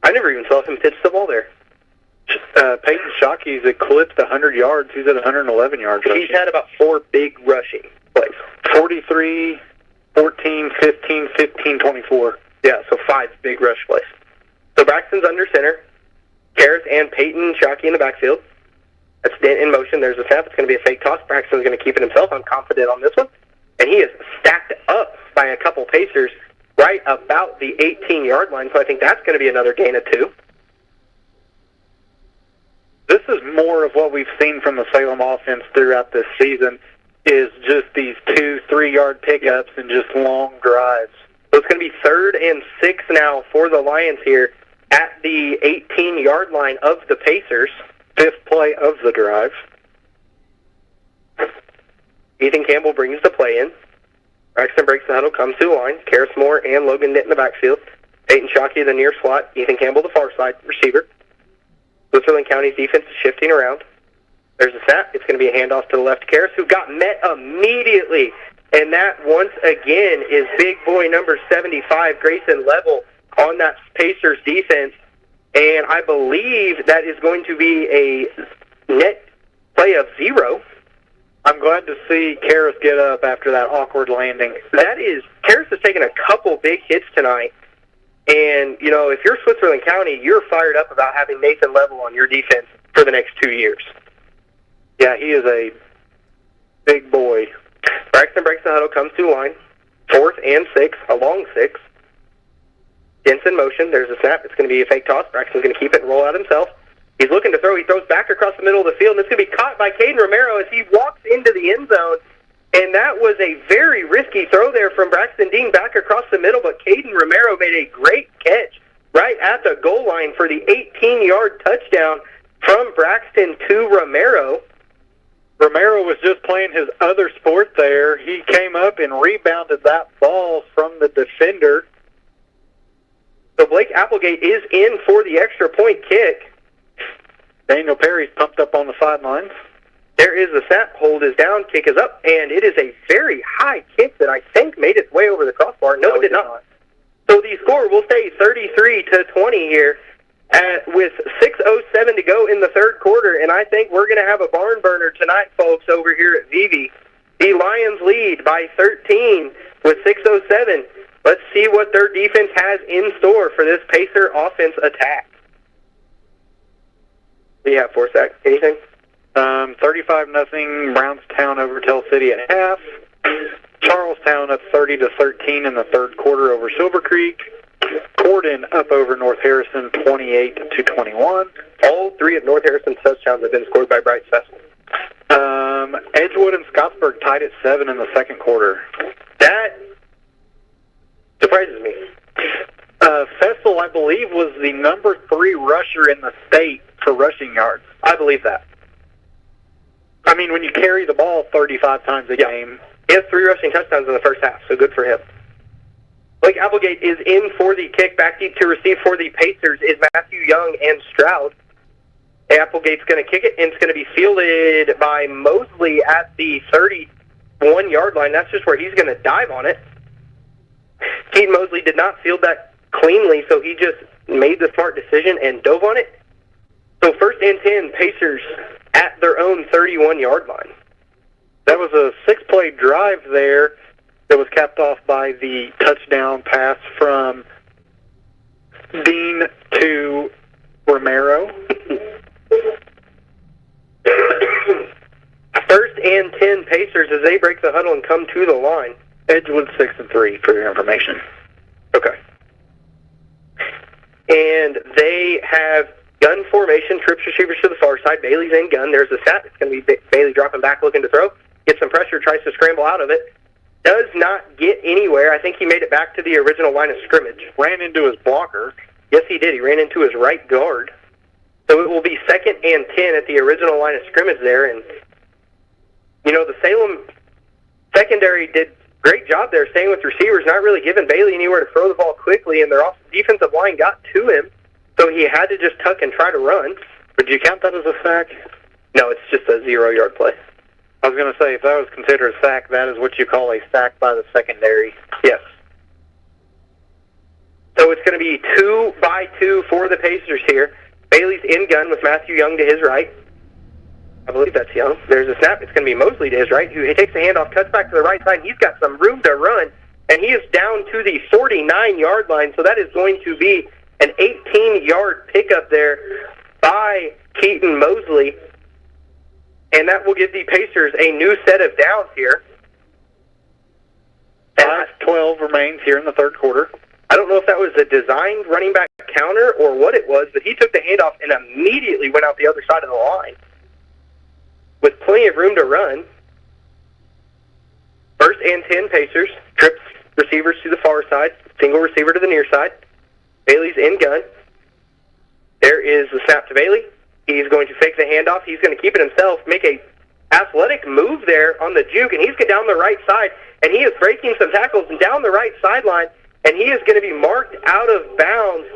I never even saw him pitch the ball there. Peyton Shockey's eclipsed 100 yards. He's at 111 yards. He's had about 4 big rushing plays. 43, 14, 15, 15, 24. Yeah, so 5 big rush plays. So Braxton's under center. Karis and Peyton Shockey in the backfield. That's Dent in motion. There's a snap. It's going to be a fake toss. Braxton's going to keep it himself. I'm confident on this one. And he is stacked up by a couple Pacers right about the 18-yard line. So I think that's going to be another gain of 2. This is more of what we've seen from the Salem offense throughout this season, is just these 2-3-yard pickups and just long drives. So it's going to be 3rd and 6 now for the Lions here at the 18-yard line of the Pacers. 5th play of the drive. Ethan Campbell brings the play in. Braxton breaks the huddle, comes to the line. Karis Moore and Logan Dent in the backfield. Peyton Shockey, the near slot. Ethan Campbell, the far side receiver. Switzerland County's defense is shifting around. There's a snap. It's going to be a handoff to the left. Karis, who got met immediately. And that, once again, is big boy number 75, Grayson Level, on that Pacers defense. And I believe that is going to be a net play of 0. I'm glad to see Karis get up after that awkward landing. Karis has taken a couple big hits tonight. And, you know, if you're Switzerland County, you're fired up about having Nathan Level on your defense for the next 2 years. Yeah, he is a big boy. Braxton breaks the huddle, comes to the line. 4th and 6, a long 6. Dent's in motion. There's a snap. It's going to be a fake toss. Braxton's going to keep it and roll out himself. He's looking to throw. He throws back across the middle of the field, and it's going to be caught by Caden Romero as he walks into the end zone. And that was a very risky throw there from Braxton Dean back across the middle, but Caden Romero made a great catch right at the goal line for the 18-yard touchdown from Braxton to Romero. Romero was just playing his other sport there. He came up and rebounded that ball from the defender. So Blake Applegate is in for the extra point kick. Daniel Perry's pumped up on the sidelines. There is the snap. Hold is down. Kick is up. And it is a very high kick that I think made its way over the crossbar. No, it did not. So the score will stay 33-20 here with 6:07 to go in the third quarter. And I think we're going to have a barn burner tonight, folks, over here at Vivi. The Lions lead by 13 with 6:07. Let's see what their defense has in store for this Pacer offense attack. What do you have for us, Zach? Anything? 35-0 Brownstown over Tell City at half. Charlestown up 30-13 in the third quarter over Silver Creek. Corden up over North Harrison 28-21. All three of North Harrison's touchdowns have been scored by Bryce Fessel. Edgewood and Scottsburg tied at 7 in the second quarter. That surprises me. Fessel, I believe, was the number 3 rusher in the state for rushing yards. I believe that. I mean, when you carry the ball 35 times a game. He has 3 rushing touchdowns in the first half, so good for him. Blake Applegate is in for the kick. Back deep to receive for the Pacers is Matthew Young and Stroud. Applegate's going to kick it, and it's going to be fielded by Mosley at the 31-yard line. That's just where he's going to dive on it. Keaton Mosley did not field that cleanly, so he just made the smart decision and dove on it. So 1st and 10, Pacers at their own 31-yard line. That was a 6-play drive there that was capped off by the touchdown pass from Dean to Romero. 1st and 10, Pacers as they break the huddle and come to the line. Edgewood 6-3 for your information. Okay. And they have gun formation, trips receivers to the far side. Bailey's in gun. There's a snap. It's going to be Bailey dropping back, looking to throw. Gets some pressure, tries to scramble out of it. Does not get anywhere. I think he made it back to the original line of scrimmage. Ran into his blocker. Yes, he did. He ran into his right guard. So it will be 2nd and 10 at the original line of scrimmage there. And, you know, the Salem secondary did a great job there staying with receivers, not really giving Bailey anywhere to throw the ball quickly, and their defensive line got to him, so he had to just tuck and try to run. Would you count that as a sack? No, it's just a 0-yard play. I was going to say, if that was considered a sack, that is what you call a sack by the secondary. Yes. So it's going to be 2-by-2 for the Pacers here. Bailey's in gun with Matthew Young to his right. I believe that's Young. There's a snap. It's going to be Mosley to his right, who takes the handoff, cuts back to the right side, and he's got some room to run, and he is down to the 49-yard line, so that is going to be an 18-yard pickup there by Keaton Mosley, and that will give the Pacers a new set of downs here. 5:12 remains here in the third quarter. I don't know if that was a designed running back counter or what it was, but he took the handoff and immediately went out the other side of the line with plenty of room to run. 1st and 10, Pacers. Trips receivers to the far side. Single receiver to the near side. Bailey's in gun. There is the snap to Bailey. He's going to fake the handoff. He's going to keep it himself, make a athletic move there on the juke, and he's going down the right side, and he is breaking some tackles and down the right sideline, and he is going to be marked out of bounds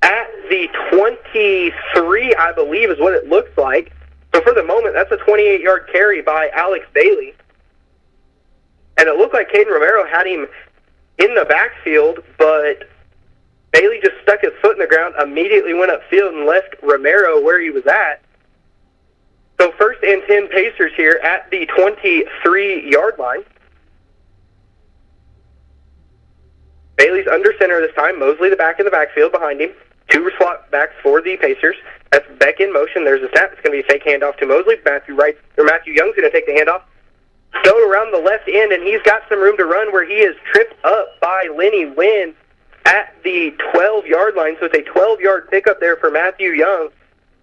at the 23, I believe is what it looks like. So for the moment, that's a 28-yard carry by Alex Bailey. And it looked like Caden Romero had him in the backfield, but Bailey just stuck his foot in the ground, immediately went upfield and left Romero where he was at. So 1st and 10 Pacers here at the 23-yard line. Bailey's under center this time. Mosley the back in the backfield behind him. 2 slot backs for the Pacers. That's Beck in motion. There's a snap. It's going to be a fake handoff to Mosley. Matthew Young's going to take the handoff. Throw around the left end, and he's got some room to run where he is tripped up by Lenny Wynn at the 12-yard line. So it's a 12-yard pickup there for Matthew Young.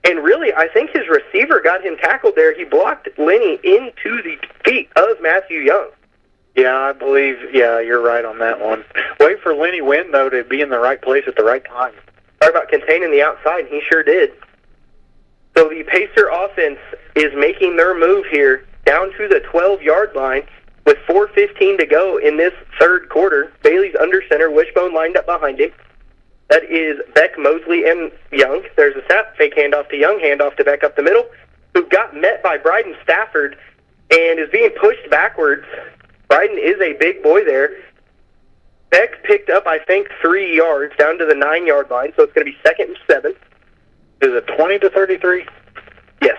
And really, I think his receiver got him tackled there. He blocked Lenny into the feet of Matthew Young. Yeah, I believe, you're right on that one. Wait for Lenny Wynn, though, to be in the right place at the right time. Talk about containing the outside, and he sure did. So the Pacer offense is making their move here down to the 12-yard line with 4:15 to go in this third quarter. Bailey's under center, Wishbone lined up behind him. That is Beck, Mosley, and Young. There's a snap, fake handoff to Young, handoff to Beck up the middle, who got met by Bryden Stafford and is being pushed backwards. Bryden is a big boy there. Beck picked up, I think, 3 yards down to the 9-yard line, so it's going to be 2nd and 7. Is it 20 to 33? Yes.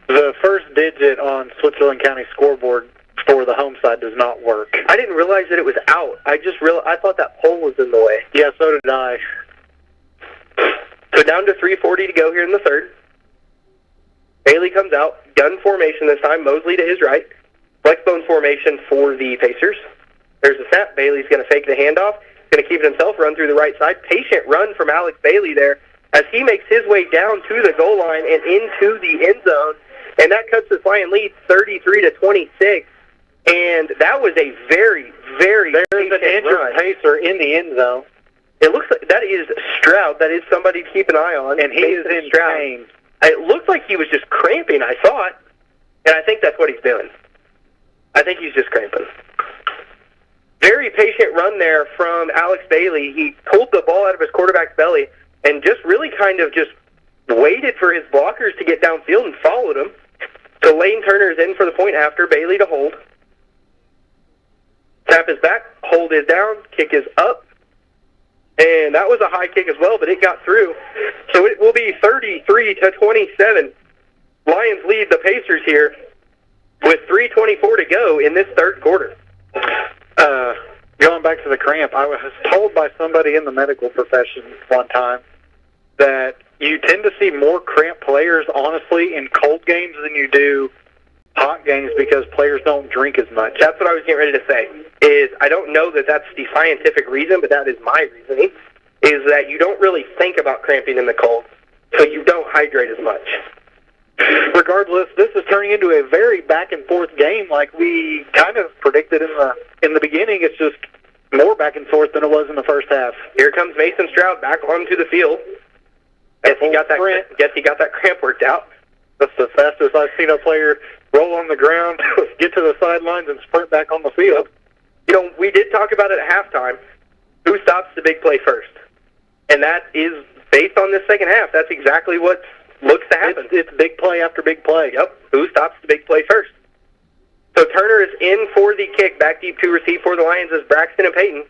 The first digit on Switzerland County scoreboard for the home side does not work. I didn't realize that it was out. I thought that pole was in the way. Yeah, so did I. So down to 3:40 to go here in the third. Bailey comes out, gun formation this time, Mosley to his right. Flexbone formation for the Pacers. There's a snap. Bailey's going to fake the handoff. going to keep it himself, run through the right side. Patient run from Alex Bailey there as he makes his way down to the goal line and into the end zone. And that cuts this Lion lead 33-26. And that was a very, very There's an injured pacer in the end zone. It looks like that is Stroud. That is somebody to keep an eye on. And he is in pain. It looked like he was just cramping, I thought. And I think that's what he's doing. I think he's just cramping. Very patient run there from Alex Bailey. He pulled the ball out of his quarterback's belly and just really kind of just waited for his blockers to get downfield and followed him. So Lane Turner is in for the point after. Bailey to hold. Tap is back. Hold is down. Kick is up. And that was a high kick as well, but it got through. So it will be 33-27. Lions lead the Pacers here with 3:24 to go in this third quarter. Going back to the cramp, I was told by somebody in the medical profession one time that you tend to see more cramp players, honestly, in cold games than you do hot games because players don't drink as much. That's what I was getting ready to say. Is I don't know that that's the scientific reason, but that is my reasoning, is that you don't really think about cramping in the cold, so you don't hydrate as much. Regardless, this is turning into a very back-and-forth game like we kind of predicted in the beginning. It's just more back and forth than it was in the first half. Here comes Mason Stroud back onto the field. Guess he got that cramp worked out. That's the fastest I've seen a player roll on the ground, get to the sidelines, and sprint back on the field. You know, we did talk about it at halftime. Who stops the big play first? And that is, based on this second half, that's exactly what looks to happen. It's big play after big play. Yep. Who stops the big play first? So Turner is in for the kick. Back deep to receive for the Lions is Braxton and Peyton.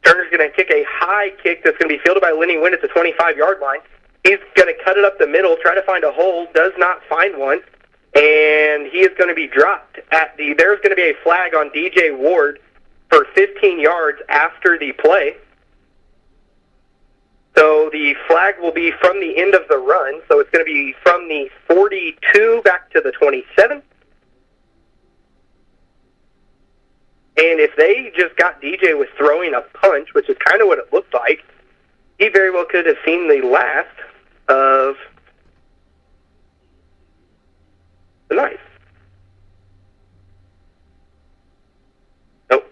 Turner's going to kick a high kick that's going to be fielded by Lenny Wynn at the 25-yard line. He's going to cut it up the middle, try to find a hole, does not find one, and he is going to be dropped at the. There's going to be a flag on DJ Ward for 15 yards after the play. So the flag will be from the end of the run, so it's going to be from the 42 back to the 27. And if they just got DJ with throwing a punch, which is kind of what it looked like, he very well could have seen the last of the night. Nope.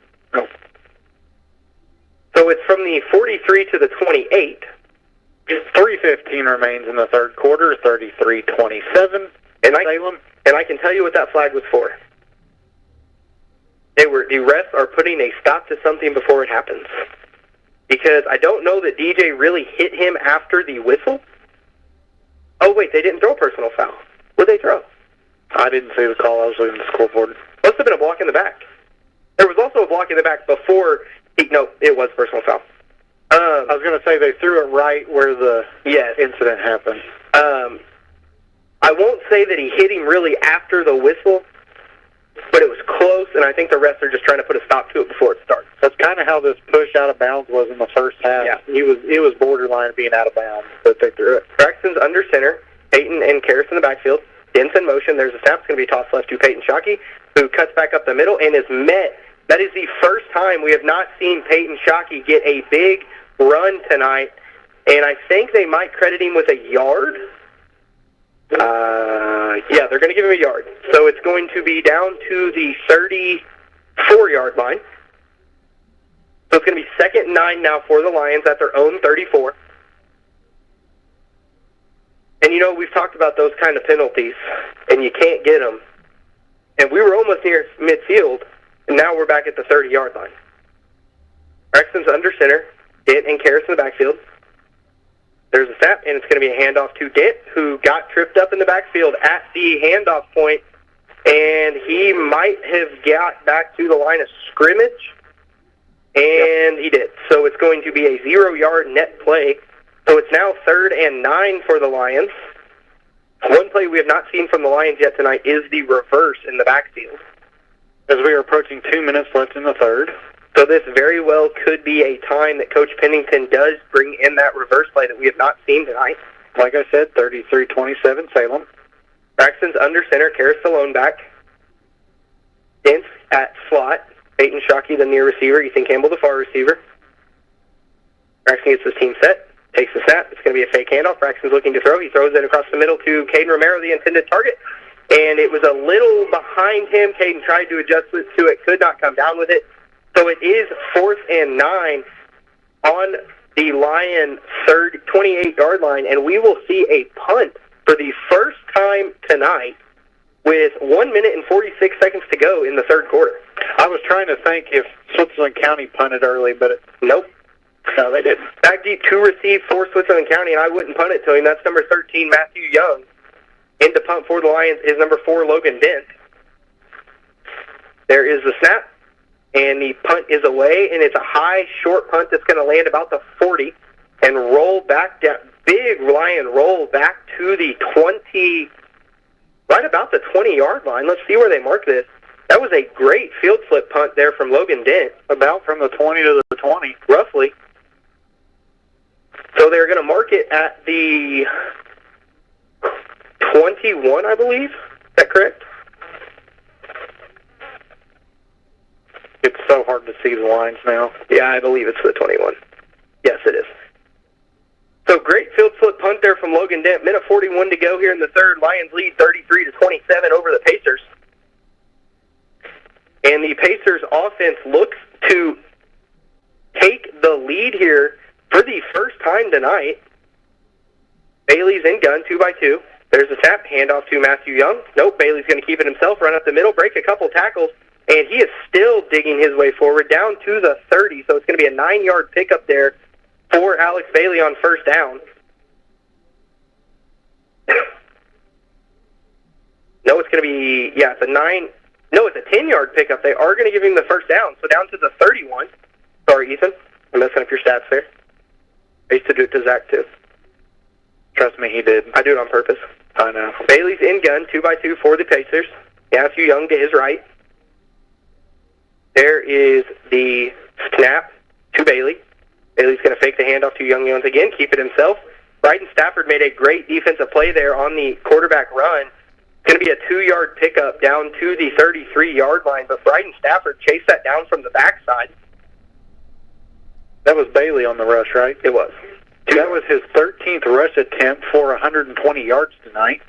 So it's from the 43 to the 28. 3:15 remains in the third quarter, 33-27. Salem. And I can tell you what that flag was for. The refs are putting a stop to something before it happens. Because I don't know that DJ really hit him after the whistle. Oh, wait, they didn't throw a personal foul. What did they throw? I didn't see the call. I was looking at the scoreboard. Must have been a block in the back. There was also a block in the back before. No, it was personal foul. I was going to say they threw it right where the incident happened. I won't say that he hit him really after the whistle, but it was close, and I think the refs are just trying to put a stop to it before it starts. That's kind of how this push out of bounds was in the first half. Yeah. It was borderline being out of bounds, but they threw it. Braxton's under center. Peyton and Karras in the backfield. Dent's in motion. There's a snap. It's going to be tossed left to Peyton Shockey, who cuts back up the middle and is met. That is the first time we have not seen Peyton Shockey get a big run tonight, and I think they might credit him with a yard. Yeah, they're going to give him a yard. So it's going to be down to the 34-yard line. So it's going to be 2nd and 9 now for the Lions at their own 34. And, you know, we've talked about those kind of penalties, and you can't get them. And we were almost near midfield, and now we're back at the 30-yard line. Braxton's under center. Dent and Karras in the backfield. There's a snap, and it's going to be a handoff to Dent, who got tripped up in the backfield at the handoff point, and he might have got back to the line of scrimmage, and he did. So it's going to be a 0-yard net play. So it's now 3rd and 9 for the Lions. One play we have not seen from the Lions yet tonight is the reverse in the backfield. As we are approaching 2 minutes left in the third. So this very well could be a time that Coach Pennington does bring in that reverse play that we have not seen tonight. Like I said, 33-27 Salem. Braxton's under center, Karras the lone back. Dent at slot. Peyton Shockey the near receiver. Ethan Campbell the far receiver. Braxton gets his team set, takes the snap. It's going to be a fake handoff. Braxton's looking to throw. He throws it across the middle to Caden Romero, the intended target. And it was a little behind him. Caden tried to adjust to it, could not come down with it. So it is 4th and 9 on the Lion 28-yard line, and we will see a punt for the first time tonight with 1 minute and 46 seconds to go in the third quarter. I was trying to think if Switzerland County punted early, but nope. No, they didn't. Back deep to receive for Switzerland County, and I wouldn't punt it to him. That's number 13, Matthew Young. In to punt for the Lions is number 4, Logan Dent. There is the snap, and the punt is away, and it's a high, short punt that's going to land about the 40 and roll back down. Big Lion roll back to the 20, right about the 20-yard line. Let's see where they mark this. That was a great field flip punt there from Logan Dent. About from the 20 to the 20. Roughly. So they're going to mark it at the 21, I believe. Is that correct? It's so hard to see the lines now. Yeah, I believe it's the 21. Yes, it is. So great field flip punt there from Logan Dent. Minute 41 to go here in the third. Lions lead 33-27 over the Pacers. And the Pacers offense looks to take the lead here for the first time tonight. Bailey's in gun, 2x2. There's a snap, handoff to Matthew Young. Nope, Bailey's going to keep it himself, run up the middle, break a couple tackles, and he is still digging his way forward down to the 30, so it's going to be a 9-yard pickup there for Alex Bailey on first down. No, it's going to be, yeah, it's a 10-yard pickup. They are going to give him the first down, so down to the 31. Sorry, Ethan, I'm messing up your stats there. I used to do it to Zach, too. Trust me, he did. I do it on purpose. I know. Bailey's in gun, 2x2 for the Pacers. Matthew Young to his right. There is the snap to Bailey. Bailey's going to fake the handoff to Young once again, keep it himself. Bryden Stafford made a great defensive play there on the quarterback run. It's going to be a 2-yard pickup down to the 33-yard line, but Bryden Stafford chased that down from the backside. That was Bailey on the rush, right? It was. That was his 13th rush attempt for 120 yards tonight.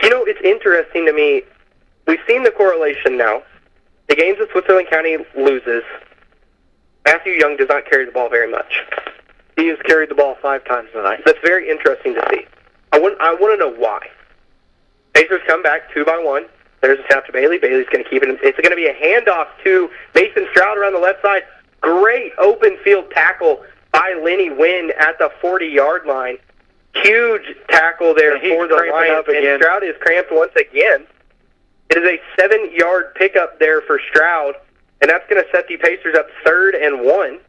You know, it's interesting to me. We've seen the correlation now. The games that Switzerland County loses, Matthew Young does not carry the ball very much. He has carried the ball 5 times tonight. That's very interesting to see. I want to know why. Pacers come back 2-1. There's a snap to Bailey. Bailey's going to keep it. It's going to be a handoff to Mason Stroud around the left side. Great open field tackle by Lenny Wynn at the 40-yard line. Huge tackle there for the Lions, and Stroud is cramped once again. It is a 7-yard pickup there for Stroud, and that's going to set the Pacers up 3rd and 1.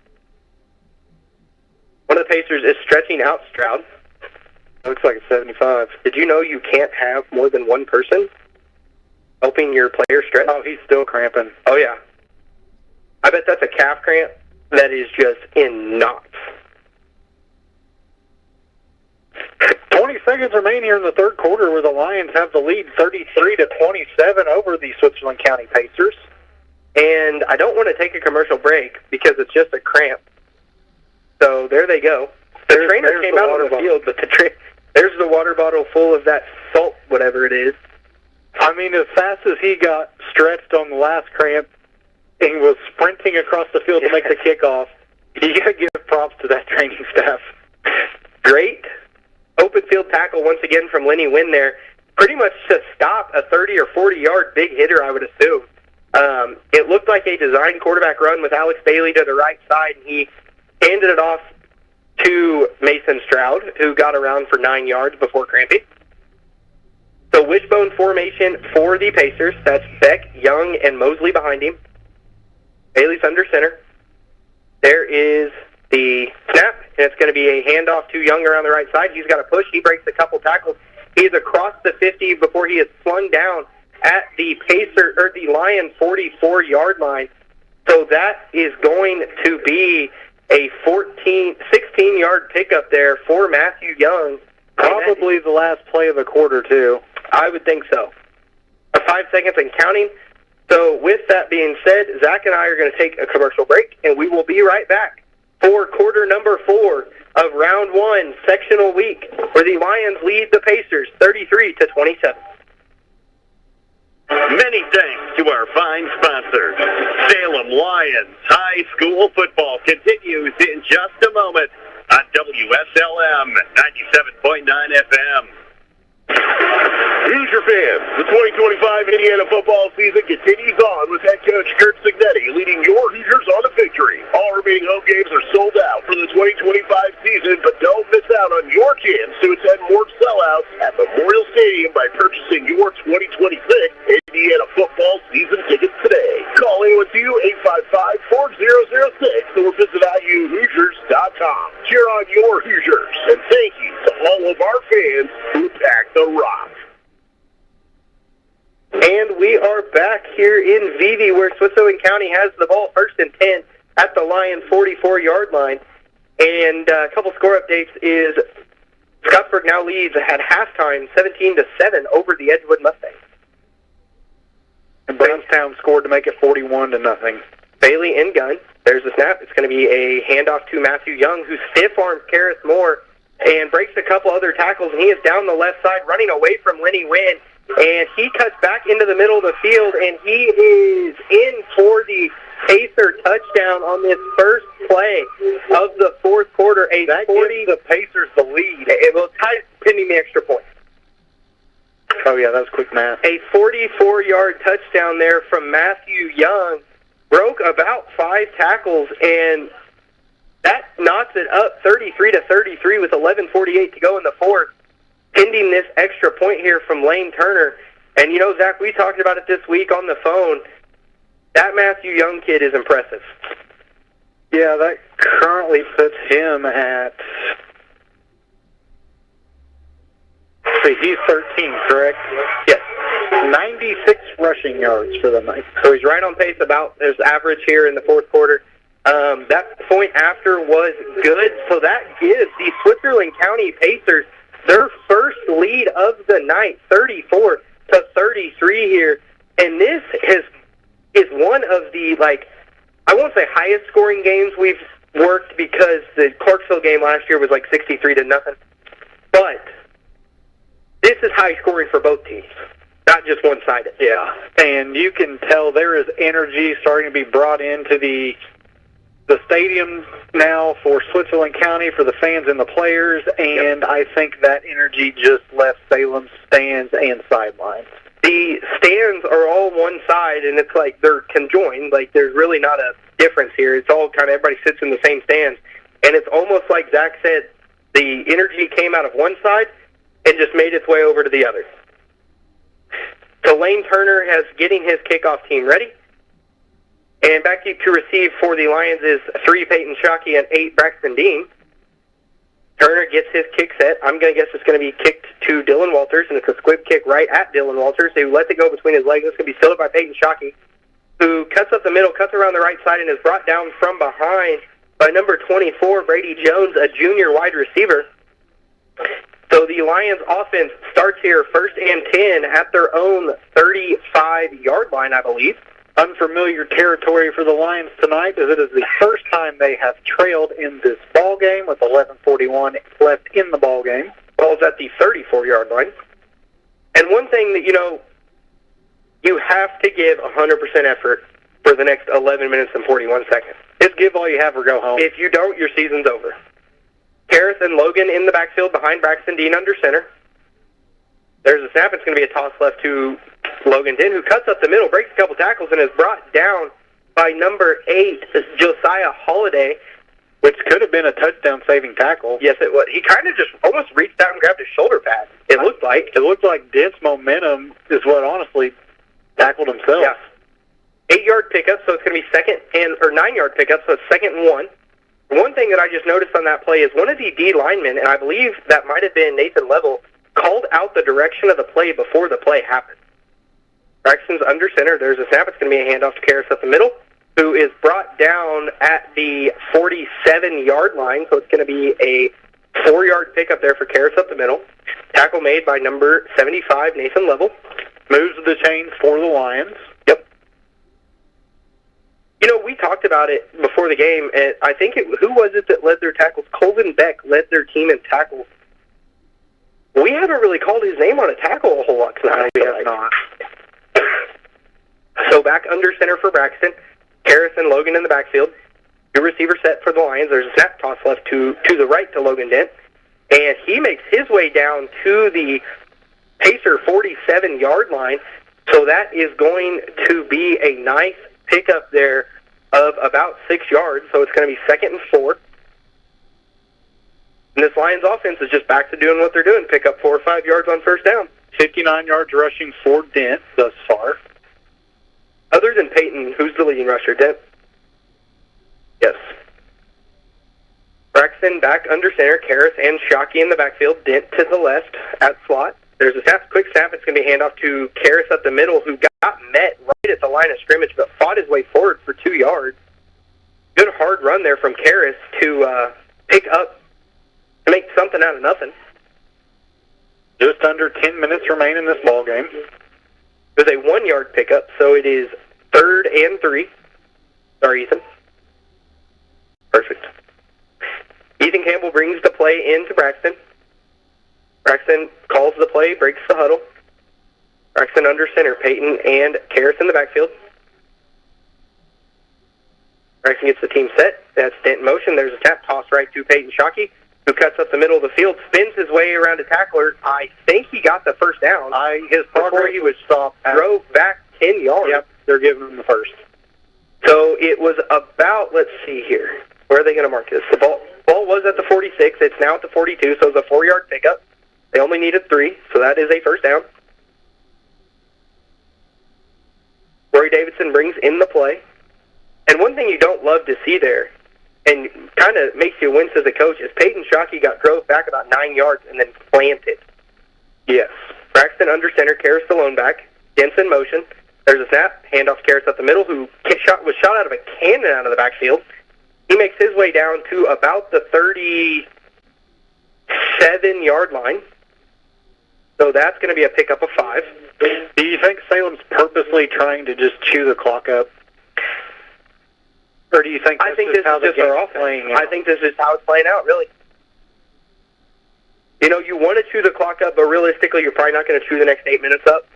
One of the Pacers is stretching out Stroud. Looks like a 75. Did you know you can't have more than one person helping your player stretch? Oh, he's still cramping. Oh, yeah. I bet that's a calf cramp that is just in knots. 20 seconds remain here in the third quarter where the Lions have the lead 33-27 over the Switzerland County Pacers. And I don't want to take a commercial break because it's just a cramp. So there they go. The trainer came out on the field, but there's the water bottle full of that salt, whatever it is. I mean, as fast as he got stretched on the last cramp and was sprinting across the field to make the kickoff, you got to give props to that training staff. Great open field tackle once again from Lenny Wynn there. Pretty much to stop a 30 or 40-yard big hitter, I would assume. It looked like a design quarterback run with Alex Bailey to the right side, and he handed it off to Mason Stroud, who got around for 9 yards before cramping. So wishbone formation for the Pacers. That's Beck, Young, and Mosley behind him. Bailey's under center. There is the snap, and it's going to be a handoff to Young around the right side. He's got to push. He breaks a couple tackles. He is across the 50 before he is slung down at the the Lion 44-yard line. So that is going to be a 16-yard pickup there for Matthew Young. Probably the last play of the quarter, too. I would think so. 5 seconds and counting. So with that being said, Zach and I are going to take a commercial break, and we will be right back for quarter number 4 of round 1, sectional week, where the Lions lead the Pacers 33-27. Many thanks to our fine sponsors. Salem Lions High School Football continues in just a moment on WSLM 97.9 FM. Hoosier fans, the 2025 Indiana football season continues on with head coach Kurt Signetti leading your Hoosiers on to victory. All remaining home games are sold out for the 2025 season, but don't miss out on your chance to attend more sellouts at Memorial Stadium by purchasing your 2026 Indiana football season tickets today. Call 812-855-4006 or visit IUHoosiers.com. Cheer on your Hoosiers, and thank you to all of our fans who pack the rock. And we are back here in Vevey, where Switzerland County has the ball, 1st and 10 at the Lions 44-yard line. And a couple score updates is Scottsburg now leads at halftime 17-7 over the Edgewood Mustangs. And Brownstown scored to make it 41-0. Bailey in gun. There's the snap. It's going to be a handoff to Matthew Young, who stiff-arms Karras Moore and breaks a couple other tackles, and he is down the left side running away from Lenny Wynn. And he cuts back into the middle of the field, and he is in for the Pacer touchdown on this first play of the fourth quarter. That gives the Pacers the lead. It will tie pending the extra point. Oh, yeah, that was quick math. A 44-yard touchdown there from Matthew Young. Broke about 5 tackles, and that knocks it up 33-33 with 11:48 to go in the fourth. Pending this extra point here from Lane Turner. And, you know, Zach, we talked about it this week on the phone. That Matthew Young kid is impressive. Yeah, that currently puts him at... See, he's 13, correct? Yes. 96 rushing yards for the night. So he's right on pace about his average here in the fourth quarter. That point after was good, so that gives the Switzerland County Pacers their first lead of the night, 34-33 here. And this is one of the, I won't say highest scoring games we've worked, because the Clarksville game last year was 63-0. But this is high scoring for both teams, not just one-sided. Yeah, and you can tell there is energy starting to be brought into the stadium now for Switzerland County, for the fans and the players, and I think that energy just left Salem's stands and sidelines. The stands are all one side, and it's like they're conjoined. There's really not a difference here. It's all kind of, everybody sits in the same stands, and it's almost like Zach said, the energy came out of one side and just made its way over to the other. So Lane Turner has getting his kickoff team ready. And back to receive for the Lions is 3 Peyton Shockey and 8 Braxton Dean. Turner gets his kick set. I'm going to guess it's going to be kicked to Dylan Walters, and it's a squib kick right at Dylan Walters, who lets it go between his legs. It's going to be fielded by Peyton Shockey, who cuts up the middle, cuts around the right side, and is brought down from behind by number 24, Brady Jones, a junior wide receiver. So the Lions offense starts here 1st and 10 at their own 35-yard line, I believe. Unfamiliar territory for the Lions tonight, as it is the first time they have trailed in this ball game with 11:41 left in the ball game. Ball's at the 34-yard line. And one thing that, you have to give 100% effort for the next 11 minutes and 41 seconds. Just give all you have or go home. If you don't, your season's over. Karras and Logan in the backfield behind Braxton Dean under center. There's a snap. It's going to be a toss left to Logan Din, who cuts up the middle, breaks a couple tackles, and is brought down by number 8, Josiah Holiday. Which could have been a touchdown-saving tackle. Yes, it was. He kind of just almost reached out and grabbed his shoulder pad. It looked like Ditt's momentum is what honestly tackled himself. Yeah. 8-yard pickup, so it's going to be 9-yard pickup, so it's 2nd and 1. One thing that I just noticed on that play is one of the D linemen, and I believe that might have been Nathan Level, called out the direction of the play before the play happened. Braxton's under center. There's a snap. It's going to be a handoff to Karras up the middle, who is brought down at the 47-yard line. So it's going to be a 4-yard pickup there for Karras up the middle. Tackle made by number 75, Nathan Level. Moves the chains for the Lions. Yep. we talked about it before the game, and I think who was it that led their tackles? Colvin Beck led their team in tackles. We haven't really called his name on a tackle a whole lot tonight. We have not. So back under center for Braxton, Harris and Logan in the backfield. Two receiver set for the Lions. There's a snap toss left to the right to Logan Dent, and he makes his way down to the Pacer 47-yard line. So that is going to be a nice pickup there of about 6 yards. So it's going to be 2nd and 4. And this Lions offense is just back to doing what they're doing, pick up 4 or 5 yards on first down. 59 yards rushing for Dent thus far. Other than Peyton, who's the leading rusher? Dent? Yes. Braxton back under center, Karras and Shockey in the backfield, Dent to the left at slot. There's a quick snap. It's going to be a handoff to Karras up the middle, who got met right at the line of scrimmage, but fought his way forward for 2 yards. Good hard run there from Karras to pick up, to make something out of nothing. Just under 10 minutes remain in this ball game. It was a 1-yard pickup, so it is 3rd and 3. Sorry, Ethan. Perfect. Ethan Campbell brings the play into Braxton. Braxton calls the play, breaks the huddle. Braxton under center, Peyton and Karras in the backfield. Braxton gets the team set. That's Dent in motion. There's a tap toss right to Peyton Shockey, who cuts up the middle of the field, spins his way around a tackler. I think he got the first down. His progress he was stopped. Drove back 10 yards. Yep, they're giving him the first. So it was about, let's see here. Where are they going to mark this? The ball was at the 46. It's now at the 42, so it's a 4-yard pickup. They only needed 3, so that is a first down. Rory Davidson brings in the play. And one thing you don't love to see there, and kind of makes you wince as a coach, is Peyton Shockey drove back about 9 yards and then planted. Yes. Braxton under center, Karras the lone back. Dent's in motion. There's a snap, handoff to Karras up the middle, who was shot out of a cannon out of the backfield. He makes his way down to about the 37-yard line. So that's going to be a pickup of 5. Do you think Salem's purposely trying to just chew the clock up? Or do you think I think this is just our offense. I think this is how it's playing out, really. You know, you want to chew the clock up, but realistically, you're probably not going to chew the next 8 minutes up.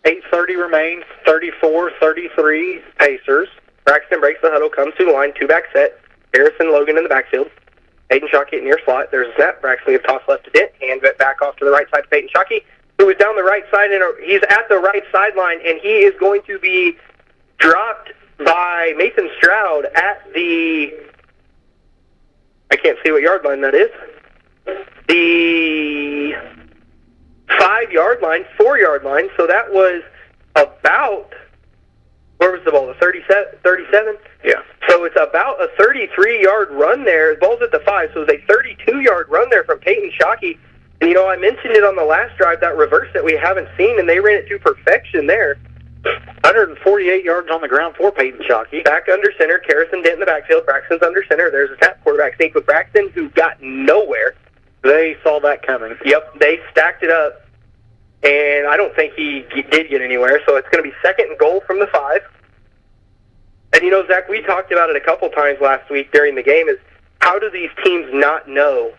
8:30 remains, 34-33 Pacers. Braxton breaks the huddle, comes to the line, 2-back set. Harrison Logan in the backfield. Peyton Shockey near slot. There's a snap. Braxton gets toss left to Dent. Hand it back off to the right side to Peyton Shockey, who is down the right side, and he's at the right sideline, and he is going to be dropped by Mason Stroud at the, I can't see what yard line that is, the 5-yard line, 4-yard line. So that was about, where was the ball, the 37? Yeah. So it's about a 33-yard run there. The ball's at the 5, so it's a 32-yard run there from Peyton Shockey. And, you know, I mentioned it on the last drive, that reverse that we haven't seen, and they ran it to perfection there. 148 yards on the ground for Peyton Shockey. Back under center, Karras and Dent in the backfield. Braxton's under center. There's a tap quarterback sneak with Braxton, who got nowhere. They saw that coming. Yep, they stacked it up, and I don't think he did get anywhere, so it's going to be 2nd and goal from the 5. And, you know, Zach, we talked about it a couple times last week during the game, is how do these teams not know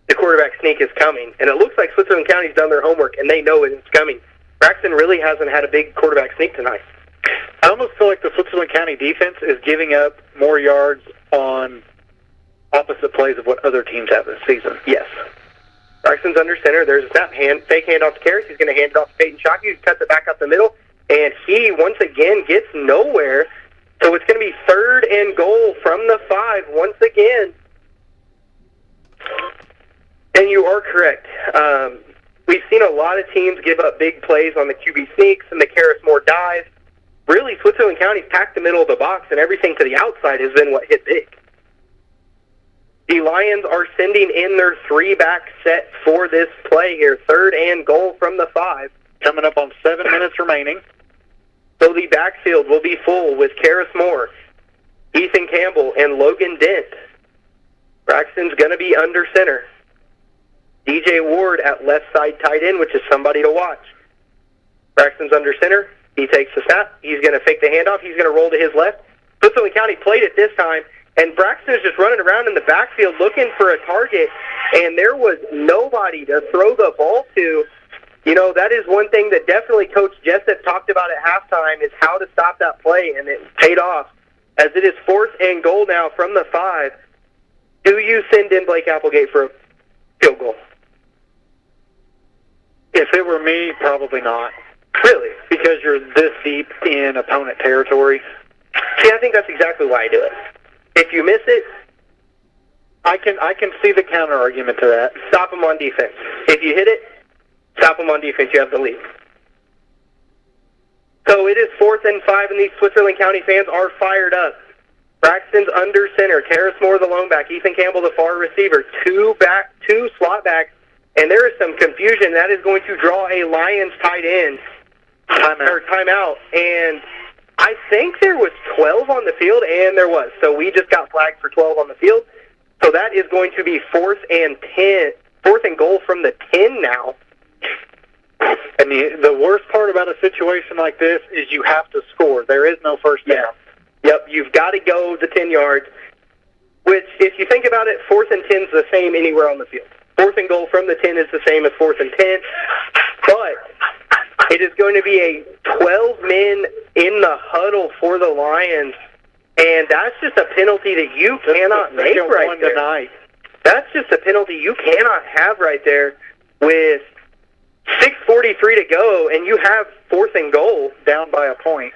the quarterback sneak is coming? And it looks like Switzerland County's done their homework, and they know it's coming. Braxton really hasn't had a big quarterback sneak tonight. I almost feel like the Switzerland County defense is giving up more yards on opposite plays of what other teams have this season. Yes. Braxton's under center. There's a snap, fake handoff to Karras. He's going to hand it off to Peyton Shockey, who cuts it back up the middle. And he, once again, gets nowhere. So it's going to be 3rd and goal from the 5 once again. And you are correct. We've seen a lot of teams give up big plays on the QB sneaks and the Karras Moore dive. Really, Switzerland County's packed the middle of the box, and everything to the outside has been what hit big. The Lions are sending in their 3-back set for this play here. 3rd and goal from the 5. Coming up on 7 minutes remaining. So the backfield will be full with Karras Moore, Ethan Campbell, and Logan Dent. Braxton's going to be under center. DJ Ward at left side tight end, which is somebody to watch. Braxton's under center. He takes the snap. He's going to fake the handoff. He's going to roll to his left. Switzerland County played it this time, and Braxton's just running around in the backfield looking for a target, and there was nobody to throw the ball to. You know, that is one thing that definitely Coach Jessup talked about at halftime is how to stop that play, and it paid off. As it is 4th and goal now from the 5, do you send in Blake Applegate for a field goal? If it were me, probably not. Really? Because you're this deep in opponent territory. See, I think that's exactly why I do it. If you miss it, I can see the counter argument to that. Stop them on defense. If you hit it, stop them on defense. You have the lead. So it is 4th and 5, and these Switzerland County fans are fired up. Braxton's under center. Terrace Moore, the lone back. Ethan Campbell, the far receiver. Two slot backs, and there is some confusion. That is going to draw a Lions tight end. Timeout. And I think there was 12 on the field, and there was. So we just got flagged for 12 on the field. So that is going to be 4th and goal from the 10 now. And the worst part about a situation like this is you have to score. There is no first down. Yep, you've got to go the 10 yards, which, if you think about it, 4th and 10 is the same anywhere on the field. 4th and goal from the 10 is the same as 4th and 10, but it is going to be a 12 men in the huddle for the Lions, and that's just a penalty that you cannot make right there. Tonight. That's just a penalty you cannot have right there with 6:43 to go, and you have 4th and goal. Down by a point.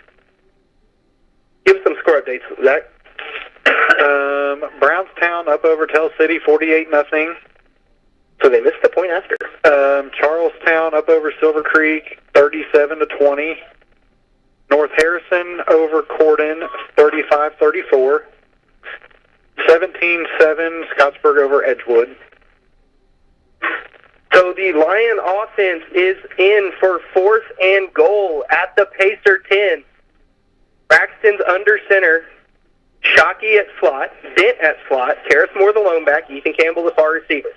Give us some score updates, Zach. Brownstown up over Tell City, 48-0. So they missed the point after. Charlestown up over Silver Creek, 37-20. North Harrison over Corden, 35-34. 17-7, Scottsburg over Edgewood. So the Lion offense is in for 4th and goal at the Pacer 10. Braxton's under center. Shockey at slot. Dent at slot. Terrace Moore the lone back. Ethan Campbell the far receiver.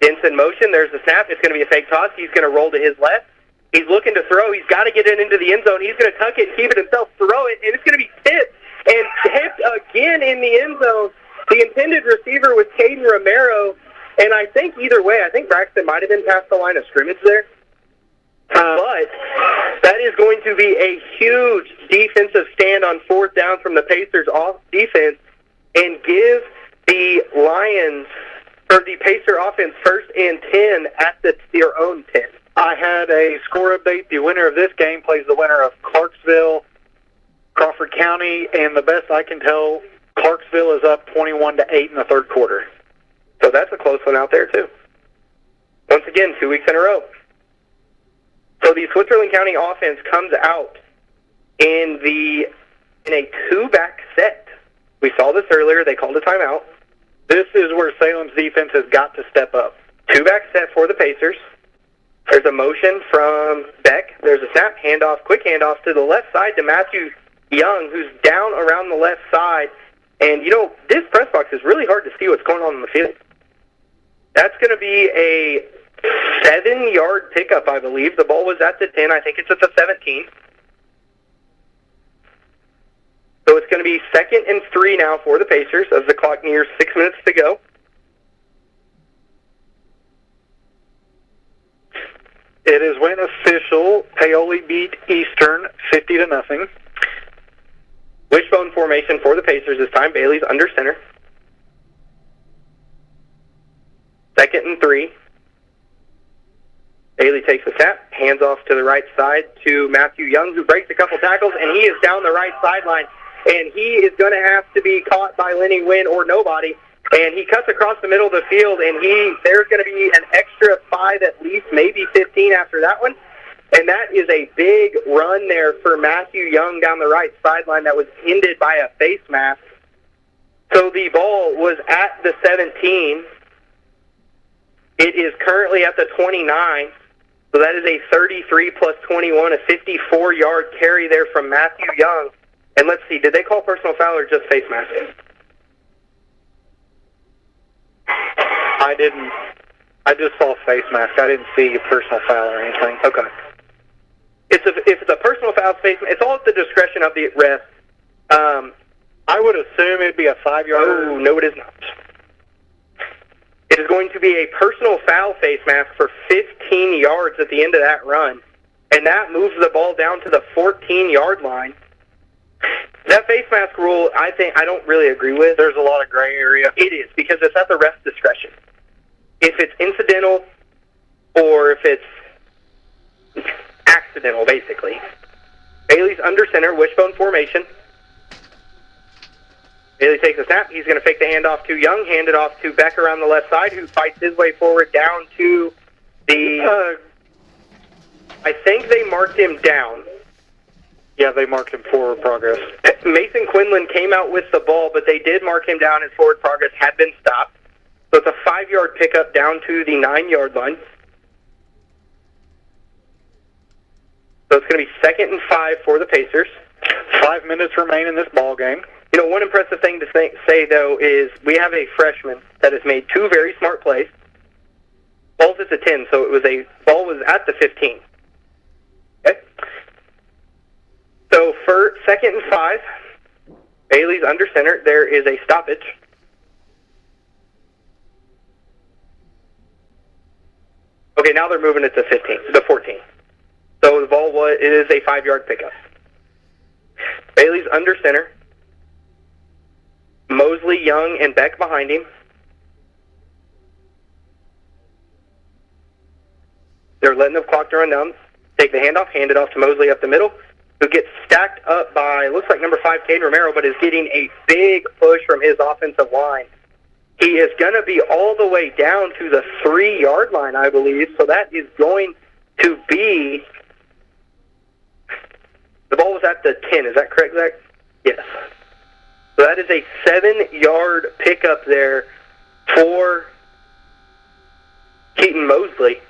Dent's in motion. There's the snap. It's going to be a fake toss. He's going to roll to his left. He's looking to throw. He's got to get it into the end zone. He's going to tuck it and keep it himself, throw it, and it's going to be tipped. And tipped again in the end zone. The intended receiver was Caden Romero. And I think either way, I think Braxton might have been past the line of scrimmage there. But that is going to be a huge defensive stand on 4th down from the Pacers off defense and give the Lions, or the Pacer offense, 1st and 10 at their own 10. I had a score update. The winner of this game plays the winner of Clarksville, Crawford County, and the best I can tell, Clarksville is up 21-8 in the 3rd quarter. So that's a close one out there, too. Once again, 2 weeks in a row. So the Switzerland County offense comes out in a 2-back set. We saw this earlier. They called a timeout. This is where Salem's defense has got to step up. 2-back set for the Pacers. There's a motion from Beck. There's a snap, handoff, quick handoff to the left side to Matthew Young, who's down around the left side. And, you know, this press box is really hard to see what's going on in the field. That's going to be a 7-yard pickup, I believe. The ball was at the 10. I think it's at the 17. So it's going to be 2nd and 3 now for the Pacers as the clock nears 6 minutes to go. It is when official. Paoli beat Eastern 50-0. Wishbone formation for the Pacers this time. Bailey's under center. 2nd and 3. Bailey takes the snap, hands off to the right side to Matthew Young, who breaks a couple tackles, and he is down the right sideline. And he is going to have to be caught by Lenny Wynn or nobody. And he cuts across the middle of the field, and there's going to be an extra 5, at least, maybe 15 after that one. And that is a big run there for Matthew Young down the right sideline that was ended by a face mask. So the ball was at the 17. It is currently at the 29. So that is a 33 plus 21, a 54-yard carry there from Matthew Young. And let's see, did they call personal foul or just face mask? I didn't. I just saw face mask. I didn't see a personal foul or anything. Okay. if it's a personal foul space, it's all at the discretion of the ref. I would assume it'd be a 5-yard. Oh, no, it is not. It is going to be a personal foul face mask for 15 yards at the end of that run, and that moves the ball down to the 14-yard line. That face mask rule, I don't really agree with. There's a lot of gray area. It is, because it's at the ref's discretion. If it's incidental or if it's accidental, basically. Bailey's under center, wishbone formation. Bailey takes a snap. He's going to fake the handoff to Young, hand it off to Beck around the left side, who fights his way forward down to the... I think they marked him down. Yeah, they marked him forward progress. Mason Quinlan came out with the ball, but they did mark him down. His forward progress had been stopped. So it's a 5-yard pickup down to the 9-yard line. So it's going to be 2nd and 5 for the Pacers. 5 minutes remain in this ball game. You know, one impressive thing to say, though, is we have a freshman that has made 2 very smart plays. Ball's at the 10, so ball was at the 15. Okay? So for 2nd and 5, Bailey's under center. There is a stoppage. Okay, now they're moving it to 14. So the ball it is a 5-yard pickup. Bailey's under center. Mosley, Young, and Beck behind him. They're letting the clock run down. Take the handoff, hand it off to Mosley up the middle, who gets stacked up by, looks like number 5, Caden Romero, but is getting a big push from his offensive line. He is going to be all the way down to the 3-yard line, I believe, so that is going to be... The ball was at the 10, is that correct, Zach? Yes. So that is a 7-yard pickup there for Keaton Mosley.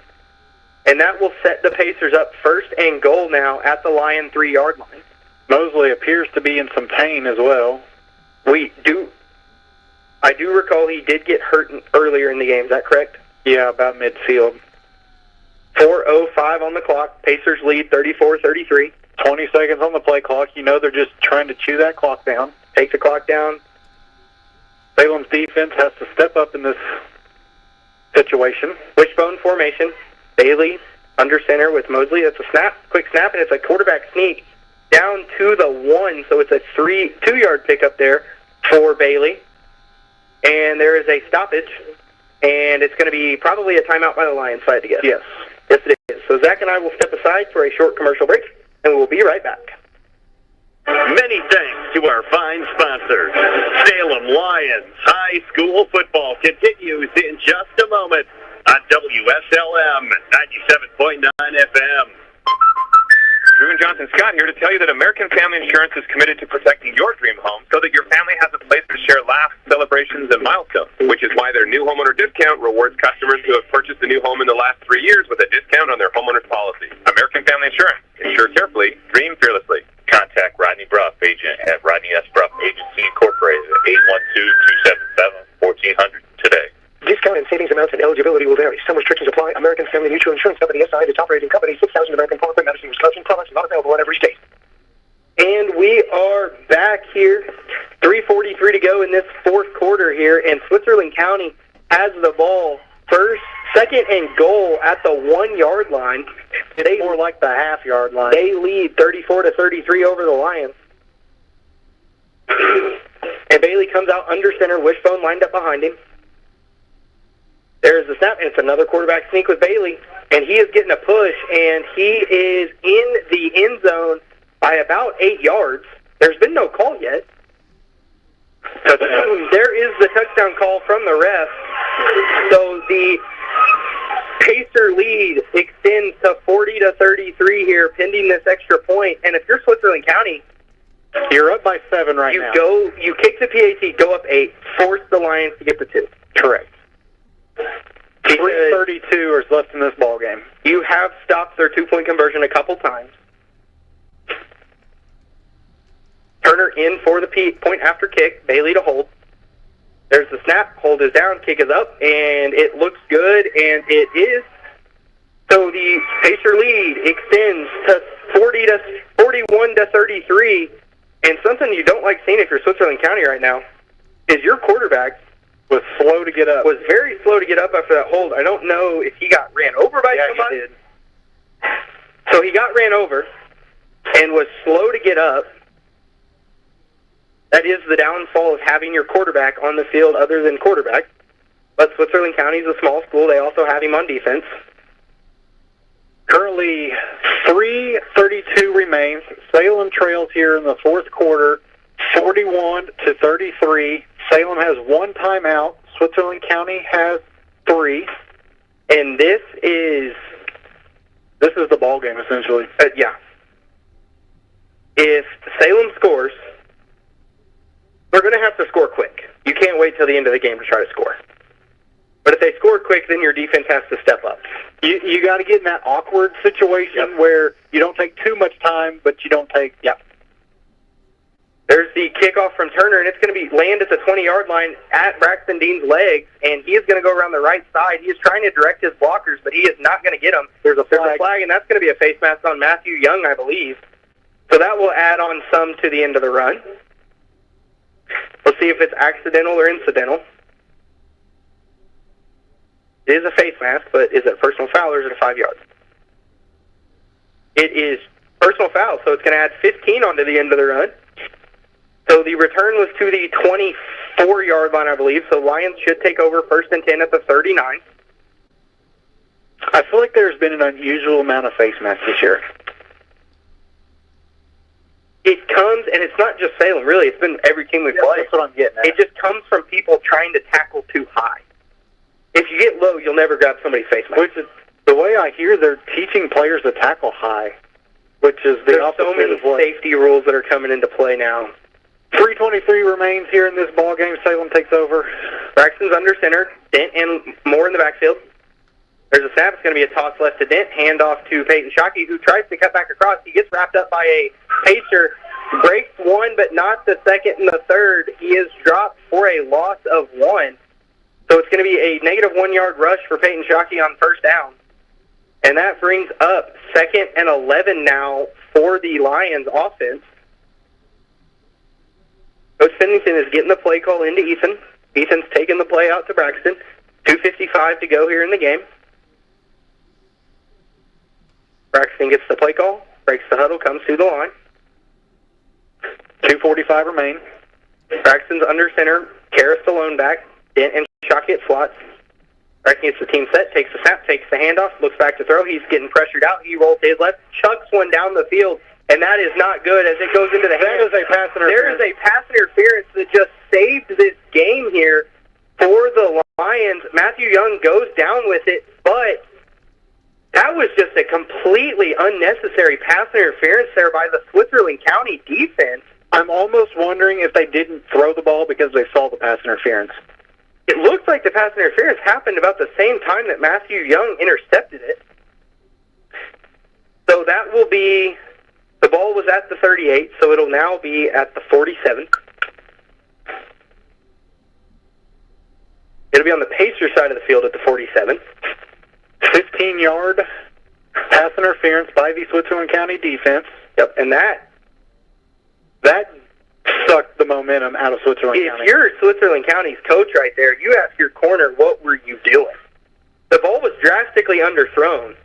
And that will set the Pacers up 1st and goal now at the Lion 3-yard line. Mosley appears to be in some pain as well. I do recall he did get hurt earlier in the game, is that correct? Yeah, about midfield. 4:05 on the clock. Pacers lead 34-33. 20 seconds on the play clock. You know they're just trying to chew that clock down. Take the clock down. Salem's defense has to step up in this situation. Wishbone formation. Bailey under center with Mosley. That's a quick snap, and it's a quarterback sneak down to the 1. So it's a 2-yard pickup there for Bailey. And there is a stoppage, and it's going to be probably a timeout by the Lions side, I guess. Yes. Yes, it is. So Zach and I will step aside for a short commercial break, and we'll be right back. Many thanks to our fine sponsors. Salem Lions High School Football continues in just a moment on WSLM 97.9 FM. Drew and Johnson Scott here to tell you that American Family Insurance is committed to protecting your dream home so that your family has a place to share laughs, celebrations, and milestones, which is why their new homeowner discount rewards customers who have purchased a new home in the last 3 years with a discount on their homeowner's policy. American Family Insurance. Insure carefully, dream fearlessly. Contact Rodney Bruff, agent at Rodney S. Bruff Agency Incorporated, 812-277-1400 today. Discount and savings amounts and eligibility will vary. Some restrictions apply. American Family Mutual Insurance Company, SI, and its operating company, 6,000 American Parkway, Madison, Wisconsin. Products not available in every state. And we are back here. 3:43 to go in this 4th quarter here, and Switzerland County has the ball 2nd and goal at the 1-yard line. It's more like the half-yard line. They lead 34-33 over the Lions. And Bailey comes out under center, wishbone lined up behind him. There's the snap, and it's another quarterback sneak with Bailey, and he is getting a push, and he is in the end zone by about 8 yards. There's been no call yet. There is the touchdown call from the ref. So the Pacer lead extends to 40-33 here, pending this extra point. And if you're Switzerland County, you're up by 7 right now. You kick the PAT, go up 8, force the Lions to get the 2. Correct. 3:32 is left in this ball game. You have stopped their 2-point conversion a couple times. Turner in for the point after kick. Bailey to hold. There's the snap. Hold is down. Kick is up. And it looks good. And it is. So the Pacer lead extends to 41-33. And something you don't like seeing if you're Switzerland County right now is your quarterback was slow to get up. Was very slow to get up after that hold. I don't know if he got ran over by somebody. He did. So he got ran over and was slow to get up. That is the downfall of having your quarterback on the field other than quarterback. But Switzerland County is a small school. They also have him on defense. Currently, 3:32 remains. Salem trails here in the fourth quarter, 41-33. Salem has one timeout. Switzerland County has 3. And this is the ball game, essentially. Yeah. If Salem scores, they're going to have to score quick. You can't wait till the end of the game to try to score. But if they score quick, then your defense has to step up. You got to get in that awkward situation where you don't take too much time, but you don't take... Yep. There's the kickoff from Turner, and it's going to be land at the 20-yard line at Braxton Dean's legs, and he is going to go around the right side. He is trying to direct his blockers, but he is not going to get them. There's a flag, and that's going to be a face mask on Matthew Young, I believe. So that will add on some to the end of the run. We'll see if it's accidental or incidental. It is a face mask, but is it a personal foul or is it a 5-yard? It is personal foul, so it's going to add 15 onto the end of the run. So the return was to the 24-yard line, I believe, so Lions should take over 1st and 10 at the 39. I feel like there's been an unusual amount of face masks this year. It comes, and it's not just Salem, really. It's been every team we play. That's what I'm getting at. It just comes from people trying to tackle too high. If you get low, you'll never grab somebody's face mask. Which is, the way I hear, they're teaching players to tackle high, which is the There's opposite so many of what... safety rules that are coming into play now. 3:23 remains here in this ball game. Salem takes over. Braxton's under center. Dent and Moore in the backfield. There's a snap. It's going to be a toss left to Dent. Handoff to Peyton Shockey, who tries to cut back across. He gets wrapped up by a pacer. Breaks one, but not the second and the third. He is dropped for a loss of 1. So it's going to be a negative 1-yard rush for Peyton Shockey on first down. And that brings up 2nd and 11 now for the Lions offense. Coach Pennington is getting the play call into Ethan. Ethan's taking the play out to Braxton. 2:55 to go here in the game. Braxton gets the play call, breaks the huddle, comes to the line. 2:45 remain. Braxton's under center. Karras the lone back. Dent and Shockey at slots. Braxton gets the team set, takes the snap, takes the handoff, looks back to throw. He's getting pressured out. He rolls to his left, chucks one down the field, and that is not good as it goes into the hands. That is a pass interference. There is a pass interference that just saved this game here for the Lions. Matthew Young goes down with it, but that was just a completely unnecessary pass interference there by the Switzerland County defense. I'm almost wondering if they didn't throw the ball because they saw the pass interference. It looks like the pass interference happened about the same time that Matthew Young intercepted it. So that will be, the ball was at the 38, so it'll now be at the 47. It'll be on the Pacer side of the field at the 47. 15-yard pass interference by the Switzerland County defense. Yep, and that sucked the momentum out of Switzerland County. If you're Switzerland County's coach right there, you ask your corner, what were you doing? The ball was drastically underthrown,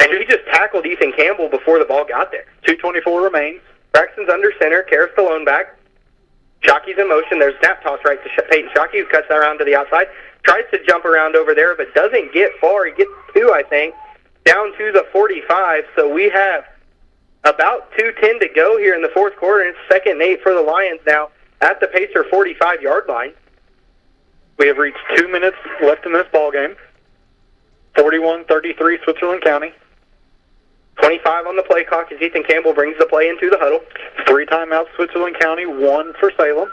and he just tackled Ethan Campbell before the ball got there. 2:24 remains. Braxton's under center. Karras the lone back. Shockey's in motion. There's a snap toss right to Peyton Shockey, who cuts that around to the outside. Tries to jump around over there, but doesn't get far. He gets 2, I think, down to the 45. So we have about 2:10 to go here in the fourth quarter, and it's 2nd and 8 for the Lions now at the Pacer 45-yard line. We have reached 2 minutes left in this ball game. 41-33 Switzerland County. 25 on the play clock as Ethan Campbell brings the play into the huddle. 3 timeouts Switzerland County, 1 for Salem.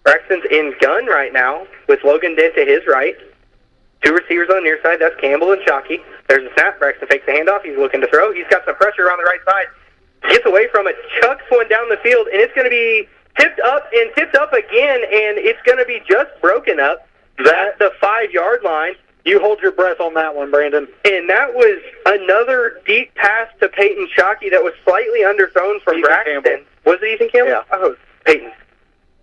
Braxton's in gun right now with Logan Dent to his right. 2 receivers on the near side. That's Campbell and Shockey. There's a snap. Braxton fakes the handoff. He's looking to throw. He's got some pressure on the right side. Gets away from it. Chucks one down the field, and it's going to be tipped up again, and it's going to be just broken up at the 5-yard line. You hold your breath on that one, Brandon. And that was another deep pass to Peyton Shockey that was slightly underthrown from Braxton. Campbell. Was it Ethan Campbell? Yeah. Oh, Peyton.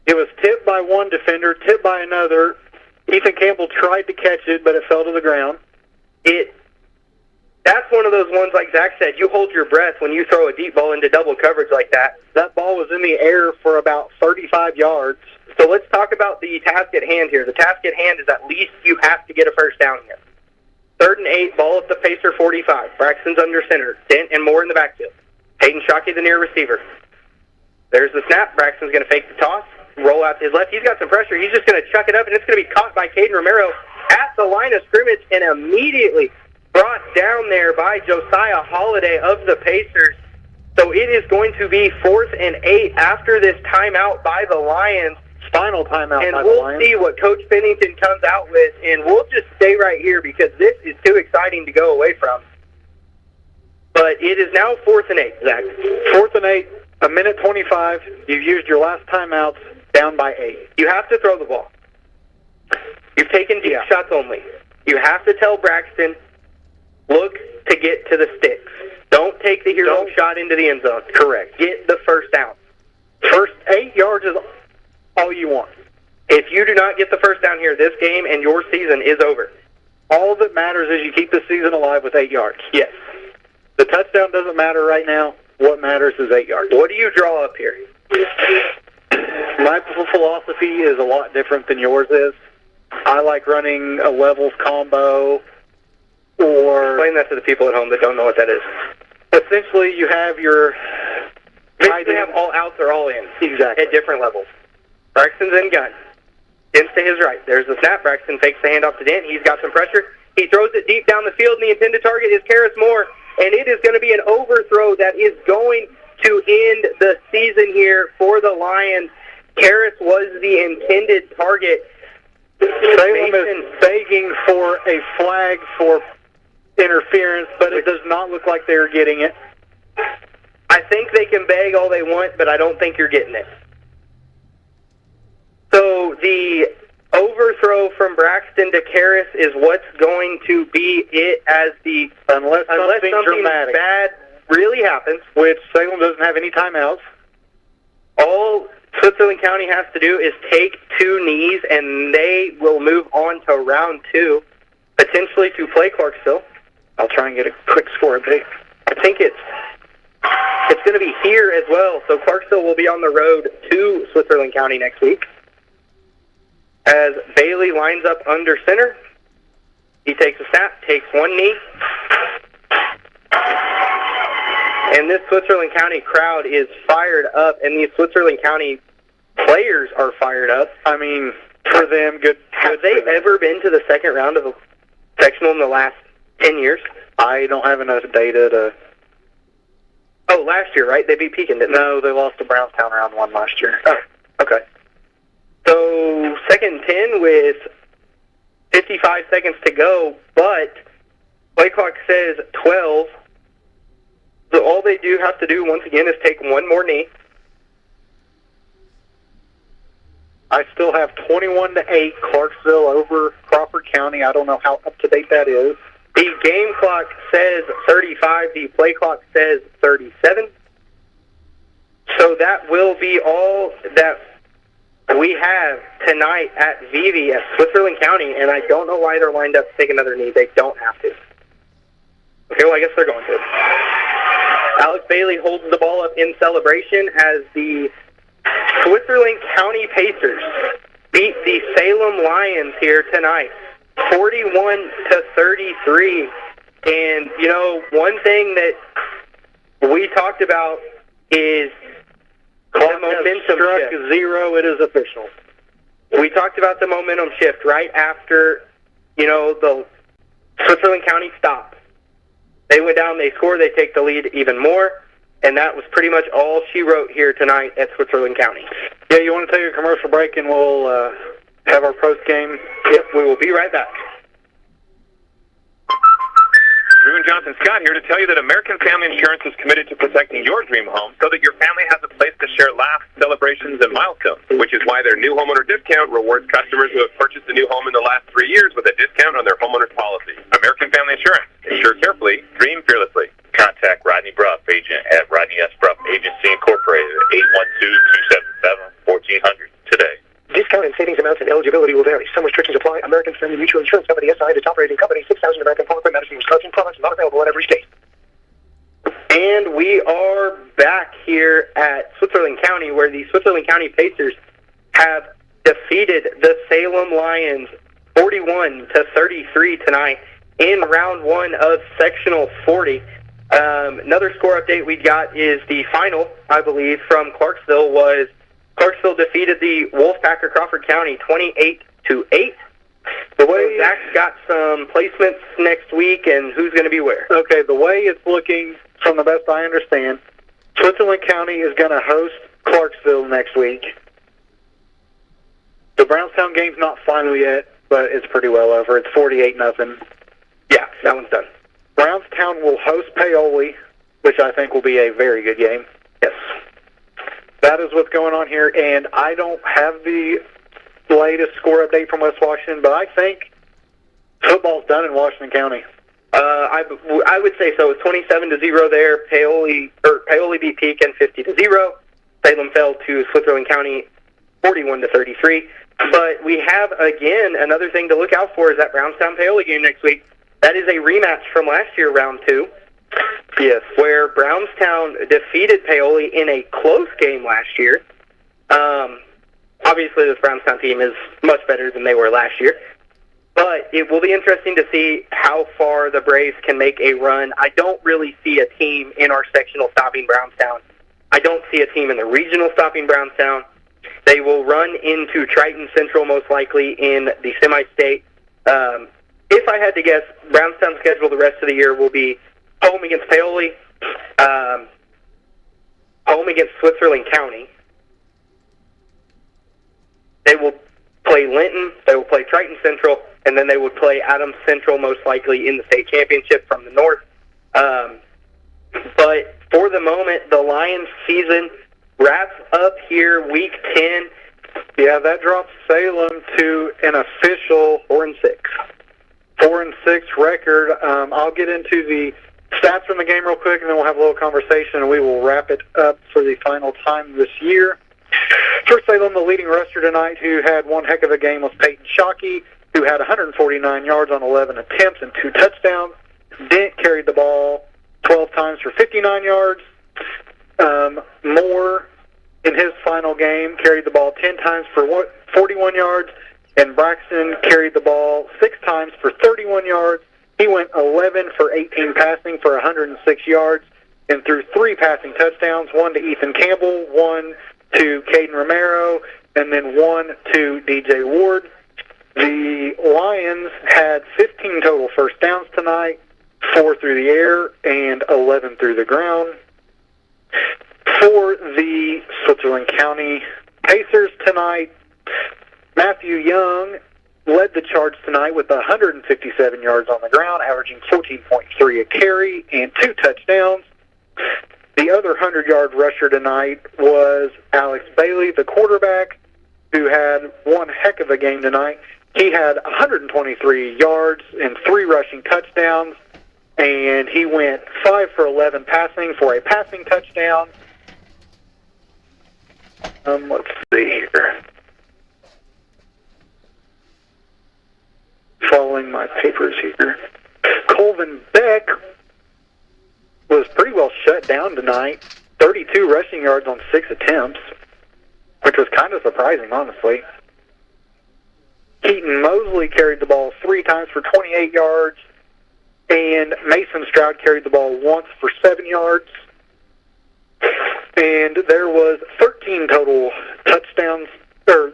It was tipped by one defender, tipped by another. Ethan Campbell tried to catch it, but it fell to the ground. That's one of those ones, like Zach said, you hold your breath when you throw a deep ball into double coverage like that. That ball was in the air for about 35 yards. So let's talk about the task at hand here. The task at hand is at least you have to get a first down here. 3rd and 8, ball at the Pacer 45. Braxton's under center. Dent and Moore in the backfield. Peyton Shockey, the near receiver. There's the snap. Braxton's going to fake the toss, roll out to his left. He's got some pressure. He's just going to chuck it up, and it's going to be caught by Caden Romero at the line of scrimmage and immediately brought down there by Josiah Holiday of the Pacers. So it is going to be 4th and 8 after this timeout by the Lions. Final timeout and by the we'll Lions. see what Coach Pennington comes out with, and we'll just stay right here because this is too exciting to go away from. But it is now 4th and 8, Zach. 4th and 8, a minute 25. You've used your last timeouts, down by 8. You have to throw the ball. You've taken deep shots only. You have to tell Braxton, look to get to the sticks. Don't take the hero shot into the end zone. Correct. Get the first down. First 8 yards is all you want. If you do not get the first down here, this game and your season is over. All that matters is you keep the season alive with 8 yards. Yes. The touchdown doesn't matter right now. What matters is 8 yards. What do you draw up here? My philosophy is a lot different than yours is. I like running a levels combo, or... Explain that to the people at home that don't know what that is. Essentially, you have your... Basically, have all outs or all in. Exactly. At different levels. Braxton's in gun. Dent's to his right. There's the snap. Braxton fakes the handoff to Dent. He's got some pressure. He throws it deep down the field, and the intended target is Karis Moore, and it is going to be an overthrow that is going to end the season here for the Lions. Karis was the intended target. Salem is begging for a flag for interference, but it does not look like they're getting it. I think they can beg all they want, but I don't think you're getting it. So the overthrow from Braxton to Karis is what's going to be it as the... Unless something dramatic bad really happens. Which Salem doesn't have any timeouts. All Switzerland County has to do is take 2 knees, and they will move on to round 2, potentially to play Clarksville. I'll try and get a quick score, Big. I think it's going to be here as well. So Clarksville will be on the road to Switzerland County next week. As Bailey lines up under center, he takes a snap, takes 1 knee. And this Switzerland County crowd is fired up, and these Switzerland County players are fired up. I mean, for them, good. Have they ever been to the second round of a sectional in the last 10 years? I don't have enough data to... Oh, last year, right? They beat Pekin, didn't they? No, they lost to Brownstown round 1 last year. Oh, okay. So, 2nd and 10 with 55 seconds to go, but play clock says 12. So all they do have to do, once again, is take 1 more knee. I still have 21-8 Clarksville over Crawford County. I don't know how up-to-date that is. The game clock says 35. The play clock says 37. So that will be all that we have tonight at Vivi at Switzerland County, and I don't know why they're lined up to take another knee. They don't have to. Okay, well, I guess they're going to. Alex Bailey holds the ball up in celebration as the Switzerland County Pacers beat the Salem Lions here tonight, 41-33. And, you know, one thing that we talked about is the momentum struck shift. 0, it is official. We talked about the momentum shift right after, you know, the Switzerland County stop. They went down, they scored, they take the lead even more, and that was pretty much all she wrote here tonight at Switzerland County. Yeah, you want to take a commercial break and we'll have our post game? Yep, we will be right back. Drew and Johnson Scott here to tell you that American Family Insurance is committed to protecting your dream home so that your family has a place to share laughs, celebrations, and milestones, which is why their new homeowner discount rewards customers who have purchased a new home in the last 3 years with a discount on their homeowner's policy. American Family Insurance. Insure carefully, dream fearlessly. Contact Rodney Bruff, agent at Rodney S. Bruff Agency Incorporated, 812-277-1400 today. Discount and savings amounts and eligibility will vary. Some restrictions apply. American Family Mutual Insurance Company, SI, its operating company, 6,000 American Parkway, Madison, Wisconsin. Products not available in every state. And we are back here at Switzerland County, where the Switzerland County Pacers have defeated the Salem Lions 41-33 tonight in round one of Sectional 40. Another score update we got is the final, I believe, from Clarksville was Clarksville defeated the Wolfpack of Crawford County 28-8. The way Zach's got some placements next week and who's going to be where. Okay, the way it's looking, from the best I understand, Switzerland County is going to host Clarksville next week. The Brownstown game's not final yet, but it's pretty well over. It's 48-0. Yeah, that one's done. Brownstown will host Paoli, which I think will be a very good game. Yes. That is what's going on here, and I don't have the latest score update from West Washington, but I think football's done in Washington County. I would say so. It's 27-0 there. Paoli beat Pekin 50-0. Salem fell to Switzerland County 41-33. But we have, again, another thing to look out for is that Brownstown Paoli game next week. That is a rematch from last year, round two. Yes. Where Brownstown defeated Paoli in a close game last year. Obviously, this Brownstown team is much better than they were last year. But it will be interesting to see how far the Braves can make a run. I don't really see a team in our sectional stopping Brownstown. I don't see a team in the regional stopping Brownstown. They will run into Triton Central most likely in the semi-state. If I had to guess, Brownstown's schedule the rest of the year will be home against Paoli, home against Switzerland County. They will play Linton, they will play Triton Central, and then they would play Adams Central most likely in the state championship from the north. But for the moment, the Lions season wraps up here week 10. Yeah, that drops Salem to an official 4-6. 4-6 record. I'll get into the stats from the game real quick, and then we'll have a little conversation, and we will wrap it up for the final time this year. For Salem, the leading rusher tonight, who had one heck of a game, was Peyton Shockey, who had 149 yards on 11 attempts and 2 touchdowns. Dent carried the ball 12 times for 59 yards. Moore, in his final game, carried the ball 10 times for 41 yards, and Braxton carried the ball 6 times for 31 yards. He went 11 for 18 passing for 106 yards and threw 3 passing touchdowns, 1 to Ethan Campbell, 1 to Caden Romero, and then 1 to DJ Ward. The Lions had 15 total first downs tonight, 4 through the air and 11 through the ground. For the Switzerland County Pacers tonight, Matthew Young led the charge tonight with 157 yards on the ground, averaging 14.3 a carry and 2 touchdowns. The other 100-yard rusher tonight was Alex Bailey, the quarterback, who had one heck of a game tonight. He had 123 yards and 3 rushing touchdowns, and he went 5 for 11 passing for a passing touchdown. Let's see here. Following my papers here. Colvin Beck was pretty well shut down tonight. 32 rushing yards on 6 attempts, which was kind of surprising, honestly. Keaton Mosley carried the ball 3 times for 28 yards, and Mason Stroud carried the ball once for 7 yards. And there was 13 total touchdowns, or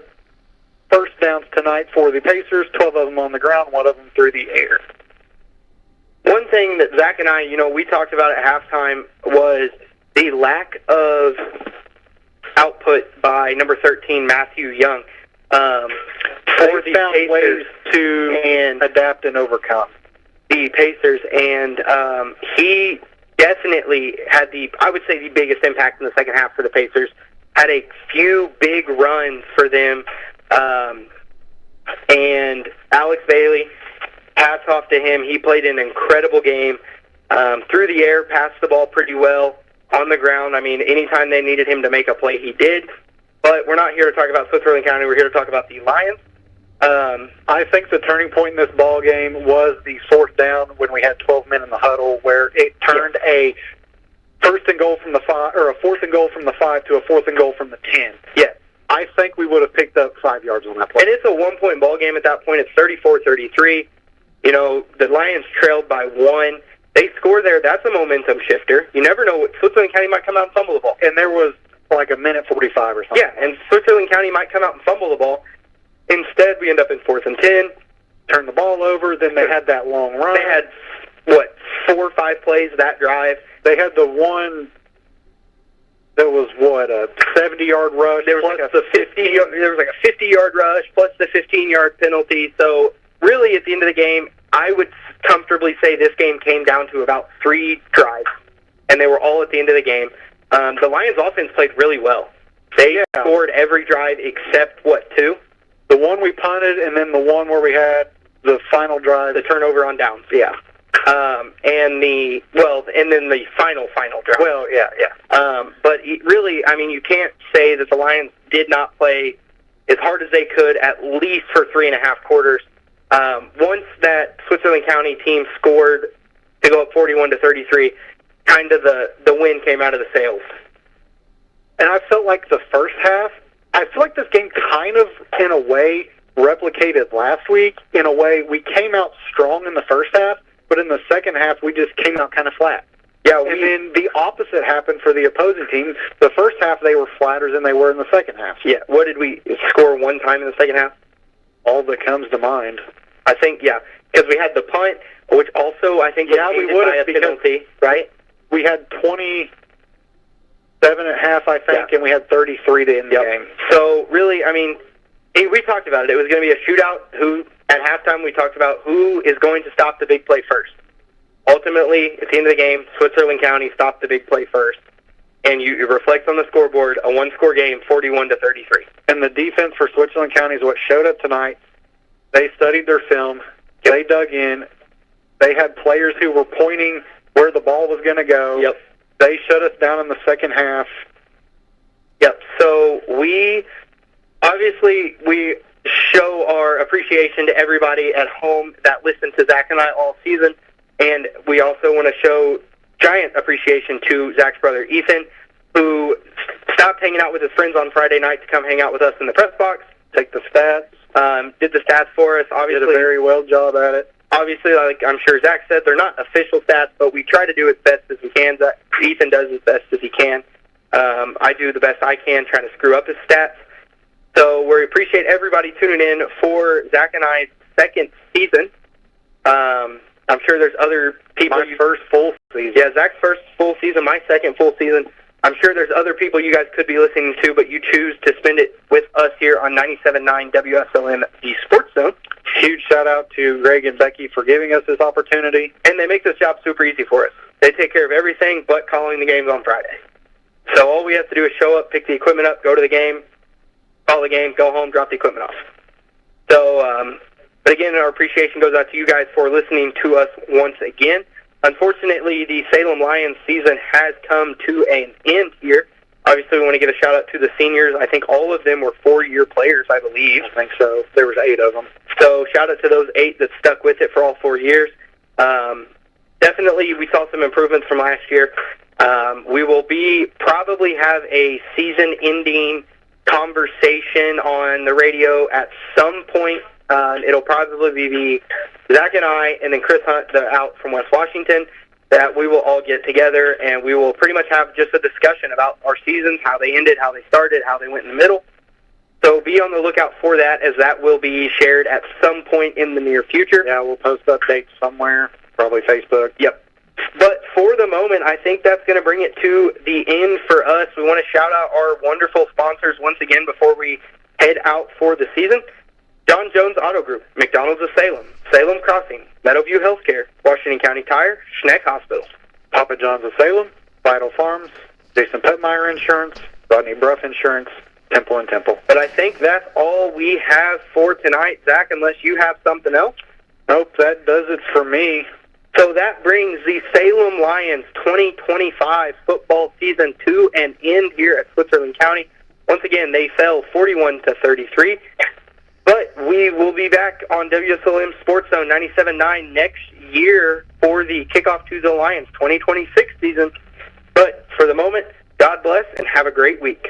first downs tonight for the Pacers, 12 of them on the ground, 1 of them through the air. One thing that Zach and I, we talked about at halftime was the lack of output by number 13, Matthew Young. For they found ways to adapt and overcome. The the Pacers, and he definitely had I would say, the biggest impact in the second half for the Pacers. Had a few big runs for them, and Alex Bailey, hats off to him. He played an incredible game. Through the air, passed the ball pretty well. On the ground, I mean, anytime they needed him to make a play, he did. But we're not here to talk about Switzerland County. We're here to talk about the Lions. I think the turning point in this ball game was the fourth down when we had 12 men in the huddle, where it turned a fourth and goal from the 5 to a fourth and goal from the 10. Yes. I think we would have picked up 5 yards on that play. And it's a 1-point ball game at that point. It's 34-33. You know, the Lions trailed by 1. They score there. That's a momentum shifter. You never know. Switzerland County might come out and fumble the ball. And there was like a minute 45 or something. Yeah, and Switzerland County might come out and fumble the ball. Instead, we end up in 4th and 10. Turn the ball over. Then they had that long run. They had, 4 or 5 plays that drive. They had the one that was, a 70-yard rush. There was like a 50-yard rush plus the 15-yard penalty. So, really, at the end of the game, I would comfortably say this game came down to about 3 drives, and they were all at the end of the game. The Lions' offense played really well. They scored every drive except, 2? The one we punted, and then the one where we had the final drive. The turnover on downs, yeah. And then the final drive. Well, yeah. But really, I mean, you can't say that the Lions did not play as hard as they could, at least for 3.5 quarters. Once that Switzerland County team scored to go up 41-33, kind of the wind came out of the sails. And I felt like the first half, I feel like this game kind of, in a way, replicated last week. In a way, we came out strong in the first half, but in the second half, we just came out kind of flat. Yeah, and then the opposite happened for the opposing team. The first half, they were flatter than they were in the second half. Yeah, what did we score one time in the second half? All that comes to mind. I think, because we had the punt, which also I think was we would have, by a penalty, right? We had 27 at half, I think, and we had 33 to end the game. So, really, I mean, we talked about it. It was going to be a shootout. At halftime, we talked about who is going to stop the big play first. Ultimately, at the end of the game, Switzerland County stopped the big play first. And you reflect on the scoreboard, a one-score game, 41-33. And the defense for Switzerland County is what showed up tonight. They studied their film. They dug in. They had players who were pointing where the ball was going to go. Yep. They shut us down in the second half. Yep. So we show our appreciation to everybody at home that listened to Zach and I all season. And we also want to show giant appreciation to Zach's brother, Ethan, who stopped hanging out with his friends on Friday night to come hang out with us in the press box, take the stats, did the stats for us. Obviously, did a very well job at it. Obviously, like I'm sure Zach said, they're not official stats, but we try to do as best as we can. Ethan does as best as he can. I do the best I can trying to screw up his stats. So we appreciate everybody tuning in for Zach and I's second season. I'm sure there's other people. My first full season. Yeah, Zach's first full season, my second full season. I'm sure there's other people you guys could be listening to, but you choose to spend it with us here on 97.9 WSLM, the Sports Zone. Huge shout-out to Greg and Becky for giving us this opportunity. And they make this job super easy for us. They take care of everything but calling the games on Friday. So all we have to do is show up, pick the equipment up, go to the game, call the game, go home, drop the equipment off. So, but again, our appreciation goes out to you guys for listening to us once again. Unfortunately, the Salem Lions season has come to an end here. Obviously, we want to give a shout-out to the seniors. I think all of them were 4-year players, I believe. I think so. There was 8 of them. So shout-out to those 8 that stuck with it for all 4 years. Definitely, we saw some improvements from last year. We will probably have a season-ending conversation on the radio at some point. It'll probably be Zach and I, and then Chris Hunt, out from West Washington, that we will all get together, and we will pretty much have just a discussion about our seasons, how they ended, how they started, how they went in the middle. So be on the lookout for that, as that will be shared at some point in the near future. Yeah, we'll post updates somewhere, probably Facebook. Yep. But for the moment, I think that's going to bring it to the end for us. We want to shout out our wonderful sponsors once again before we head out for the season. John Jones Auto Group, McDonald's of Salem, Salem Crossing, Meadowview Healthcare, Washington County Tire, Schneck Hospital. Papa John's of Salem, Vital Farms, Jason Petmeyer Insurance, Rodney Bruff Insurance, Temple and Temple. But I think that's all we have for tonight, Zach, unless you have something else. Nope, that does it for me. So that brings the Salem Lions 2025 football season to an end here at Switzerland County. Once again, they fell 41-33. But we will be back on WSLM Sports Zone 97.9 next year for the kickoff to the Lions 2026 season. But for the moment, God bless and have a great week.